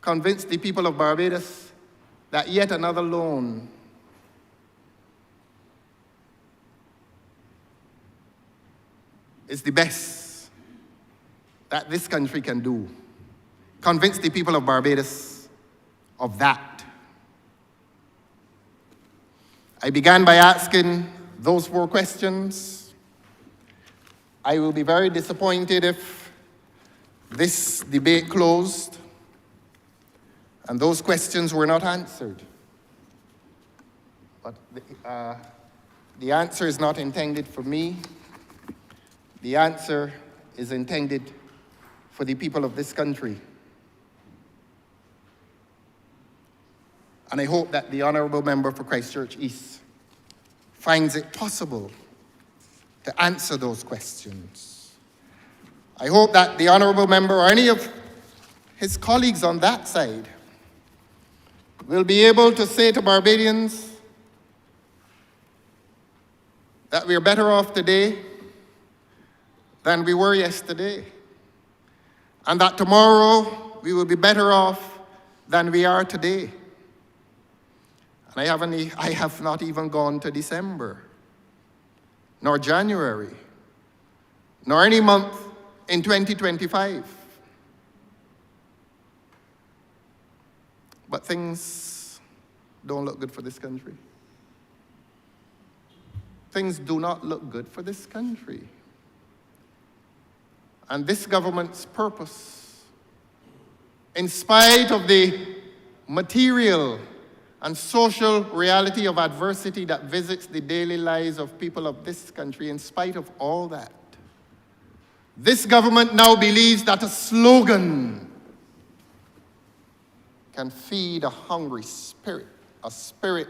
Speaker 8: convince the people of Barbados that yet another loan is the best that this country can do. Convince the people of Barbados of that. I began by asking those 4 questions. I will be very disappointed if this debate closed and those questions were not answered. But the answer is not intended for me. The answer is intended for the people of this country. And I hope that the honourable member for Christchurch East finds it possible to answer those questions. I hope that the honourable member or any of his colleagues on that side will be able to say to Barbadians that we are better off today than we were yesterday, and that tomorrow we will be better off than we are today. And I have not even gone to December, nor January, nor any month in 2025. But things don't look good for this country. Things do not look good for this country. And this government's purpose, in spite of the material and social reality of adversity that visits the daily lives of people of this country, in spite of all that, this government now believes that a slogan can feed a hungry spirit, a spirit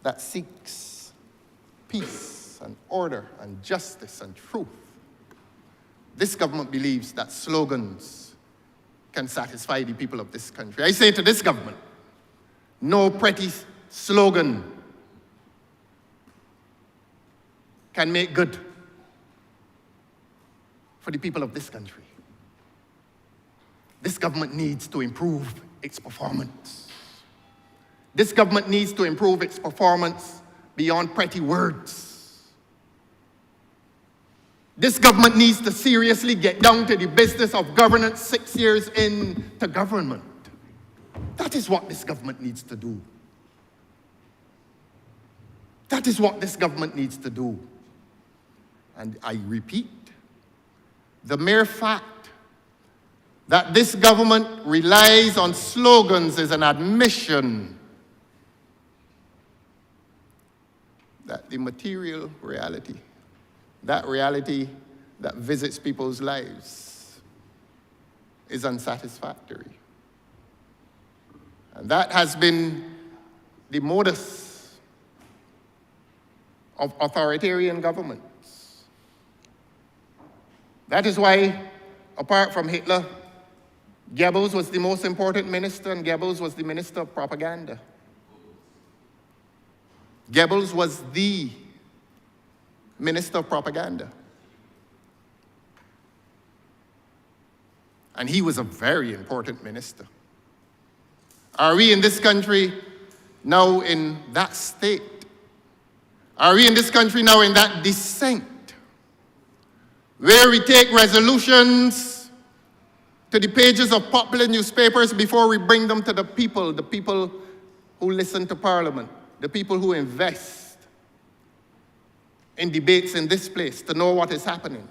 Speaker 8: that seeks peace and order and justice and truth. This government believes that slogans can satisfy the people of this country. I say to this government, no pretty slogan can make good for the people of this country. This government needs to improve its performance. This government needs to improve its performance beyond pretty words. This government needs to seriously get down to the business of governance 6 years into government. That is what this government needs to do. That is what this government needs to do. And I repeat, the mere fact that this government relies on slogans is an admission that the material reality, that reality that visits people's lives, is unsatisfactory. And that has been the modus of authoritarian governments. That is why, apart from Hitler, Goebbels was the most important minister, and Goebbels was the minister of propaganda. Goebbels was the minister of propaganda. And he was a very important minister. Are we in this country now in that state? Are we in this country now in that descent, where we take resolutions to the pages of popular newspapers before we bring them to the people who listen to Parliament, the people who invest in debates in this place to know what is happening?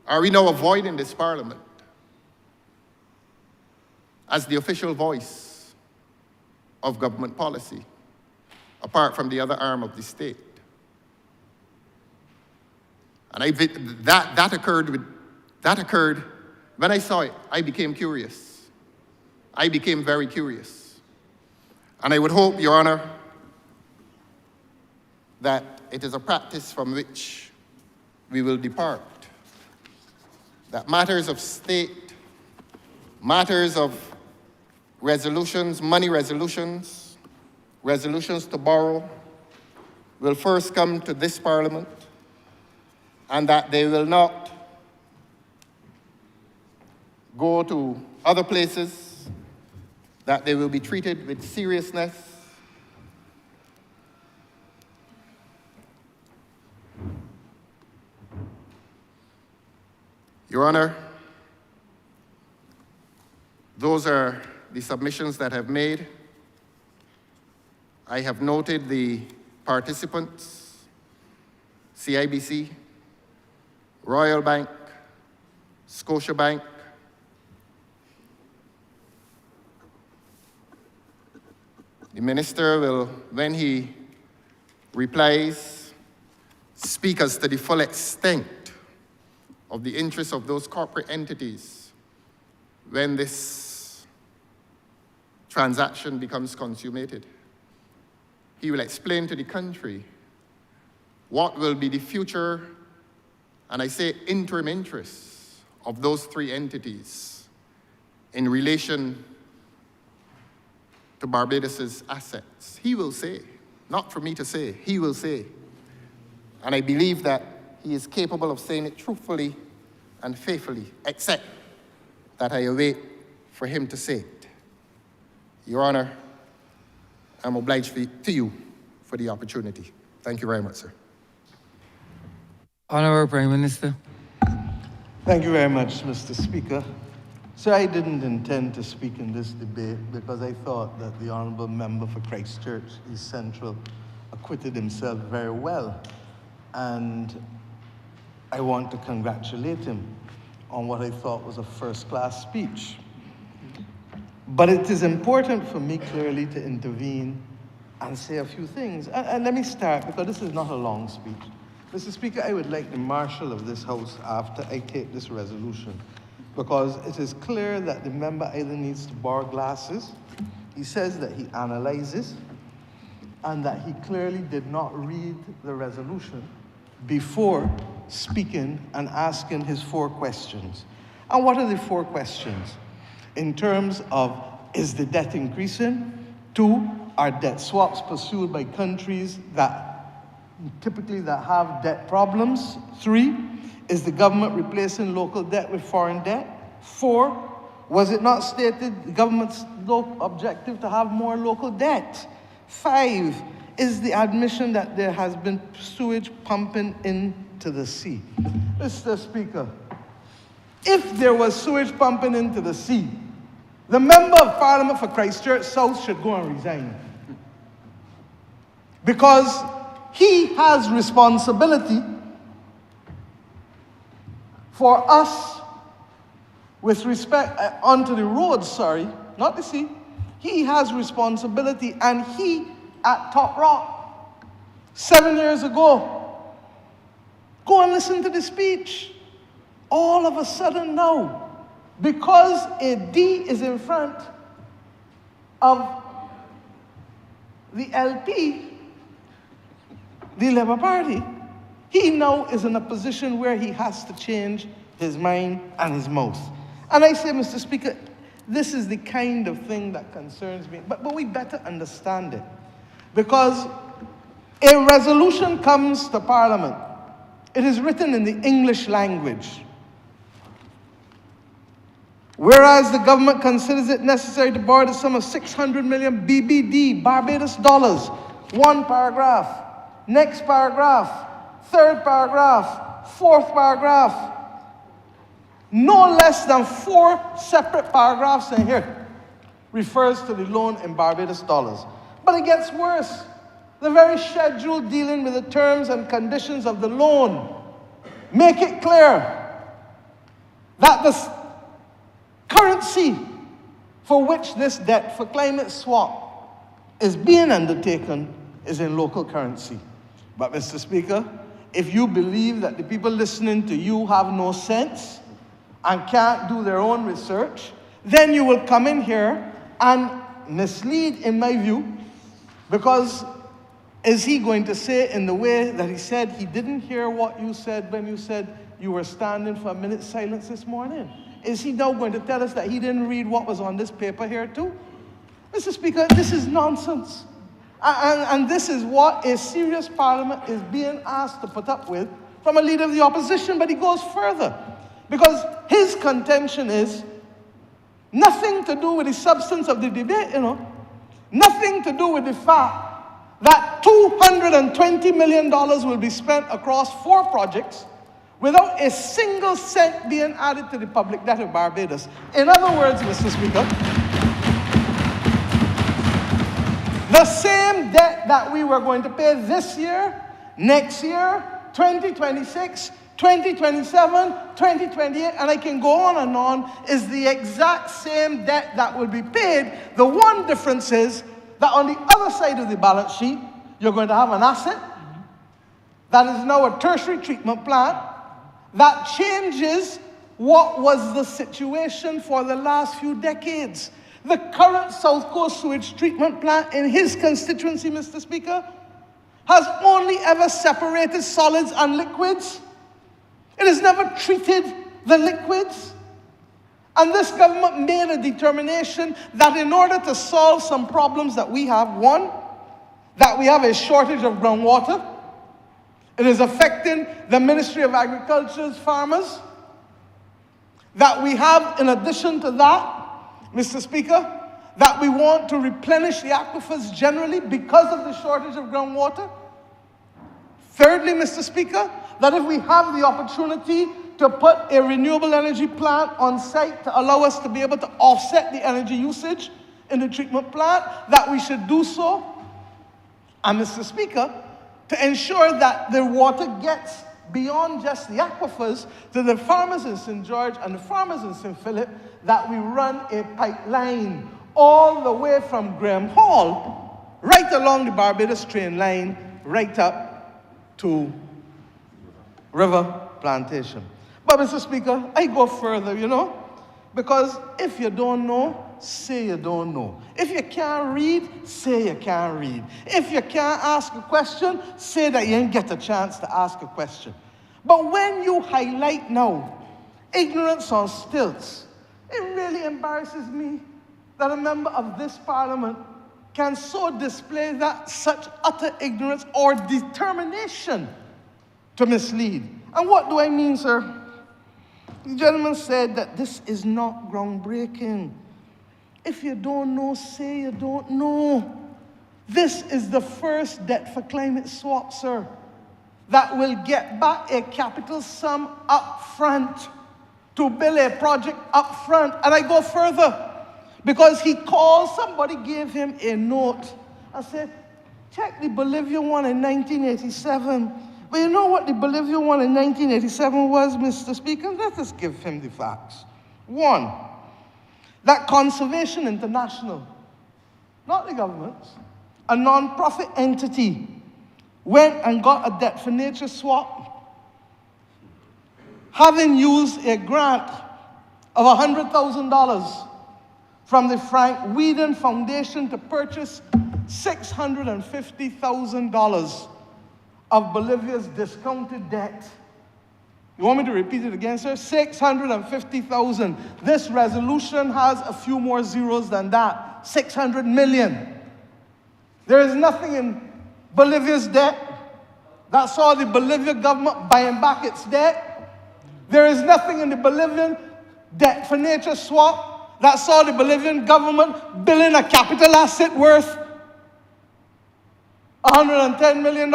Speaker 8: Are we now avoiding this Parliament as the official voice of government policy, apart from the other arm of the state? And that occurred when I saw it. I became curious. I became very curious. And I would hope, Your Honor, that it is a practice from which we will depart. That matters of state, matters of resolutions, money resolutions, resolutions to borrow, will first come to this Parliament, and that they will not go to other places, that they will be treated with seriousness. Your Honor, those are the submissions that I've made. I have noted the participants: CIBC, Royal Bank, Scotiabank, the minister will, when he replies, speak as to the full extent of the interests of those corporate entities when this transaction becomes consummated. He will explain to the country what will be the future, and I say interim interests, of those three entities in relation to Barbados's assets. He will say, not for me to say, he will say. And I believe that he is capable of saying it truthfully and faithfully, except that I await for him to say it. Your Honor, I'm obliged to you for the opportunity. Thank you very much, sir.
Speaker 2: Honourable Prime Minister.
Speaker 9: Thank you very much, Mr. Speaker. Sir, I didn't intend to speak in this debate because I thought that the Honourable Member for Christchurch East Central acquitted himself very well. And I want to congratulate him on what I thought was a first-class speech. But it is important for me clearly to intervene and say a few things. And let me start, because this is not a long speech. Mr. Speaker, I would like the Marshal of this House, after I take this resolution, because it is clear that the member either needs to borrow glasses, he says that he analyzes, and that he clearly did not read the resolution before speaking and asking his 4 questions. And what are the 4 questions? In terms of, is the debt increasing? 2, are debt swaps pursued by countries that typically have debt problems? 3, is the government replacing local debt with foreign debt? 4, was it not stated the government's objective to have more local debt? 5, is the admission that there has been sewage pumping into the sea? Mr. Speaker, if there was sewage pumping into the sea, the member of parliament for Christchurch South should go and resign. Because he has responsibility for us with respect onto the roads, sorry, not the sea. He has responsibility, and he at Top Rock 7 years ago, go and listen to the speech. All of a sudden now, because a D is in front of the LP, the Labour Party, he now is in a position where he has to change his mind and his mouth. And I say, Mr. Speaker, this is the kind of thing that concerns me. But we better understand it. Because a resolution comes to Parliament. It is written in the English language. Whereas the government considers it necessary to borrow the sum of 600 million BBD, Barbados dollars. One paragraph. Next paragraph. Third paragraph. Fourth paragraph. No less than 4 separate paragraphs in here refers to the loan in Barbados dollars. But it gets worse. The very schedule dealing with the terms and conditions of the loan make it clear that the currency for which this debt for climate swap is being undertaken is in local currency. But Mr. Speaker, if you believe that the people listening to you have no sense and can't do their own research, then you will come in here and mislead, in my view, because is he going to say in the way that he said he didn't hear what you said when you said you were standing for a minute's silence this morning? Is he now going to tell us that he didn't read what was on this paper here too? Mr. Speaker, this is nonsense. And this is what a serious parliament is being asked to put up with from a leader of the opposition, but he goes further. Because his contention is nothing to do with the substance of the debate, nothing to do with the fact that $220 million will be spent across 4 projects without a single cent being added to the public debt of Barbados. In other words, Mr. Speaker, the same debt that we were going to pay this year, next year, 2026, 2027, 2028, and I can go on, is the exact same debt that will be paid. The one difference is that on the other side of the balance sheet, you're going to have an asset that is now a tertiary treatment plant that changes what was the situation for the last few decades. The current South Coast sewage treatment plant in his constituency, Mr. Speaker, has only ever separated solids and liquids. It has never treated the liquids. And this government made a determination that in order to solve some problems that we have, one, that we have a shortage of groundwater. It is affecting the Ministry of Agriculture's farmers. That we have, in addition to that, Mr. Speaker, that we want to replenish the aquifers generally because of the shortage of groundwater. Thirdly, Mr. Speaker, that if we have the opportunity to put a renewable energy plant on site to allow us to be able to offset the energy usage in the treatment plant, that we should do so. And Mr. Speaker, to ensure that the water gets beyond just the aquifers to the farmers in St. George and the farmers in St. Philip, that we run a pipeline all the way from Graham Hall, right along the Barbados train line, right up to River Plantation. But Mr. Speaker, I go further, because if you don't know, say you don't know. If you can't read, say you can't read. If you can't ask a question, say that you didn't get a chance to ask a question. But when you highlight now ignorance on stilts, it really embarrasses me that a member of this parliament can so display that such utter ignorance or determination to mislead. And what do I mean, sir? The gentleman said that this is not groundbreaking. If you don't know, say you don't know. This is the first debt for climate swap, sir, that will get back a capital sum up front to build a project up front. And I go further. because he called, somebody gave him a note. I said, check the Bolivian one in 1987. But you know what the Bolivian one in 1987 was, Mr. Speaker? Let us give him the facts. One, that Conservation International, not the government, a non-profit entity, went and got a debt for nature swap, having used a grant of $100,000 from the Frank Whedon Foundation to purchase $650,000 of Bolivia's discounted debt. You want me to repeat it again, sir? 650,000. This resolution has a few more zeros than that. 600 million. There is nothing in Bolivia's debt that saw the Bolivian government buying back its debt. There is nothing in the Bolivian debt for nature swap that saw the Bolivian government building a capital asset worth $110 million.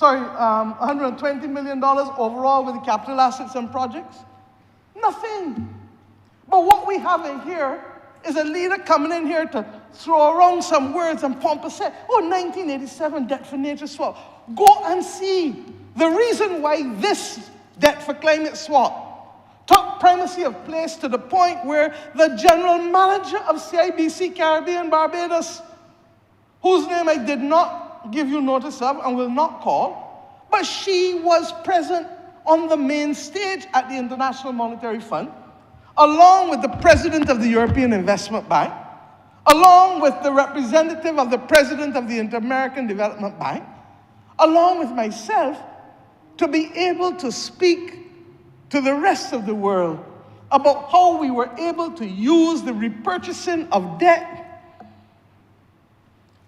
Speaker 9: $120 million overall with the capital assets and projects. Nothing. But what we have in here is a leader coming in here to throw around some words and pompous say, oh, 1987 debt for nature swap. Go and see the reason why this debt for climate swap took primacy of place to the point where the general manager of CIBC Caribbean Barbados, whose name I did not give you notice of and will not call, but she was present on the main stage at the International Monetary Fund, along with the president of the European Investment Bank, along with the representative of the president of the Inter-American Development Bank, along with myself, to be able to speak to the rest of the world about how we were able to use the repurchasing of debt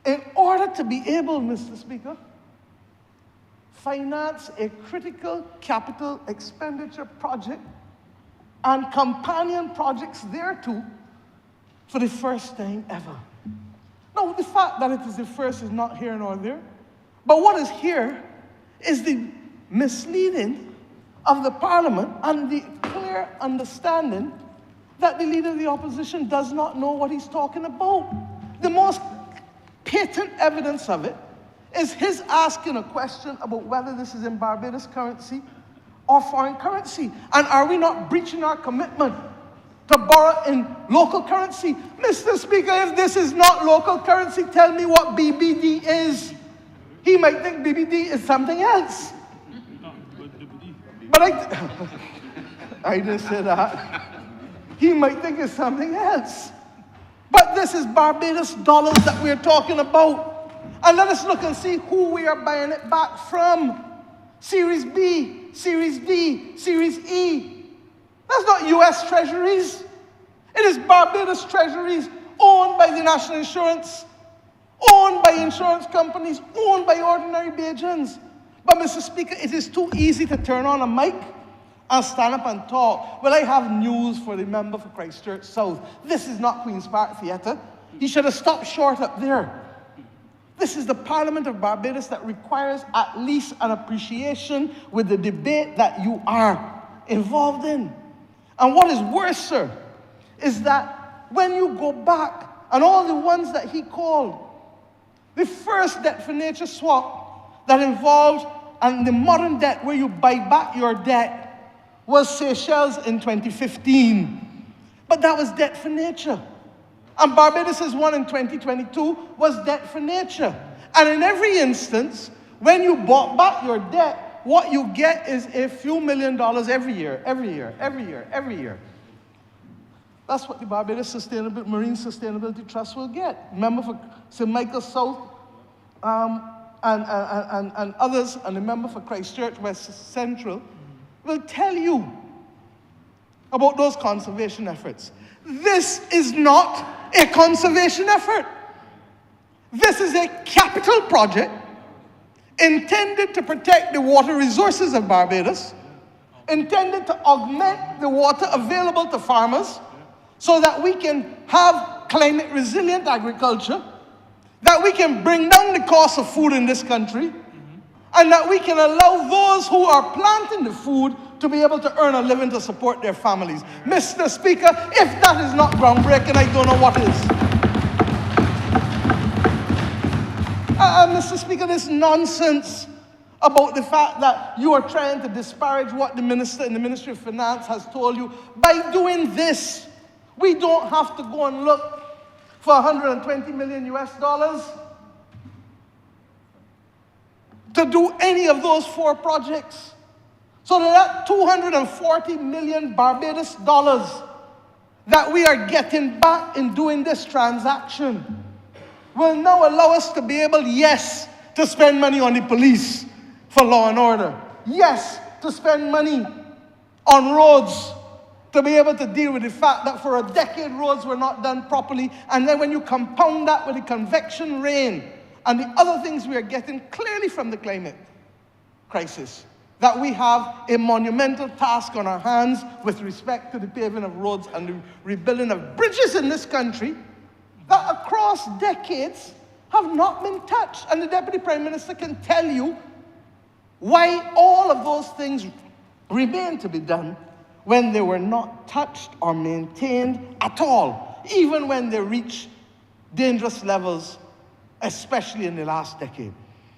Speaker 9: in order to be able, Mr. Speaker, finance a critical capital expenditure project and companion projects thereto for the first time ever. Now, the fact that it is the first is not here nor there, but what is here is the misleading of the Parliament and the clear understanding that the Leader of the Opposition does not know what he's talking about. The most patent evidence of it is his asking a question about whether this is in Barbados currency or foreign currency. And are we not breaching our commitment to borrow in local currency? Mr. Speaker, if this is not local currency, tell me what BBD is. He might think BBD is something else. But I didn't say that. He might think it's something else. But this is Barbados dollars that we're talking about. And let us look and see who we are buying it back from. Series B, Series D, Series E. That's not U.S. treasuries. It is Barbados treasuries owned by the national insurance, owned by insurance companies, owned by ordinary Bajans. But, Mr. Speaker, it is too easy to turn on a mic and stand up and talk. Well, I have news for the member for Christchurch South. This is not Queen's Park Theatre. He should have stopped short up there. This is the Parliament of Barbados that requires at least an appreciation with the debate that you are involved in. And what is worse, sir, is that when you go back and all the ones that he called, the first debt for nature swap that involved, and the modern debt where you buy back your debt, was Seychelles in 2015. But that was debt for nature. And Barbados' one in 2022 was debt for nature. And in every instance, when you bought back your debt, what you get is a few $1 million every year, every year, every year, every year. That's what the Barbados Marine Sustainability Trust will get. Member for St. Michael South, and others, and the member for Christchurch West Central, will tell you about those conservation efforts. This is not a conservation effort. This is a capital project intended to protect the water resources of Barbados, intended to augment the water available to farmers so that we can have climate resilient agriculture, that we can bring down the cost of food in this country, and that we can allow those who are planting the food to be able to earn a living to support their families. Mr. Speaker, if that is not groundbreaking, I don't know what is. Mr. Speaker, this nonsense about the fact that you are trying to disparage what the minister in the Ministry of Finance has told you. By doing this, we don't have to go and look for 120 million US dollars to do any of those 4 projects. So that 240 million Barbados dollars that we are getting back in doing this transaction will now allow us to be able, yes, to spend money on the police for law and order. Yes, to spend money on roads, to be able to deal with the fact that for a decade roads were not done properly. And then when you compound that with the convection rain and the other things we are getting clearly from the climate crisis, that we have a monumental task on our hands with respect to the paving of roads and the rebuilding of bridges in this country that across decades have not been touched. And the Deputy Prime Minister can tell you why all of those things remain to be done when they were not touched or maintained at all, even when they reach dangerous levels, especially in the last decade.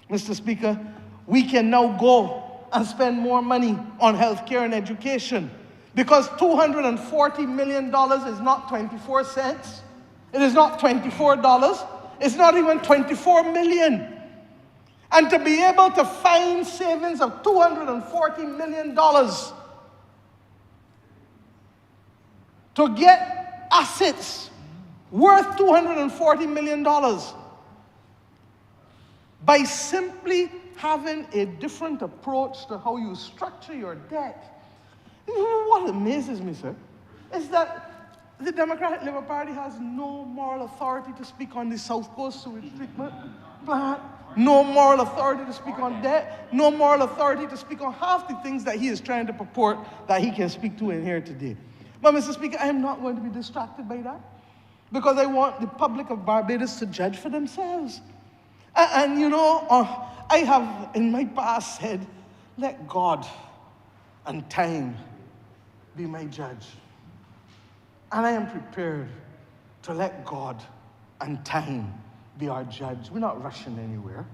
Speaker 9: Mr. Speaker, we can now go and spend more money on healthcare and education because $240 million is not 24 cents. It is not $24. It's not even 24 million. And to be able to find savings of $240 million to get assets worth $240 million by simply having a different approach to how you structure your debt. What amazes me, sir, is that the Democratic Labour Party has no moral authority to speak on the South Coast sewage treatment plant, no moral authority to speak on debt, no moral authority to speak on half the things that he is trying to purport that he can speak to in here today. But, Mr. Speaker, I am not going to be distracted by that because I want the public of Barbados to judge for themselves. And you know, I have in my past said, let God and time be my judge. And I am prepared to let God and time be our judge. We're not rushing anywhere.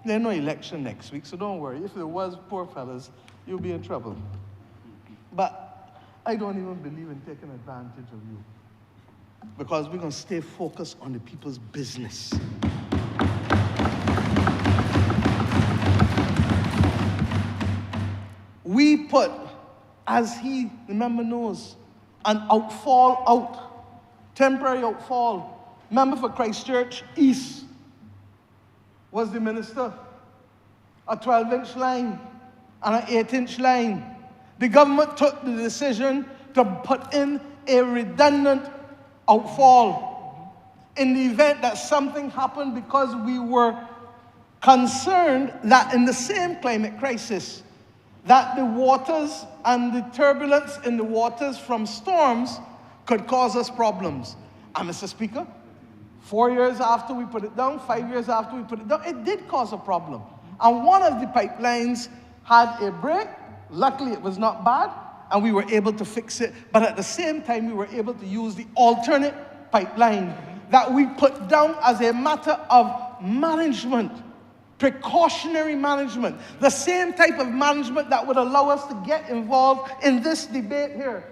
Speaker 9: There's no election next week, so don't worry. If there was, poor fellas, you'll be in trouble. But I don't even believe in taking advantage of you because we're going to stay focused on the people's business. We put, as he, the member knows, an outfall out, temporary outfall. Member for Christchurch East was the minister. A 12-inch line and an 8-inch line. The government took the decision to put in a redundant outfall in the event that something happened because we were concerned that in the same climate crisis, that the waters and the turbulence in the waters from storms could cause us problems. And Mr. Speaker, 4 years after we put it down, 5 years after we put it down, it did cause a problem. And one of the pipelines had a break. Luckily, it was not bad, and we were able to fix it. But at the same time, we were able to use the alternate pipeline that we put down as a matter of management. Precautionary management, the same type of management that would allow us to get involved in this debate here.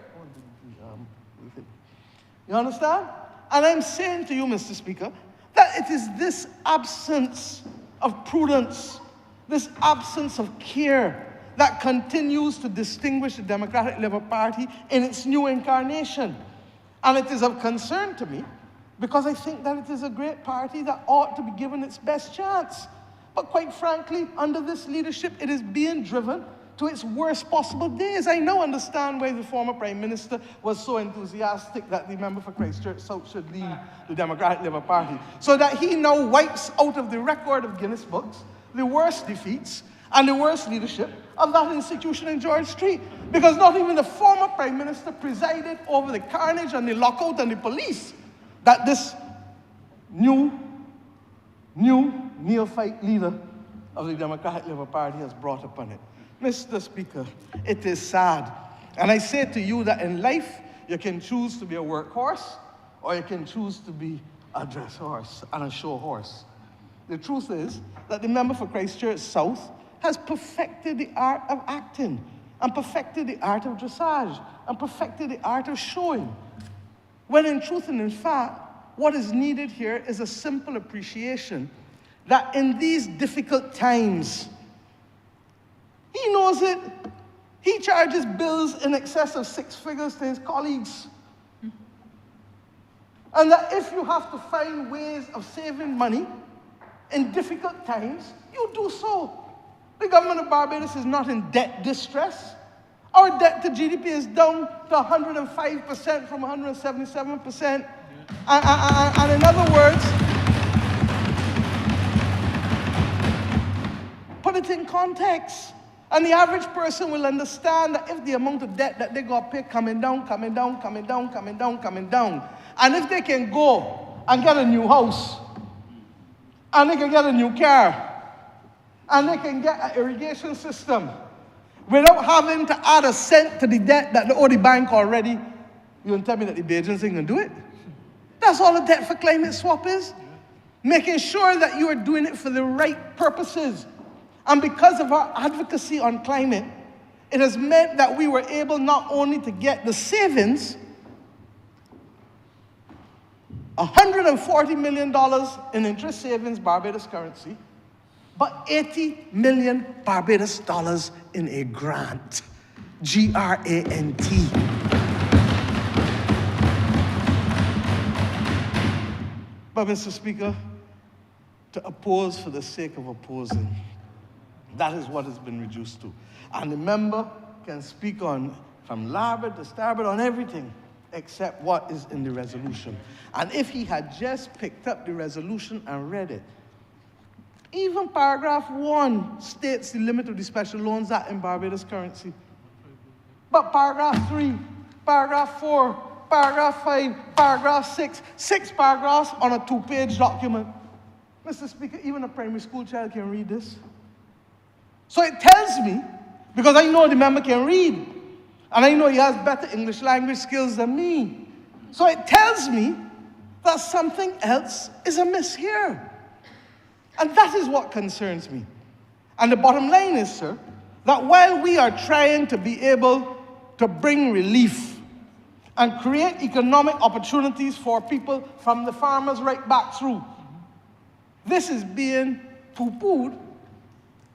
Speaker 9: You understand? And I'm saying to you, Mr. Speaker, that it is this absence of prudence, this absence of care that continues to distinguish the Democratic Labour Party in its new incarnation. And it is of concern to me because I think that it is a great party that ought to be given its best chance. But quite frankly, under this leadership, it is being driven to its worst possible days. I now understand why the former Prime Minister was so enthusiastic that the member for Christchurch South should lead the Democratic Labour Party, so that he now wipes out of the record of Guinness books the worst defeats and the worst leadership of that institution in George Street. Because not even the former Prime Minister presided over the carnage and the lockout and the police that this new neophyte leader of the Democratic Labour Party has brought upon it. Mr. Speaker, it is sad. And I say to you that in life, you can choose to be a workhorse, or you can choose to be a dress horse and a show horse. The truth is that the member for Christchurch South has perfected the art of acting, and perfected the art of dressage, and perfected the art of showing. When in truth and in fact, what is needed here is a simple appreciation that in these difficult times, he knows it, he charges bills in excess of 6 figures to his colleagues. And that if you have to find ways of saving money in difficult times, you do so. The government of Barbados is not in debt distress. Our debt to GDP is down to 105% from 177%. And in other words, put it in context. And the average person will understand that if the amount of debt that they got to pay coming down, and if they can go and get a new house, and they can get a new car, and they can get an irrigation system, without having to add a cent to the debt that they owe the bank already, you don't tell me that the Bajans ain't gonna do it? That's all a debt for climate swap is. Making sure that you are doing it for the right purposes. And because of our advocacy on climate, it has meant that we were able not only to get the savings, $140 million in interest savings, Barbados currency, but 80 million Barbados dollars in a grant, G-R-A-N-T. But Mr. Speaker, to oppose for the sake of opposing, that is what has been reduced to. And the member can speak on, from larboard to starboard, on everything except what is in the resolution. And if he had just picked up the resolution and read it, even paragraph 1 states the limit of the Special Loans Act in Barbados currency. But paragraph 3, paragraph 4, paragraph 5, paragraph 6, 6 paragraphs on a 2-page document. Mr. Speaker, even a primary school child can read this. So it tells me, because I know the member can read, and I know he has better English language skills than me. So it tells me that something else is amiss here. And that is what concerns me. And the bottom line is, sir, that while we are trying to be able to bring relief and create economic opportunities for people from the farmers right back through, this is being poo-pooed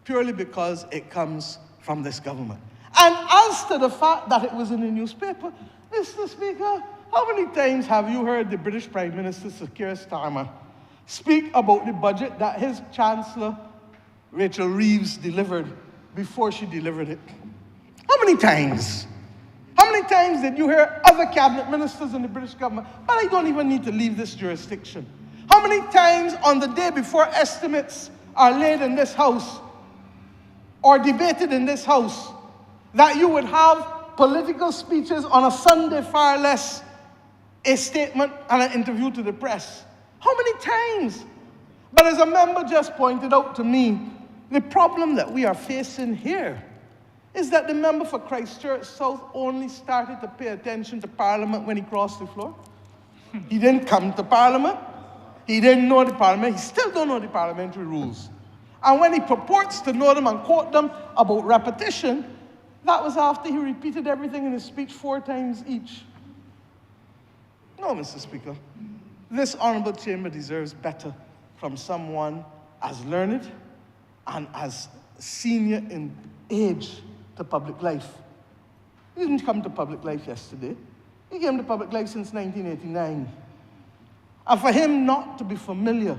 Speaker 9: purely because it comes from this government. And as to the fact that it was in the newspaper, Mr. Speaker, how many times have you heard the British Prime Minister, Sir Keir Starmer, speak about the budget that his Chancellor, Rachel Reeves, delivered before she delivered it? How many times? How many times did you hear other cabinet ministers in the British government? But I don't even need to leave this jurisdiction. How many times on the day before estimates are laid in this House or debated in this House that you would have political speeches on a Sunday, far less a statement and an interview to the press? How many times? But as a member just pointed out to me, the problem that we are facing here is that the member for Christchurch South only started to pay attention to Parliament when he crossed the floor. He didn't come to Parliament. He didn't know the Parliament. He still don't know the parliamentary rules. And when he purports to know them and quote them about repetition, that was after he repeated everything in his speech 4 times each. No, Mr. Speaker. This honourable chamber deserves better from someone as learned and as senior in age to public life. He didn't come to public life yesterday. He came to public life since 1989. And for him not to be familiar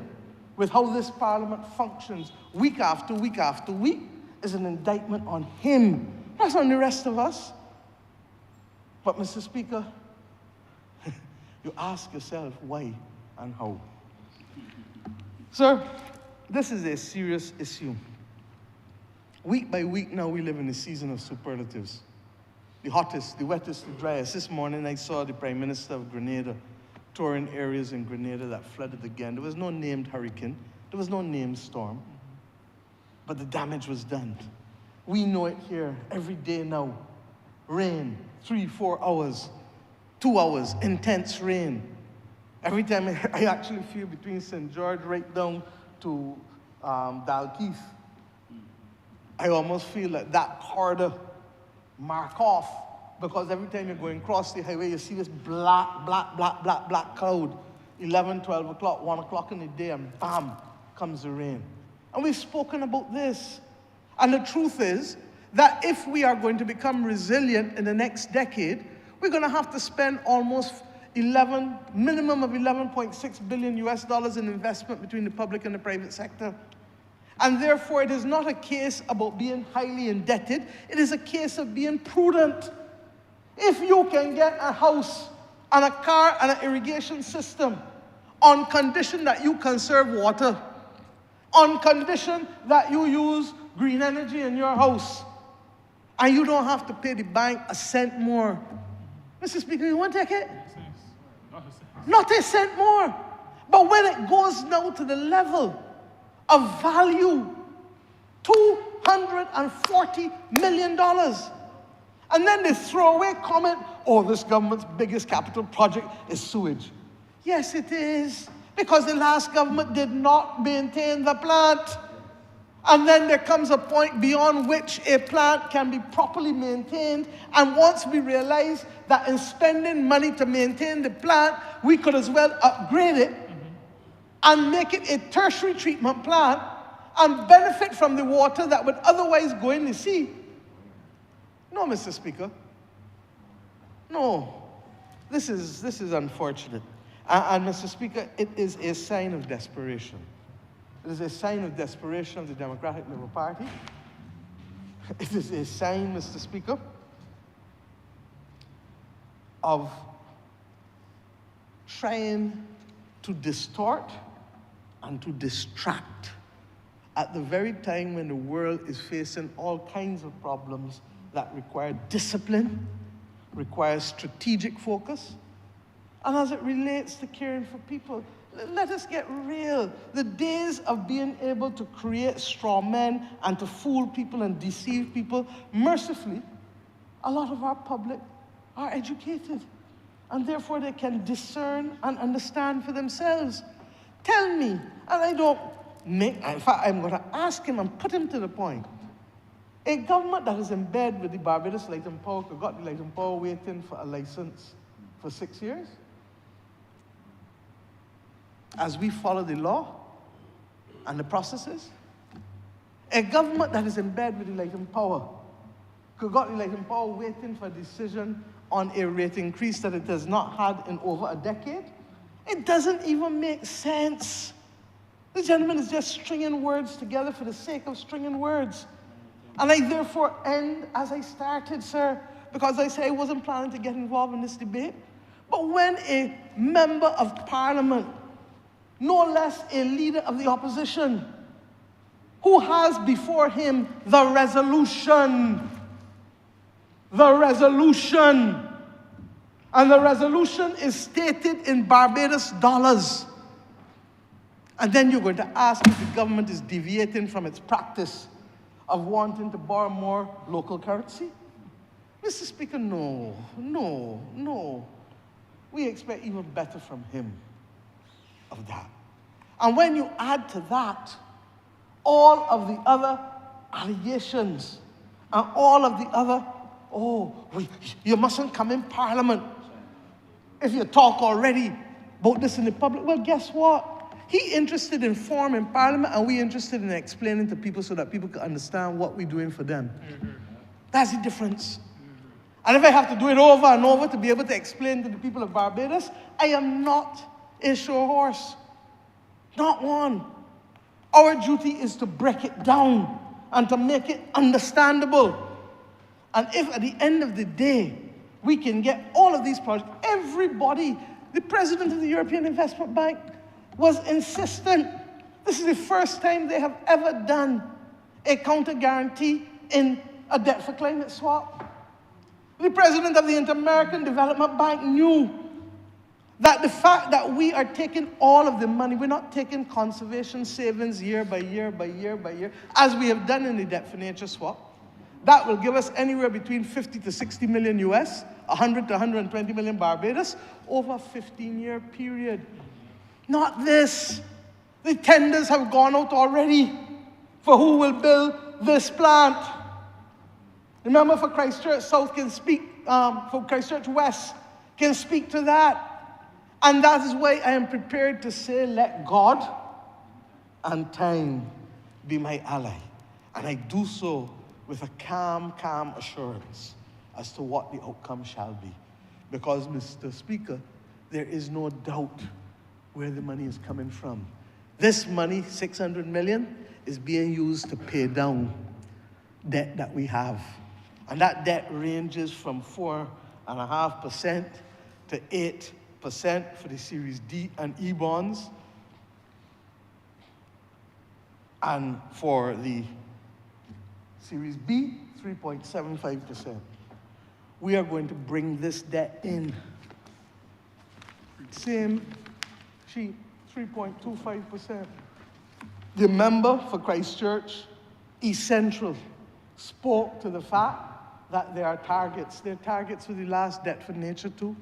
Speaker 9: with how this parliament functions week after week after week is an indictment on him, not on the rest of us. But, Mr. Speaker, you ask yourself why and how. Sir, this is a serious issue. Week by week now we live in a season of superlatives. The hottest, the wettest, the driest. This morning I saw the Prime Minister of Grenada touring areas in Grenada that flooded again. There was no named hurricane. There was no named storm. but the damage was done. We know it here every day now. Rain, 3-4 hours, 2 hours, intense rain. Every time I actually feel between St. George right down to Dalkeith, I almost feel like that corridor mark off, because every time you're going across the highway, you see this black cloud, 11, 12 o'clock, 1 o'clock in the day, and bam, comes the rain. And we've spoken about this. And the truth is that if we are going to become resilient in the next decade, we're going to have to spend almost minimum of 11.6 billion US dollars in investment between the public and the private sector. And therefore, it is not a case about being highly indebted. It is a case of being prudent. If you can get a house and a car and an irrigation system on condition that you conserve water, on condition that you use green energy in your house, and you don't have to pay the bank a cent more. Mr. Speaker, you want to take it? Not a cent more. But when it goes now to the level of value, $240 million, and then they throw away comment, oh, this government's biggest capital project is sewage. Yes, it is, because the last government did not maintain the plant. And then there comes a point beyond which a plant can be properly maintained. And once we realize that in spending money to maintain the plant, we could as well upgrade it and make it a tertiary treatment plant and benefit from the water that would otherwise go in the sea. No, Mr. Speaker. No. This is unfortunate. And Mr. Speaker, it is a sign of desperation. It is a sign of desperation of the Democratic Labour Party. It is a sign, Mr. Speaker, of trying to distort and to distract at the very time when the world is facing all kinds of problems that require discipline, require strategic focus, and as it relates to caring for people. Let us get real. The days of being able to create straw men and to fool people and deceive people, mercifully, a lot of our public are educated, and therefore they can discern and understand for themselves. Tell me, and I don't make, in fact, I'm going to ask him and put him to the point. A government that is in bed with the Barbados Light and Power, who got the Light and Power waiting for a license for 6 years, as we follow the law and the processes. A government that is in bed with the Light and Power, who got the Light and Power waiting for a decision on a rate increase that it has not had in over a decade. It doesn't even make sense. The gentleman is just stringing words together for the sake of stringing words. And I therefore end as I started, sir, because I say I wasn't planning to get involved in this debate. But when a member of Parliament, no less a leader of the opposition, who has before him the resolution, and the resolution is stated in Barbados dollars, and then you're going to ask if the government is deviating from its practice of wanting to borrow more local currency? Mr. Speaker, no. We expect even better from him of that. And when you add to that all of the other allegations and all of the other, you mustn't come in Parliament if you talk already about this in the public. Well, guess what? He interested in form in Parliament, and we interested in explaining to people so that people can understand what we're doing for them. That's the difference. And if I have to do it over and over to be able to explain to the people of Barbados, I am not a show horse. Not one. Our duty is to break it down and to make it understandable. And if at the end of the day, we can get all of these projects, everybody, the president of the European Investment Bank was insistent. This is the first time they have ever done a counter guarantee in a debt for climate swap. The president of the Inter-American Development Bank knew that the fact that we are taking all of the money, we're not taking conservation savings year by year by year by year, as we have done in the debt for nature swap, that will give us anywhere between 50 to 60 million US, 100 to 120 million Barbados, over a 15-year period. Not this. The tenders have gone out already for who will build this plant. Remember, for Christchurch South can speak, for Christchurch West can speak to that. And that is why I am prepared to say, let God and time be my ally. And I do so with a calm assurance as to what the outcome shall be. Because, Mr. Speaker, there is no doubt where the money is coming from. This money, 600 million, is being used to pay down debt that we have. And that debt ranges from 4.5% to 8% for the Series D and E bonds. And for the Series B, 3.75%. We are going to bring this debt in. Same sheet, 3.25%. The member for Christchurch East Central spoke to the fact that there are targets. There are targets for the last debt for nature too.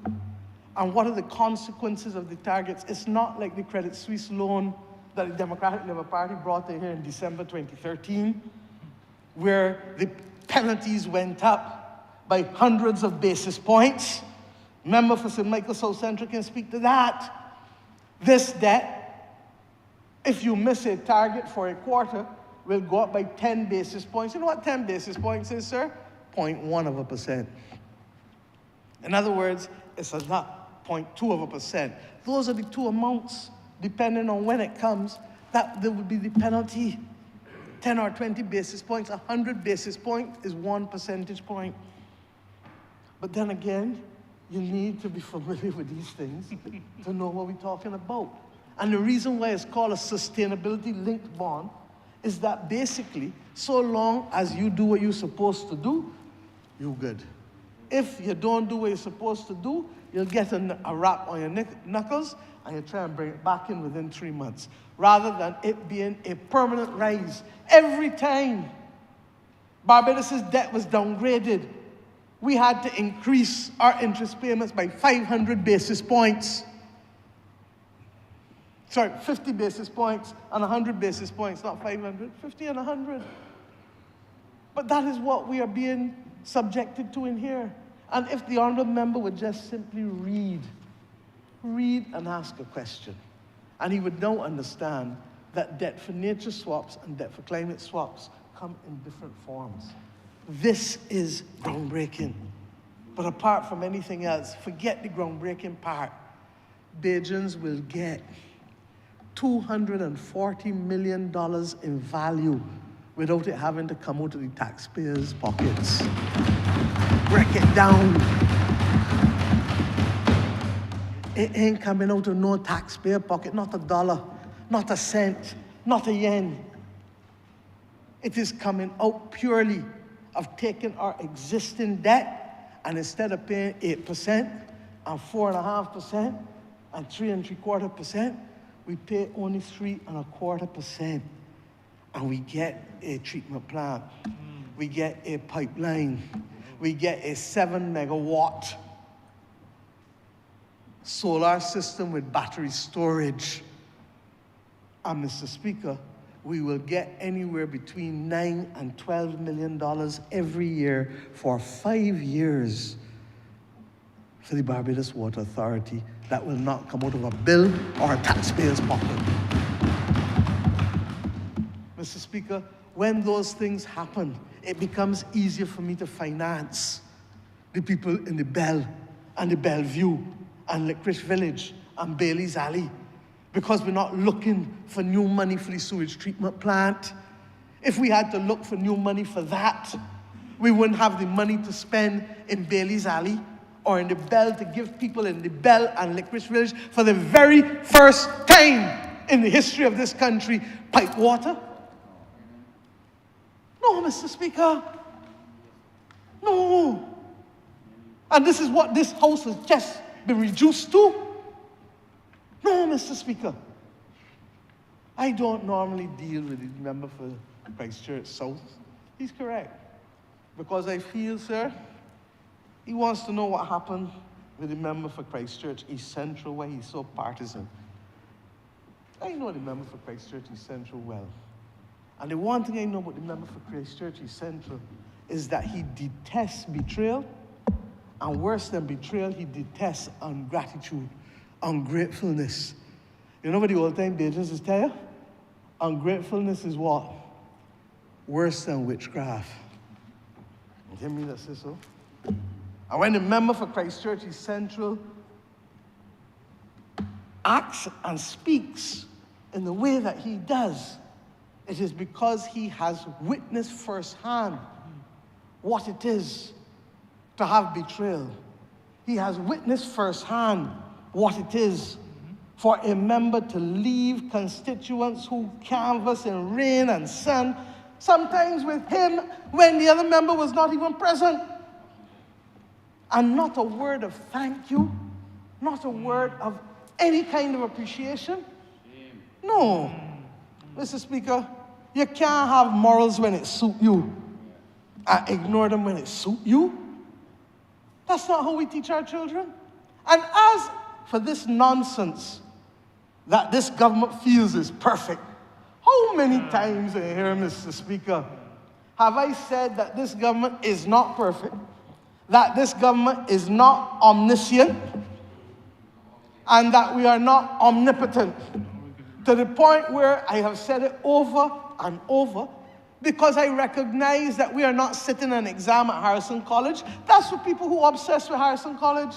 Speaker 9: And what are the consequences of the targets? It's not like the Credit Suisse loan that the Democratic Labour Party brought in here in December 2013, where the penalties went up by hundreds of basis points. Member for St. Michael South Central can speak to that. This debt, if you miss a target for a quarter, will go up by 10 basis points. You know what 10 basis points is, sir? 0.1%. In other words, it's not 0.2%. Those are the two amounts, depending on when it comes, that there will be the penalty. 10 or 20 basis points, 100 basis points is 1 percentage point. But then again, you need to be familiar with these things to know what we're talking about. And the reason why it's called a sustainability-linked bond is that basically, so long as you do what you're supposed to do, you're good. If you don't do what you're supposed to do, you'll get a rap on your knuckles, and you try and bring it back in within 3 months, rather than it being a permanent rise. Every time Barbados' debt was downgraded, we had to increase our interest payments by 500 basis points. Sorry, 50 basis points and 100 basis points, not 500, 50 and 100. But that is what we are being subjected to in here. And if the honourable member would just simply read and ask a question, and he would now understand that debt for nature swaps and debt for climate swaps come in different forms. This is groundbreaking. But apart from anything else, forget the groundbreaking part. Bajans will get $240 million in value without it having to come out of the taxpayers' pockets. Break it down. It ain't coming out of no taxpayer pocket, not a dollar, not a cent, not a yen. It is coming out purely of taking our existing debt, and instead of paying 8% and 4.5% and 3.75%, we pay only 3.25%. And we get a treatment plant, we get a pipeline, we get a 7-megawatt solar system with battery storage. And Mr. Speaker, we will get anywhere between $9 and $12 million every year for 5 years for the Barbados Water Authority. That will not come out of a bill or a taxpayer's pocket. Mr. Speaker, when those things happen, it becomes easier for me to finance the people in the Bell and the Bellevue and Licorice Village and Bailey's Alley, because we're not looking for new money for the sewage treatment plant. If we had to look for new money for that, we wouldn't have the money to spend in Bailey's Alley or in the Bell to give people in the Bell and Licorice Village, for the very first time in the history of this country, pipe water. No, Mr. Speaker. No. And this is what this House has just been reduced to. No, Mr. Speaker. I don't normally deal with the member for Christchurch South. He's correct. Because I feel, sir, he wants to know what happened with the member for Christchurch East Central, why he's so partisan. I know the member for Christchurch East Central well. And the one thing I know about the member for Christchurch East Central is that he detests betrayal, and worse than betrayal, he detests ungratitude, ungratefulness. You know what the old-time Bajans tell you? Ungratefulness is what? Worse than witchcraft. You hear me that say so? And when the member for Christchurch East Central acts and speaks in the way that he does, it is because he has witnessed firsthand what it is to have betrayal. He has witnessed firsthand what it is for a member to leave constituents who canvass in rain and sun, sometimes with him when the other member was not even present. And not a word of thank you, not a word of any kind of appreciation. No, Mr. Speaker, you can't have morals when it suits you and ignore them when it suits you. That's not how we teach our children. And as for this nonsense that this government feels is perfect, how many times in here, Mr. Speaker, have I said that this government is not perfect, that this government is not omniscient, and that we are not omnipotent, to the point where I have said it over and over, because I recognize that we are not sitting an exam at Harrison College. That's for people who are obsessed with Harrison College.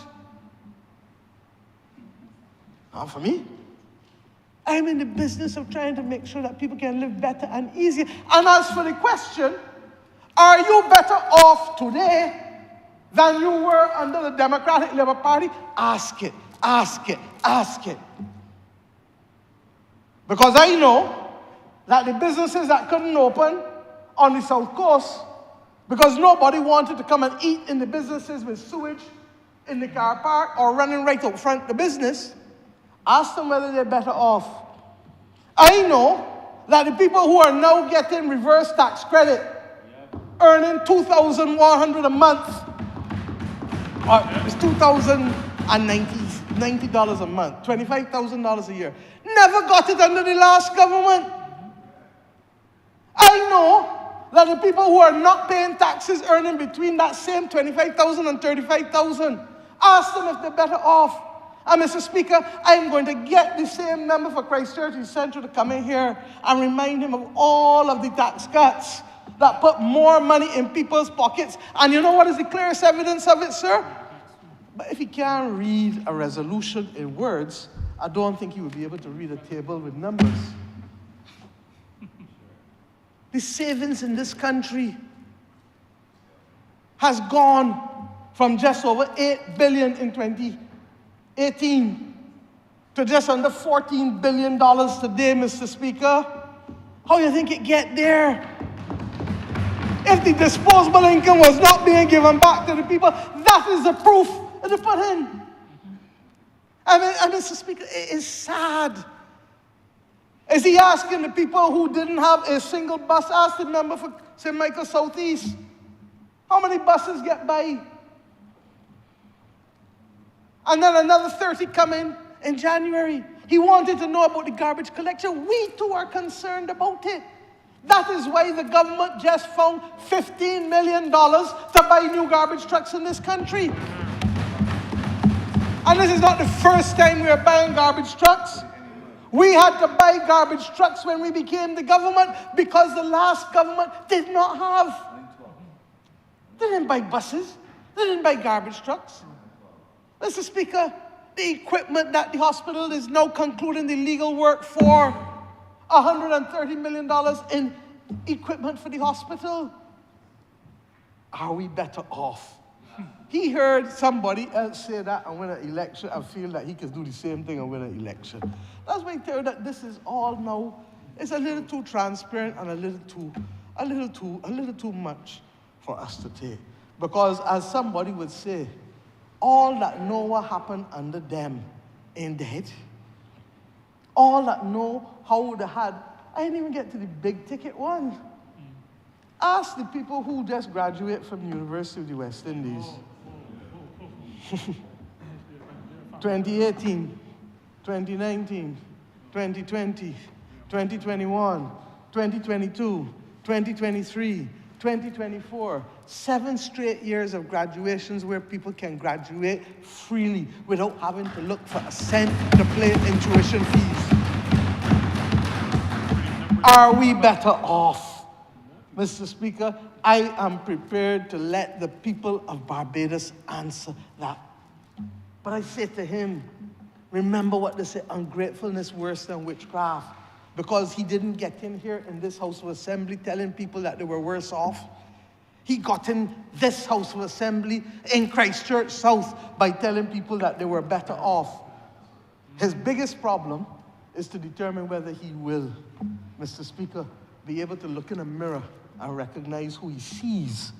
Speaker 9: Not for me. I'm in the business of trying to make sure that people can live better and easier. And as for the question, are you better off today than you were under the Democratic Labour Party? Ask it, ask it, ask it. Because I know that the businesses that couldn't open on the South Coast, because nobody wanted to come and eat in the businesses with sewage in the car park or running right out front the business, ask them whether they're better off. I know that the people who are now getting reverse tax credit, earning $2,100 a month, or it's $2,090 a month, $25,000 a year, never got it under the last government. I know that the people who are not paying taxes, earning between that same $25,000 and $35,000, ask them if they're better off. And Mr. Speaker, I'm going to get the same member for Christchurch East Central to come in here and remind him of all of the tax cuts that put more money in people's pockets. And you know what is the clearest evidence of it, sir? But if he can't read a resolution in words, I don't think he will be able to read a table with numbers. The savings in this country has gone from just over $8 billion in 2018 to just under $14 billion today, Mr. Speaker. How do you think it get there? If the disposable income was not being given back to the people, that is the proof that they put in. And Mr. Speaker, it is sad. Is he asking the people who didn't have a single bus? Ask the member for St. Michael Southeast. How many buses get by? And then another 30 come in January. He wanted to know about the garbage collection. We too are concerned about it. That is why the government just found $15 million to buy new garbage trucks in this country. And this is not the first time we are buying garbage trucks. We had to buy garbage trucks when we became the government because the last government did not have. They didn't buy buses. They didn't buy garbage trucks. Mr. Speaker, the equipment that the hospital is now concluding the legal work for, $130 million in equipment for the hospital. Are we better off? He heard somebody else say that and win an election and feel that he can do the same thing and win an election. That's why I tell you that this is all now, it's a little too transparent and a little too much for us to take. Because as somebody would say, all that Noah happened under them ain't dead. all that know how they had. I didn't even get to the big ticket one. Ask the people who just graduate from the University of the West Indies. 2018, 2019, 2020, 2021, 2022, 2023, 2024. 7 straight years of graduations where people can graduate freely without having to look for a cent to pay in tuition fees. Are we better off? Mr. Speaker, I am prepared to let the people of Barbados answer that. But I say to him, remember what they say, ungratefulness worse than witchcraft. Because he didn't get in here in this House of Assembly telling people that they were worse off. He got in this House of Assembly in Christchurch South by telling people that they were better off. His biggest problem is to determine whether he will, Mr. Speaker, be able to look in a mirror and recognize who he sees.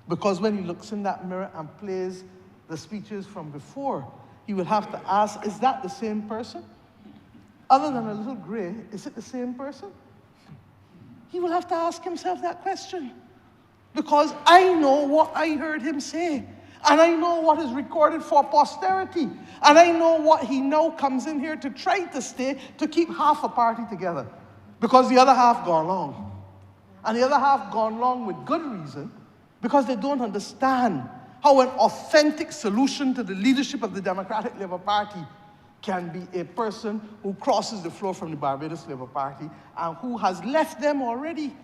Speaker 9: Because when he looks in that mirror and plays the speeches from before, he will have to ask, is that the same person? Other than a little gray, is it the same person? He will have to ask himself that question. Because I know what I heard him say. And I know what is recorded for posterity. And I know what he now comes in here to try to stay, to keep half a party together. Because the other half gone along. And the other half gone along with good reason, because they don't understand how an authentic solution to the leadership of the Democratic Labour Party can be a person who crosses the floor from the Barbados Labour Party and who has left them already.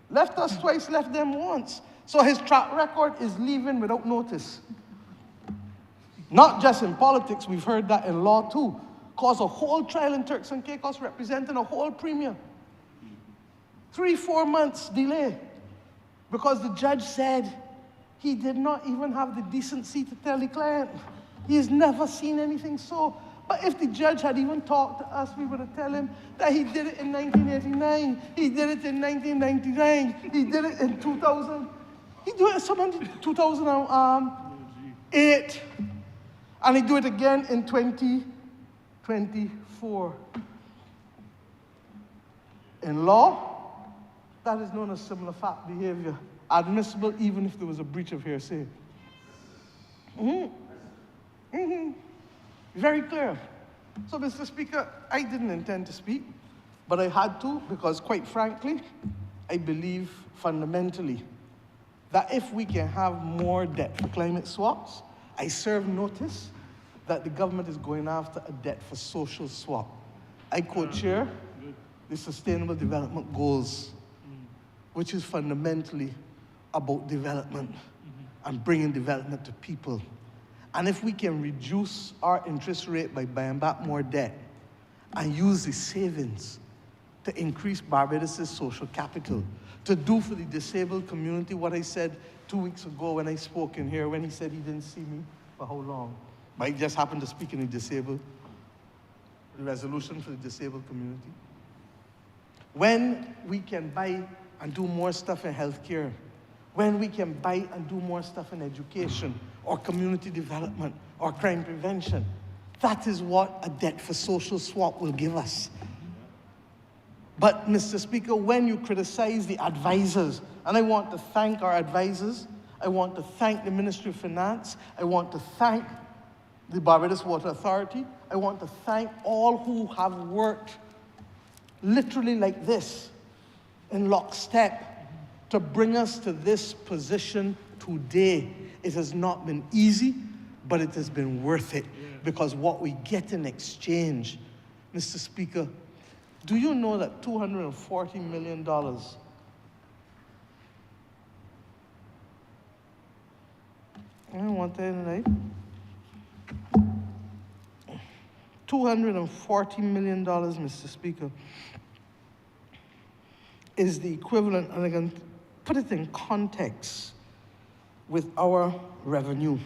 Speaker 9: Left us twice, left them once. So his track record is leaving without notice. Not just in politics, we've heard that in law too. Cause a whole trial in Turks and Caicos representing a whole premier. 3-4 months delay. Because the judge said he did not even have the decency to tell the client. He has never seen anything so. But if the judge had even talked to us, we would have told him that he did it in 1989, he did it in 1999, he did it in 2000, he did it in 2008, and he do it again in 2024. In law, that is known as similar fact behavior, admissible even if there was a breach of hearsay. Very clear. So, Mr. Speaker, I didn't intend to speak, but I had to because, quite frankly, I believe fundamentally that if we can have more debt for climate swaps, I serve notice that the government is going after a debt for social swap. I co-chair the Sustainable Development Goals, which is fundamentally about development and bringing development to people. And if we can reduce our interest rate by buying back more debt and use the savings to increase Barbados' social capital, to do for the disabled community what I said 2 weeks ago when I spoke in here, when he said he didn't see me for how long. But he just happened to speak in the resolution for the disabled community. When we can buy and do more stuff in healthcare, when we can buy and do more stuff in education, or community development, or crime prevention. That is what a debt for social swap will give us. But, Mr. Speaker, when you criticize the advisors, and I want to thank our advisors, I want to thank the Ministry of Finance, I want to thank the Barbados Water Authority, I want to thank all who have worked literally like this, in lockstep, to bring us to this position today. It has not been easy, but it has been worth it, because what we get in exchange, Mr. Speaker, do you know that $240 million I don't want that tonight. $240 million, Mr. Speaker, is the equivalent, and I can put it in context with our revenue.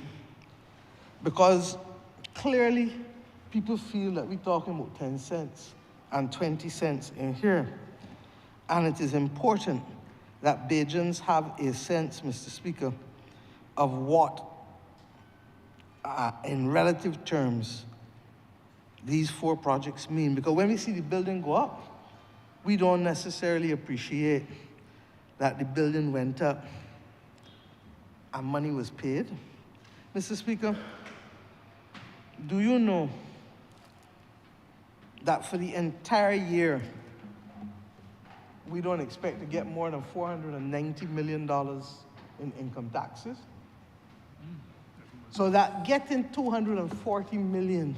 Speaker 9: Because clearly, people feel that we're talking about 10 cents and 20 cents in here. And it is important that Bajans have a sense, Mr. Speaker, of what, in relative terms, these 4 projects mean. Because when we see the building go up, we don't necessarily appreciate that the building went up and money was paid. Mr. Speaker, do you know that for the entire year, we don't expect to get more than $490 million in income taxes? So that getting $240 million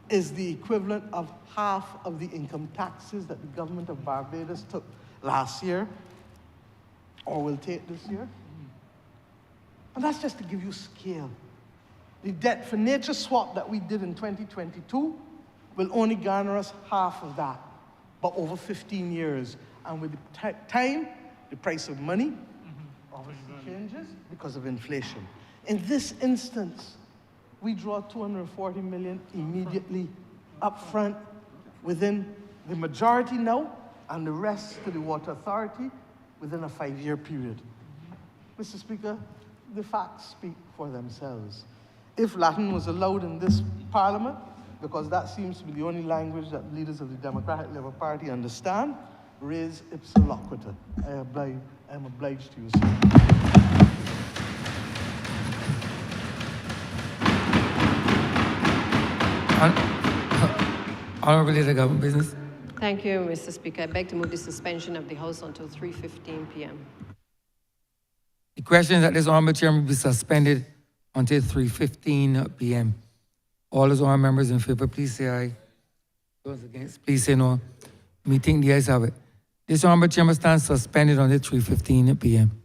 Speaker 9: is the equivalent of half of the income taxes that the government of Barbados took last year or will take this year. And that's just to give you scale. The debt for nature swap that we did in 2022 will only garner us half of that, but over 15 years. And with the time, the price of money obviously changes because of inflation. In this instance, we draw $240 million immediately up front within the majority now, and the rest to the Water Authority within a 5-year period. Mr. Speaker, the facts speak for themselves. If Latin was allowed in this Parliament, because that seems to be the only language that leaders of the Democratic Labour Party understand, res ipsa loquitur. I am obliged to you, sir.
Speaker 2: Honourable Leader of Government Business.
Speaker 4: Thank you, Mr. Speaker. I beg to move the suspension of the House until 3:15 p.m.
Speaker 2: The question is that this honourable chairman be suspended until 3:15 p.m. All those honourable members in favor, please say aye. Those against, please say no. Meeting the ayes have it. This honourable chairman stands suspended until 3:15 p.m.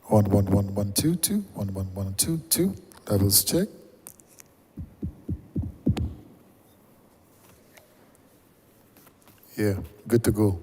Speaker 10: 11122, 11122. Levels check. Yeah, good to go.